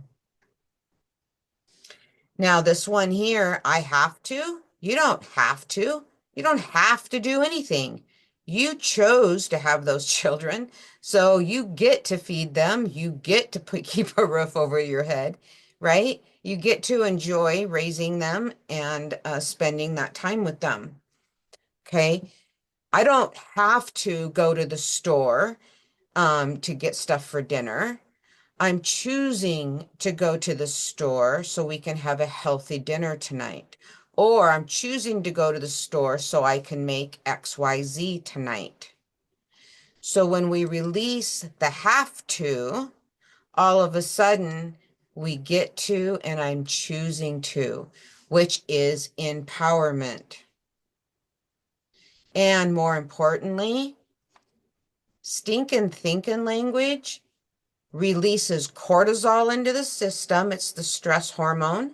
Now, this one here, I have to. You don't have to. You don't have to do anything. You chose to have those children, so you get to feed them. You get to keep a roof over your head, right? You get to enjoy raising them and spending that time with them. Okay. I don't have to go to the store to get stuff for dinner. I'm choosing to go to the store so we can have a healthy dinner tonight. Or I'm choosing to go to the store so I can make XYZ tonight. So when we release the have to, all of a sudden we get to and I'm choosing to, which is empowerment. And more importantly, stinking thinking language releases cortisol into the system. It's the stress hormone.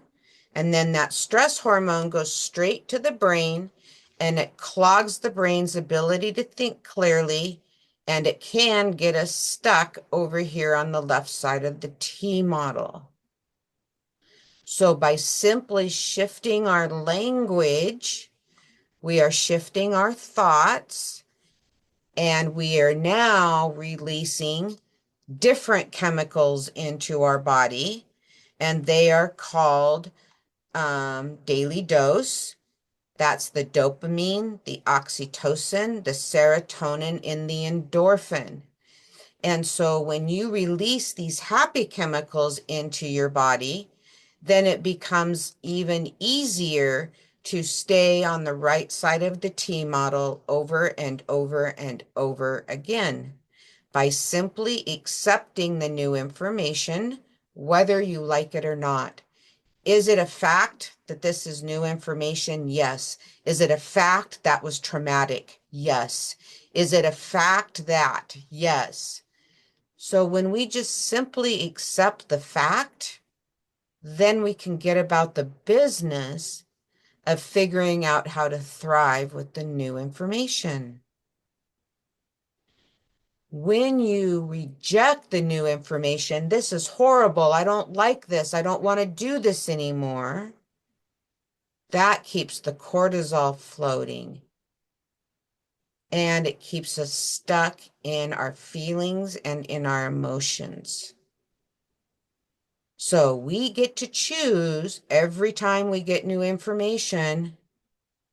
And then that stress hormone goes straight to the brain and it clogs the brain's ability to think clearly. And it can get us stuck over here on the left side of the T model. So by simply shifting our language, we are shifting our thoughts, and we are now releasing different chemicals into our body, and they are called daily dose. That's the dopamine, the oxytocin, the serotonin, and the endorphin. And so when you release these happy chemicals into your body, then it becomes even easier to stay on the right side of the T model over and over and over again by simply accepting the new information, whether you like it or not. Is it a fact that this is new information? Yes. Is it a fact that was traumatic? Yes. Is it a fact that? Yes. So when we just simply accept the fact, then we can get about the business of figuring out how to thrive with the new information. When you reject the new information, this is horrible, I don't like this, I don't want to do this anymore, that keeps the cortisol floating. And it keeps us stuck in our feelings and in our emotions. So we get to choose every time we get new information.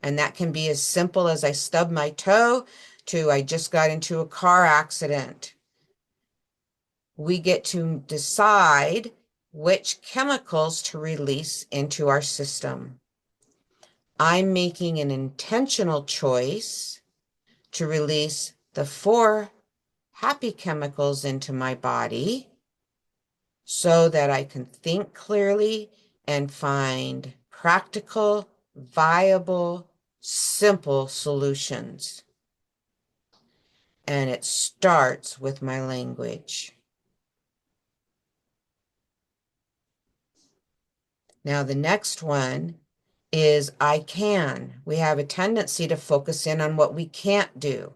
And that can be as simple as I stubbed my toe to I just got into a car accident. We get to decide which chemicals to release into our system. I'm making an intentional choice to release the 4 happy chemicals into my body so that I can think clearly and find practical, viable, simple solutions. And it starts with my language. Now, the next one is I can. We have a tendency to focus in on what we can't do.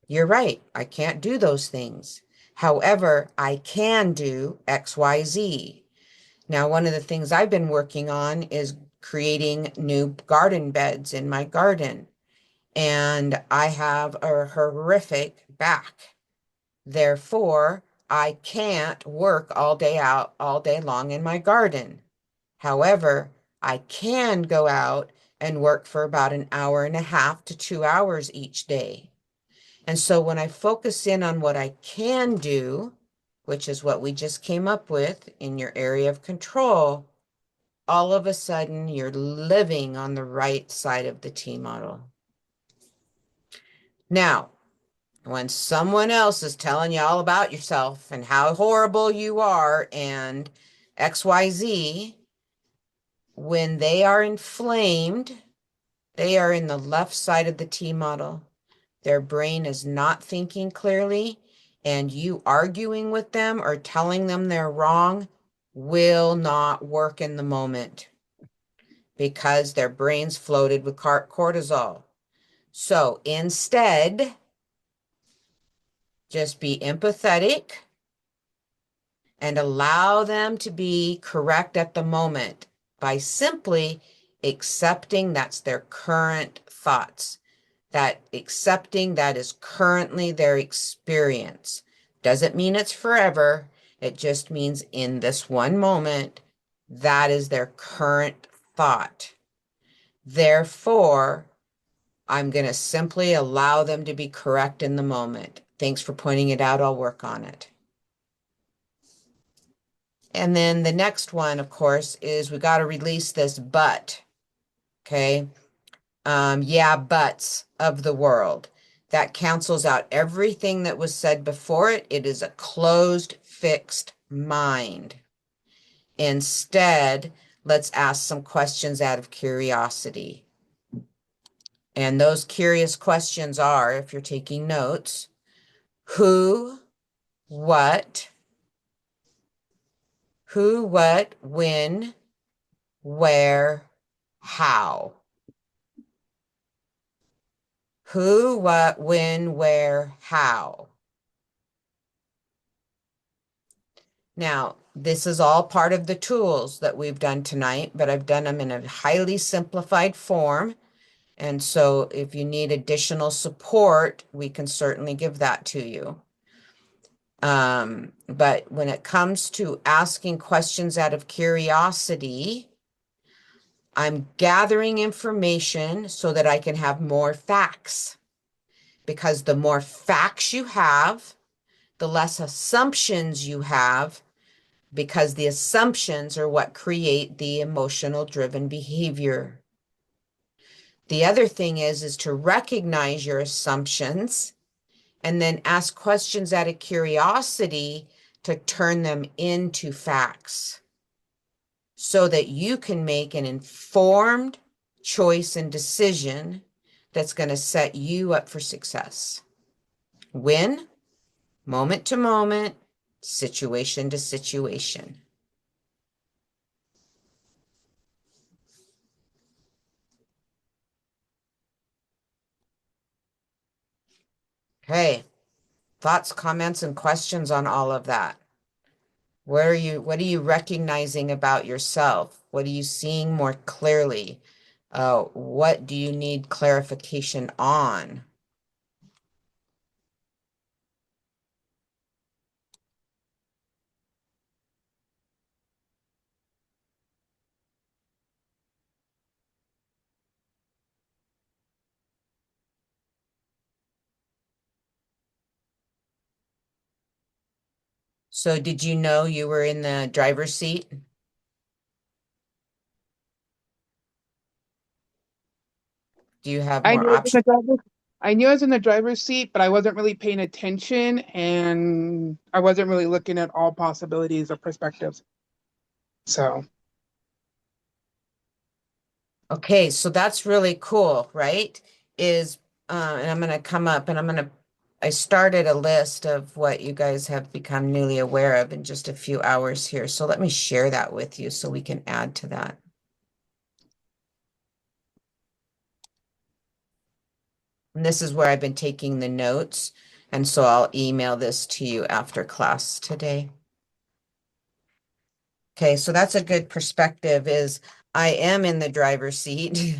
You're right, I can't do those things. However, I can do X, Y, Z. Now, one of the things I've been working on is creating new garden beds in my garden. And I have a horrific back. Therefore, I can't work all day long in my garden. However, I can go out and work for about an hour and a half to 2 hours each day. And so when I focus in on what I can do, which is what we just came up with in your area of control, all of a sudden you're living on the right side of the T model. Now, when someone else is telling you all about yourself and how horrible you are and XYZ, when they are inflamed, they are in the left side of the T model. Their brain is not thinking clearly, and you arguing with them or telling them they're wrong will not work in the moment because their brain's floated with cortisol. So instead, just be empathetic and allow them to be correct at the moment by simply accepting that's their current thoughts, that accepting that is currently their experience. Doesn't mean it's forever. It just means in this one moment, that is their current thought. Therefore, I'm going to simply allow them to be correct in the moment. Thanks for pointing it out. I'll work on it. And then the next one, of course, is we got to release this but. Okay. Yeah, buts of the world. That cancels out everything that was said before it. It is a closed, fixed mind. Instead, let's ask some questions out of curiosity. And those curious questions are, if you're taking notes, who, what, when, where, how. Who, what, when, where, how. Now, this is all part of the tools that we've done tonight, but I've done them in a highly simplified form. And so if you need additional support, we can certainly give that to you. But when it comes to asking questions out of curiosity, I'm gathering information so that I can have more facts. Because the more facts you have, the less assumptions you have, because the assumptions are what create the emotional driven behavior. The other thing is to recognize your assumptions and then ask questions out of curiosity to turn them into facts so that you can make an informed choice and decision that's going to set you up for success. Win, moment to moment, situation to situation. Okay, thoughts, comments, and questions on all of that. What are you recognizing about yourself? What are you seeing more clearly? What do you need clarification on? So did you know you were in the driver's seat? Do you have I more knew I was in options? the I knew I was in the driver's seat, but I wasn't really paying attention and I wasn't really looking at all possibilities or perspectives. So, Okay, so that's really cool, right? And I'm going to come up and I started a list of what you guys have become newly aware of in just a few hours here. So let me share that with you so we can add to that. And this is where I've been taking the notes. And so I'll email this to you after class today. Okay, so that's a good perspective is I am in the driver's seat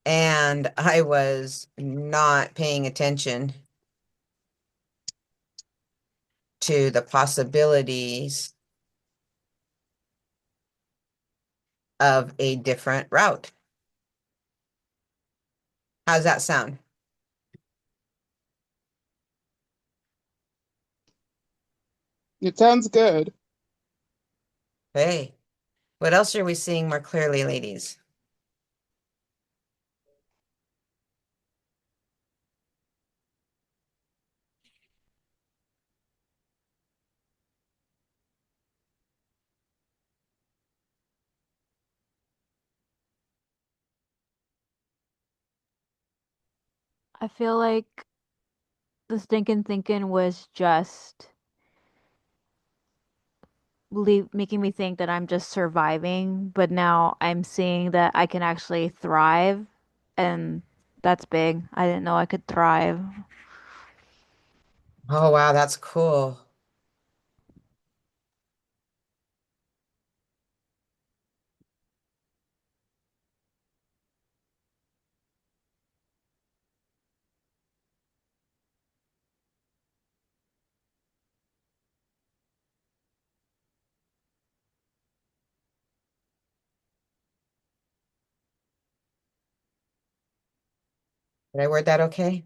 and I was not paying attention to the possibilities of a different route. How's that sound? It sounds good. Hey, what else are we seeing more clearly, ladies? I feel like the stinking thinking was just making me think that I'm just surviving, but now I'm seeing that I can actually thrive, and that's big. I didn't know I could thrive. Oh, wow, that's cool. Did I word that okay?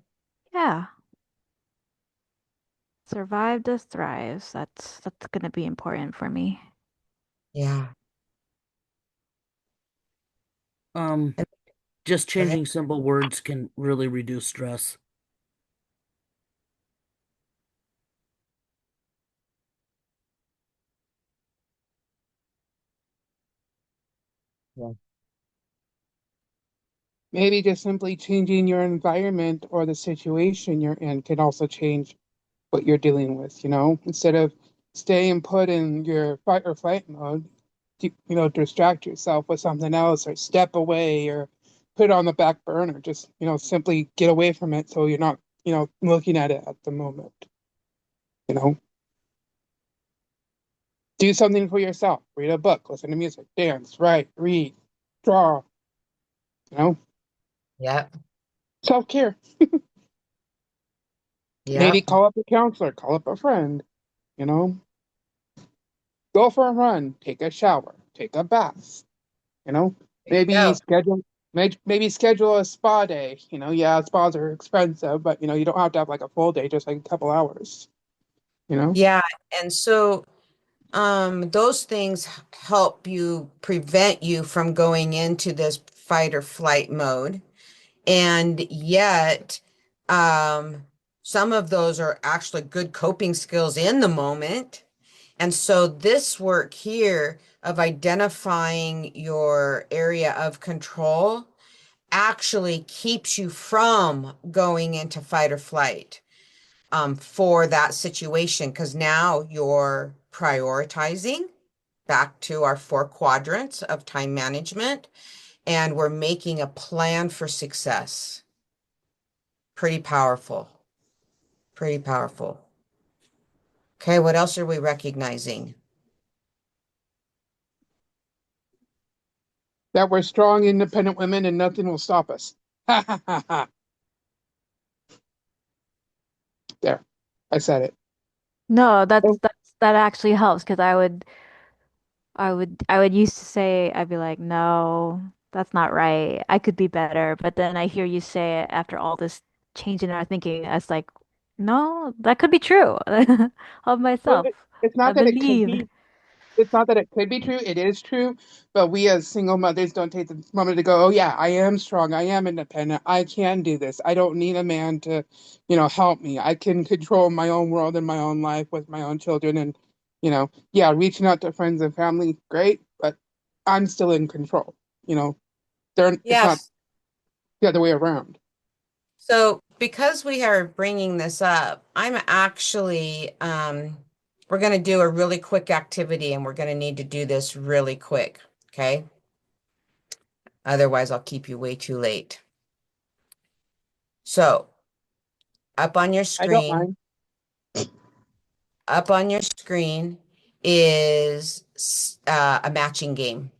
Yeah, survive just thrives. That's gonna be important for me. Yeah. Um, And- just Go ahead. changing simple words can really reduce stress. Yeah. Maybe just simply changing your environment or the situation you're in can also change what you're dealing with, you know? Instead of staying put in your fight or flight mode, distract yourself with something else or step away or put it on the back burner. Just, simply get away from it so you're not, looking at it at the moment, you know? Do something for yourself. Read a book, listen to music, dance, write, read, draw, you know? Yep. Self-care. Maybe Yep. call up a counselor, call up a friend, you know? Go for a run, take a shower, take a bath, you know? There you Maybe go. schedule maybe schedule a spa day. Yeah, spas are expensive, but you don't have to have like a full day, just like a couple hours, you know? Yeah. And so those things help you prevent you from going into this fight or flight mode. And yet, some of those are actually good coping skills in the moment. And so this work here of identifying your area of control actually keeps you from going into fight or flight for that situation because now you're prioritizing back to our 4 quadrants of time management and we're making a plan for success. Pretty powerful. Pretty powerful. Okay, what else are we recognizing? That we're strong, independent women and nothing will stop us. Ha ha ha ha. There. I said it. No, Oh, that actually helps because I would used to say I'd be like, no, that's not right. I could be better. But then I hear you say it after all this changing our thinking. It's like, no, that could be true of well, myself. it's I not that it could believe. be. It's not that it could be true. It is true. But we as single mothers don't take the moment to go, oh, yeah, I am strong. I am independent. I can do this. I don't need a man to, help me. I can control my own world and my own life with my own children. And, yeah, reaching out to friends and family, great. But I'm still in control. You know, it's not Yes. the other way around. So because we are bringing this up, I'm actually, we're going to do a really quick activity and we're going to need to do this really quick. Okay. Otherwise, I'll keep you way too late. So up on your I don't screen, mind. up on your screen is a matching game.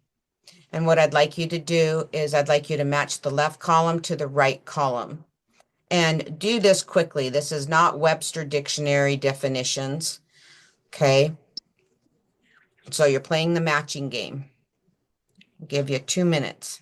And what I'd like you to do is I'd like you to match the left column to the right column. And do this quickly. This is not Webster Dictionary definitions. Okay. So you're playing the matching game. I'll give you 2 minutes.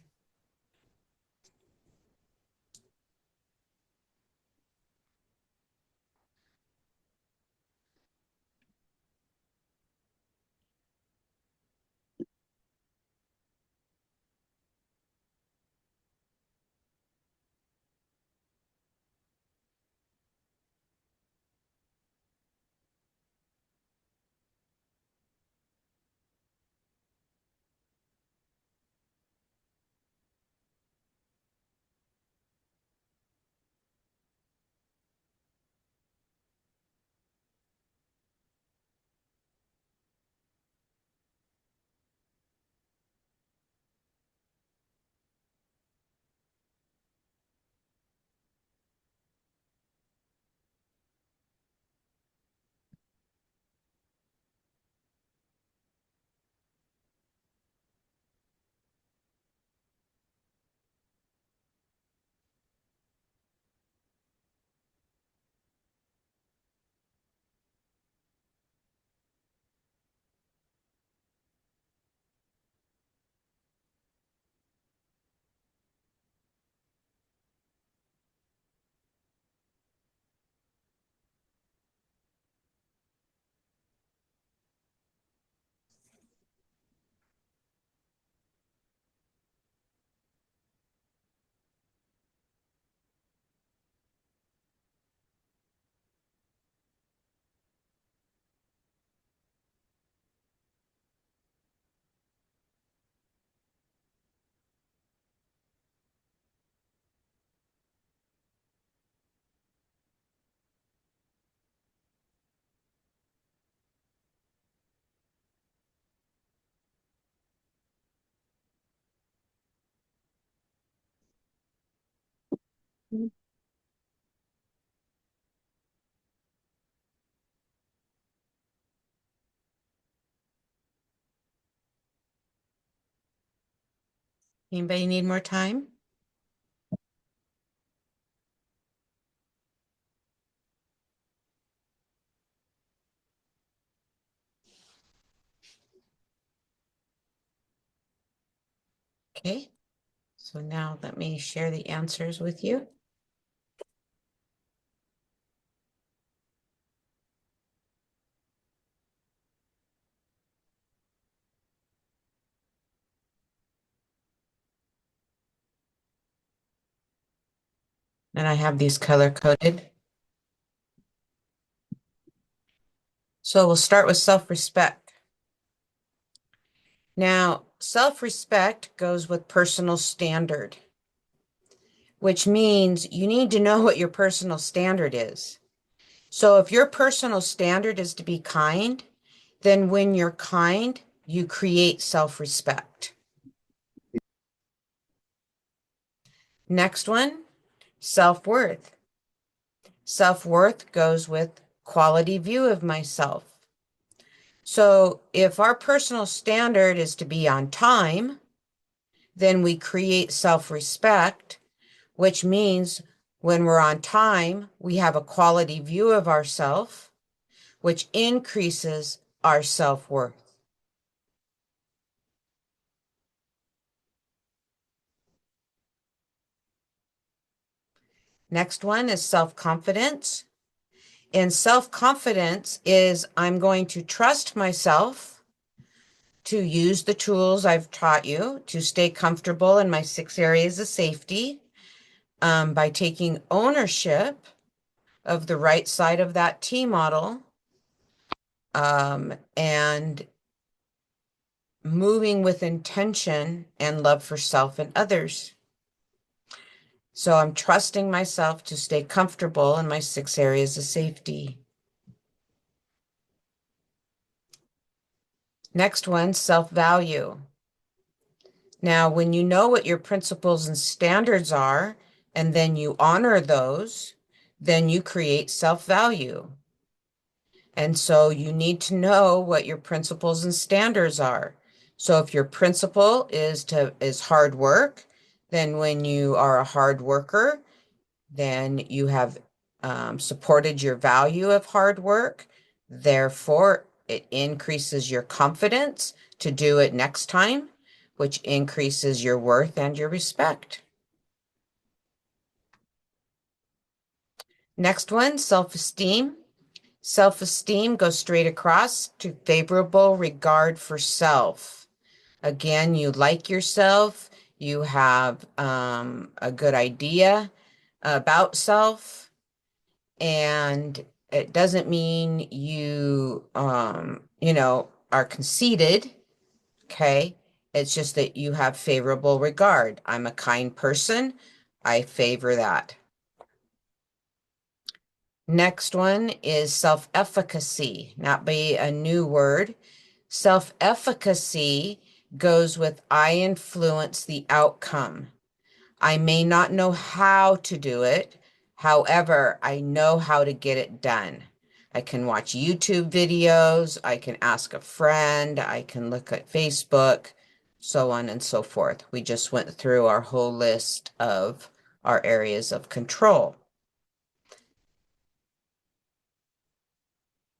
Anybody need more time? Okay. So now let me share the answers with you. And I have these color coded. So we'll start with self-respect. Now, self-respect goes with personal standard, which means you need to know what your personal standard is. So if your personal standard is to be kind, then when you're kind, you create self-respect. Next one, self-worth. Self-worth goes with quality view of myself. So if our personal standard is to be on time, then we create self-respect, which means when we're on time, we have a quality view of ourselves, which increases our self-worth. Next one is self-confidence. And self-confidence is I'm going to trust myself to use the tools I've taught you to stay comfortable in my 6 areas of safety by taking ownership of the right side of that T model and moving with intention and love for self and others. So I'm trusting myself to stay comfortable in my 6 areas of safety. Next one, self-value. Now, when you know what your principles and standards are, and then you honor those, then you create self-value. And so you need to know what your principles and standards are. So if your principle is hard work, then when you are a hard worker, then you have supported your value of hard work. Therefore, it increases your confidence to do it next time, which increases your worth and your respect. Next one, self-esteem. Self-esteem goes straight across to favorable regard for self. Again, you like yourself, you have a good idea about self, and it doesn't mean you, are conceited, okay? It's just that you have favorable regard. I'm a kind person. I favor that. Next one is self-efficacy, not be a new word. Self-efficacy goes with I influence the outcome. I may not know how to do it. However, I know how to get it done. I can watch YouTube videos. I can ask a friend. I can look at Facebook, so on and so forth. We just went through our whole list of our areas of control.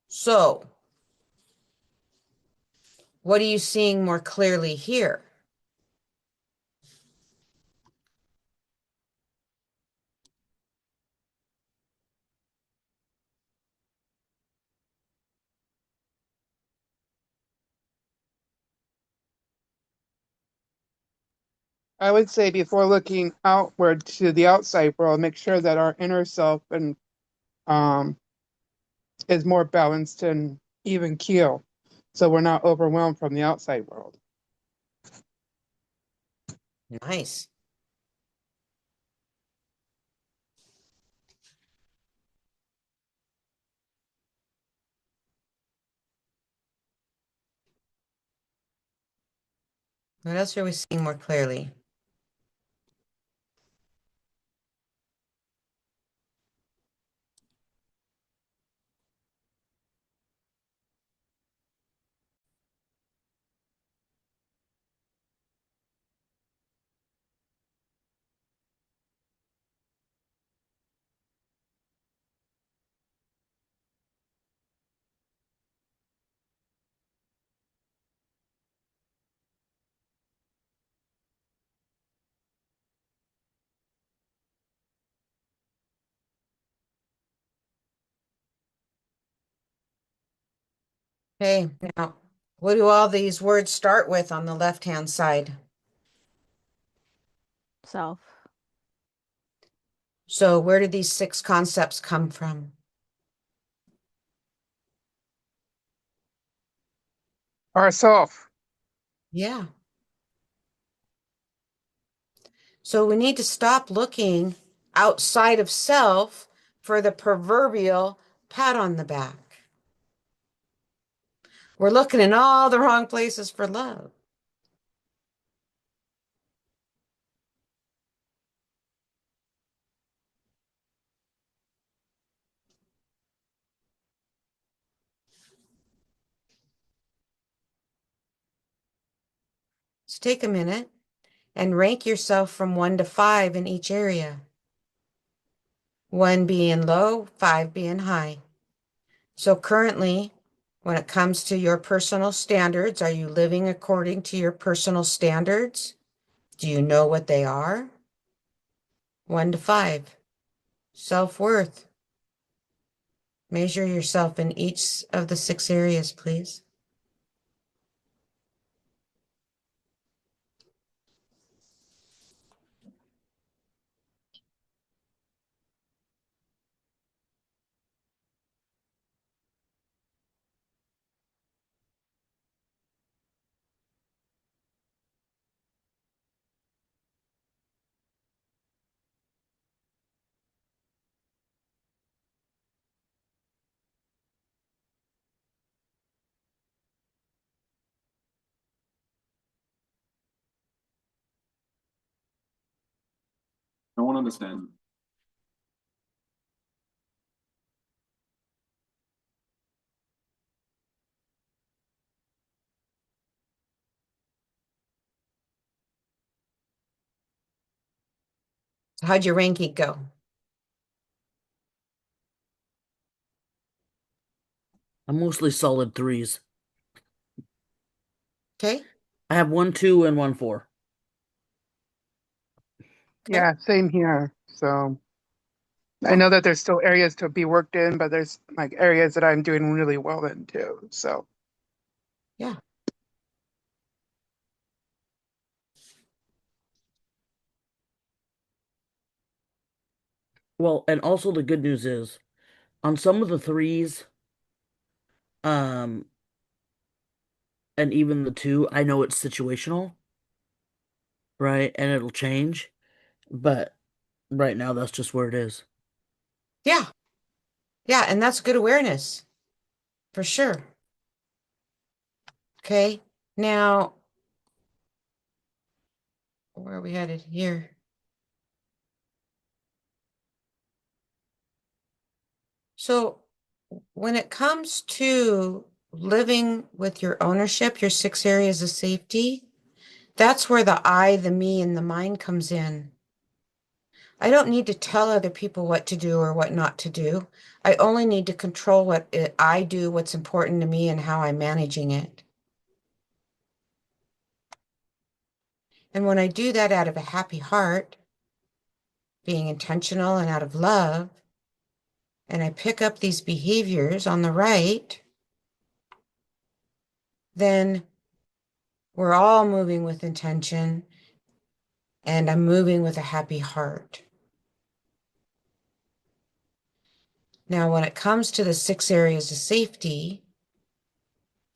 So, what are you seeing more clearly here? I would say before looking outward to the outside world, make sure that our inner self and um is more balanced and even keel, so we're not overwhelmed from the outside world. Nice. What else are we seeing more clearly? Okay, now, what do all these words start with on the left-hand side? Self. So where did these 6 concepts come from? Ourself. Yeah. So we need to stop looking outside of self for the proverbial pat on the back. We're looking in all the wrong places for love. So take a minute and rank yourself from 1 to 5 in each area. 1 being low, 5 being high. So currently, when it comes to your personal standards, are you living according to your personal standards? Do you know what they are? 1 to 5. Self-worth. Measure yourself in each of the 6 areas, please. don't understand. So how'd your ranking go? I'm mostly solid threes. Okay. I have 1, 2, and 1, 4. Yeah, same here. So I know that there's still areas to be worked in, but there's like areas that I'm doing really well in too. So Yeah. Well, and also the good news is on some of the threes, um, and even the two, I know it's situational, right? And it'll change, but right now that's just where it is. Yeah. Yeah. And that's good awareness for sure. Okay. Now, where are we headed here? So when it comes to living with your ownership, your 6 areas of safety, that's where the I, the me, and the mind comes in. I don't need to tell other people what to do or what not to do. I only need to control I do, what's important to me, and how I'm managing it. And when I do that out of a happy heart, being intentional and out of love, and I pick up these behaviors on the right, then we're all moving with intention, and I'm moving with a happy heart. Now, when it comes to the 6 areas of safety,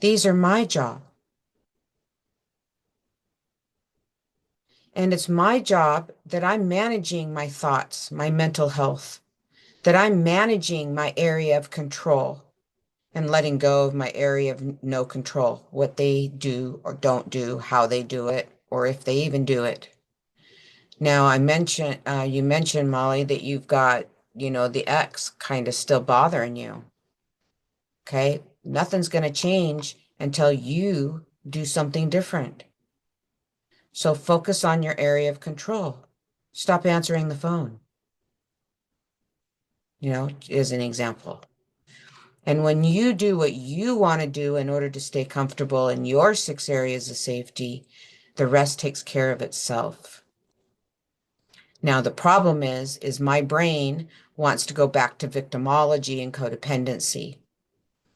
these are my job. And it's my job that I'm managing my thoughts, my mental health, that I'm managing my area of control and letting go of my area of no control, what they do or don't do, how they do it, or if they even do it. Now, you mentioned, Molly, that you've got, the ex kind of still bothering you. Okay. Nothing's going to change until you do something different. So focus on your area of control. Stop answering the phone, as an example. And when you do what you want to do in order to stay comfortable in your 6 areas of safety, the rest takes care of itself. Now, the problem is my brain wants to go back to victimology and codependency.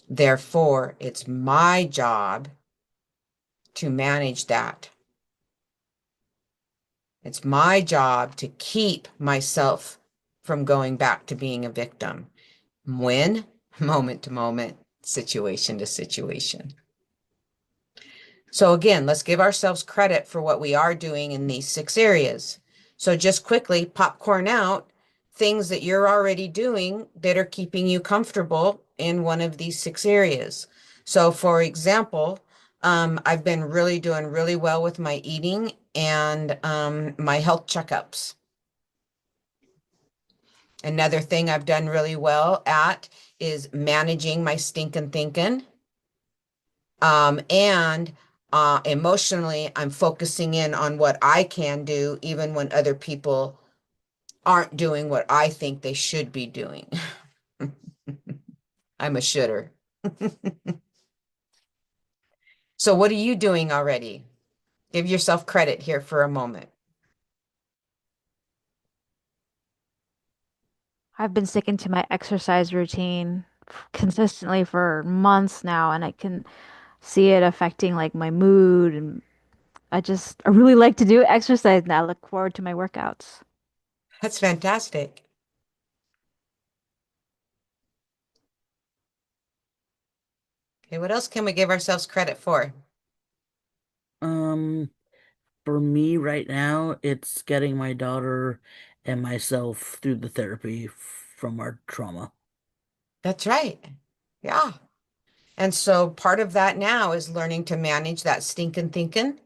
Therefore, it's my job to manage that. It's my job to keep myself from going back to being a victim. When? Moment to moment, situation to situation. So again, let's give ourselves credit for what we are doing in these 6 areas. So just quickly, popcorn out things that you're already doing that are keeping you comfortable in one of these 6 areas. So for example, I've been doing really well with my eating and my health checkups. Another thing I've done really well at is managing my stinking thinking. And emotionally, I'm focusing in on what I can do, even when other people aren't doing what I think they should be doing. I'm a shooter. So what are you doing already? Give yourself credit here for a moment. I've been sticking to my exercise routine consistently for months now, and I can see it affecting like my mood. And I really like to do exercise now. I look forward to my workouts. That's fantastic. Okay, what else can we give ourselves credit for? Um, for me right now, it's getting my daughter and myself through the therapy from our trauma. That's right. Yeah. And so part of that now is learning to manage that stinking thinking,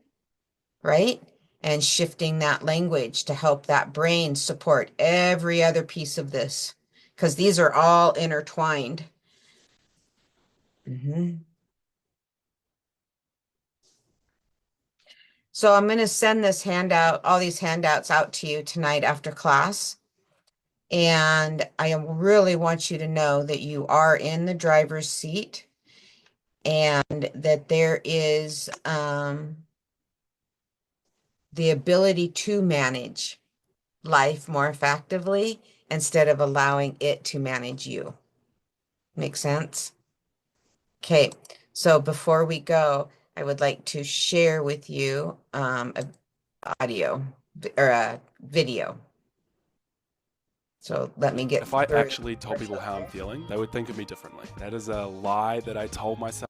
right? and shifting that language to help that brain support every other piece of this, because these are all intertwined. So I'm going to send this handout, all these handouts out to you tonight after class. And I really want you to know that you are in the driver's seat and that there is the ability to manage life more effectively instead of allowing it to manage you. Make sense? Okay, so before we go, I would like to share with you a audio or a video. So let me get If I through. actually told people how I'm feeling, they would think of me differently. That is a lie that I told myself.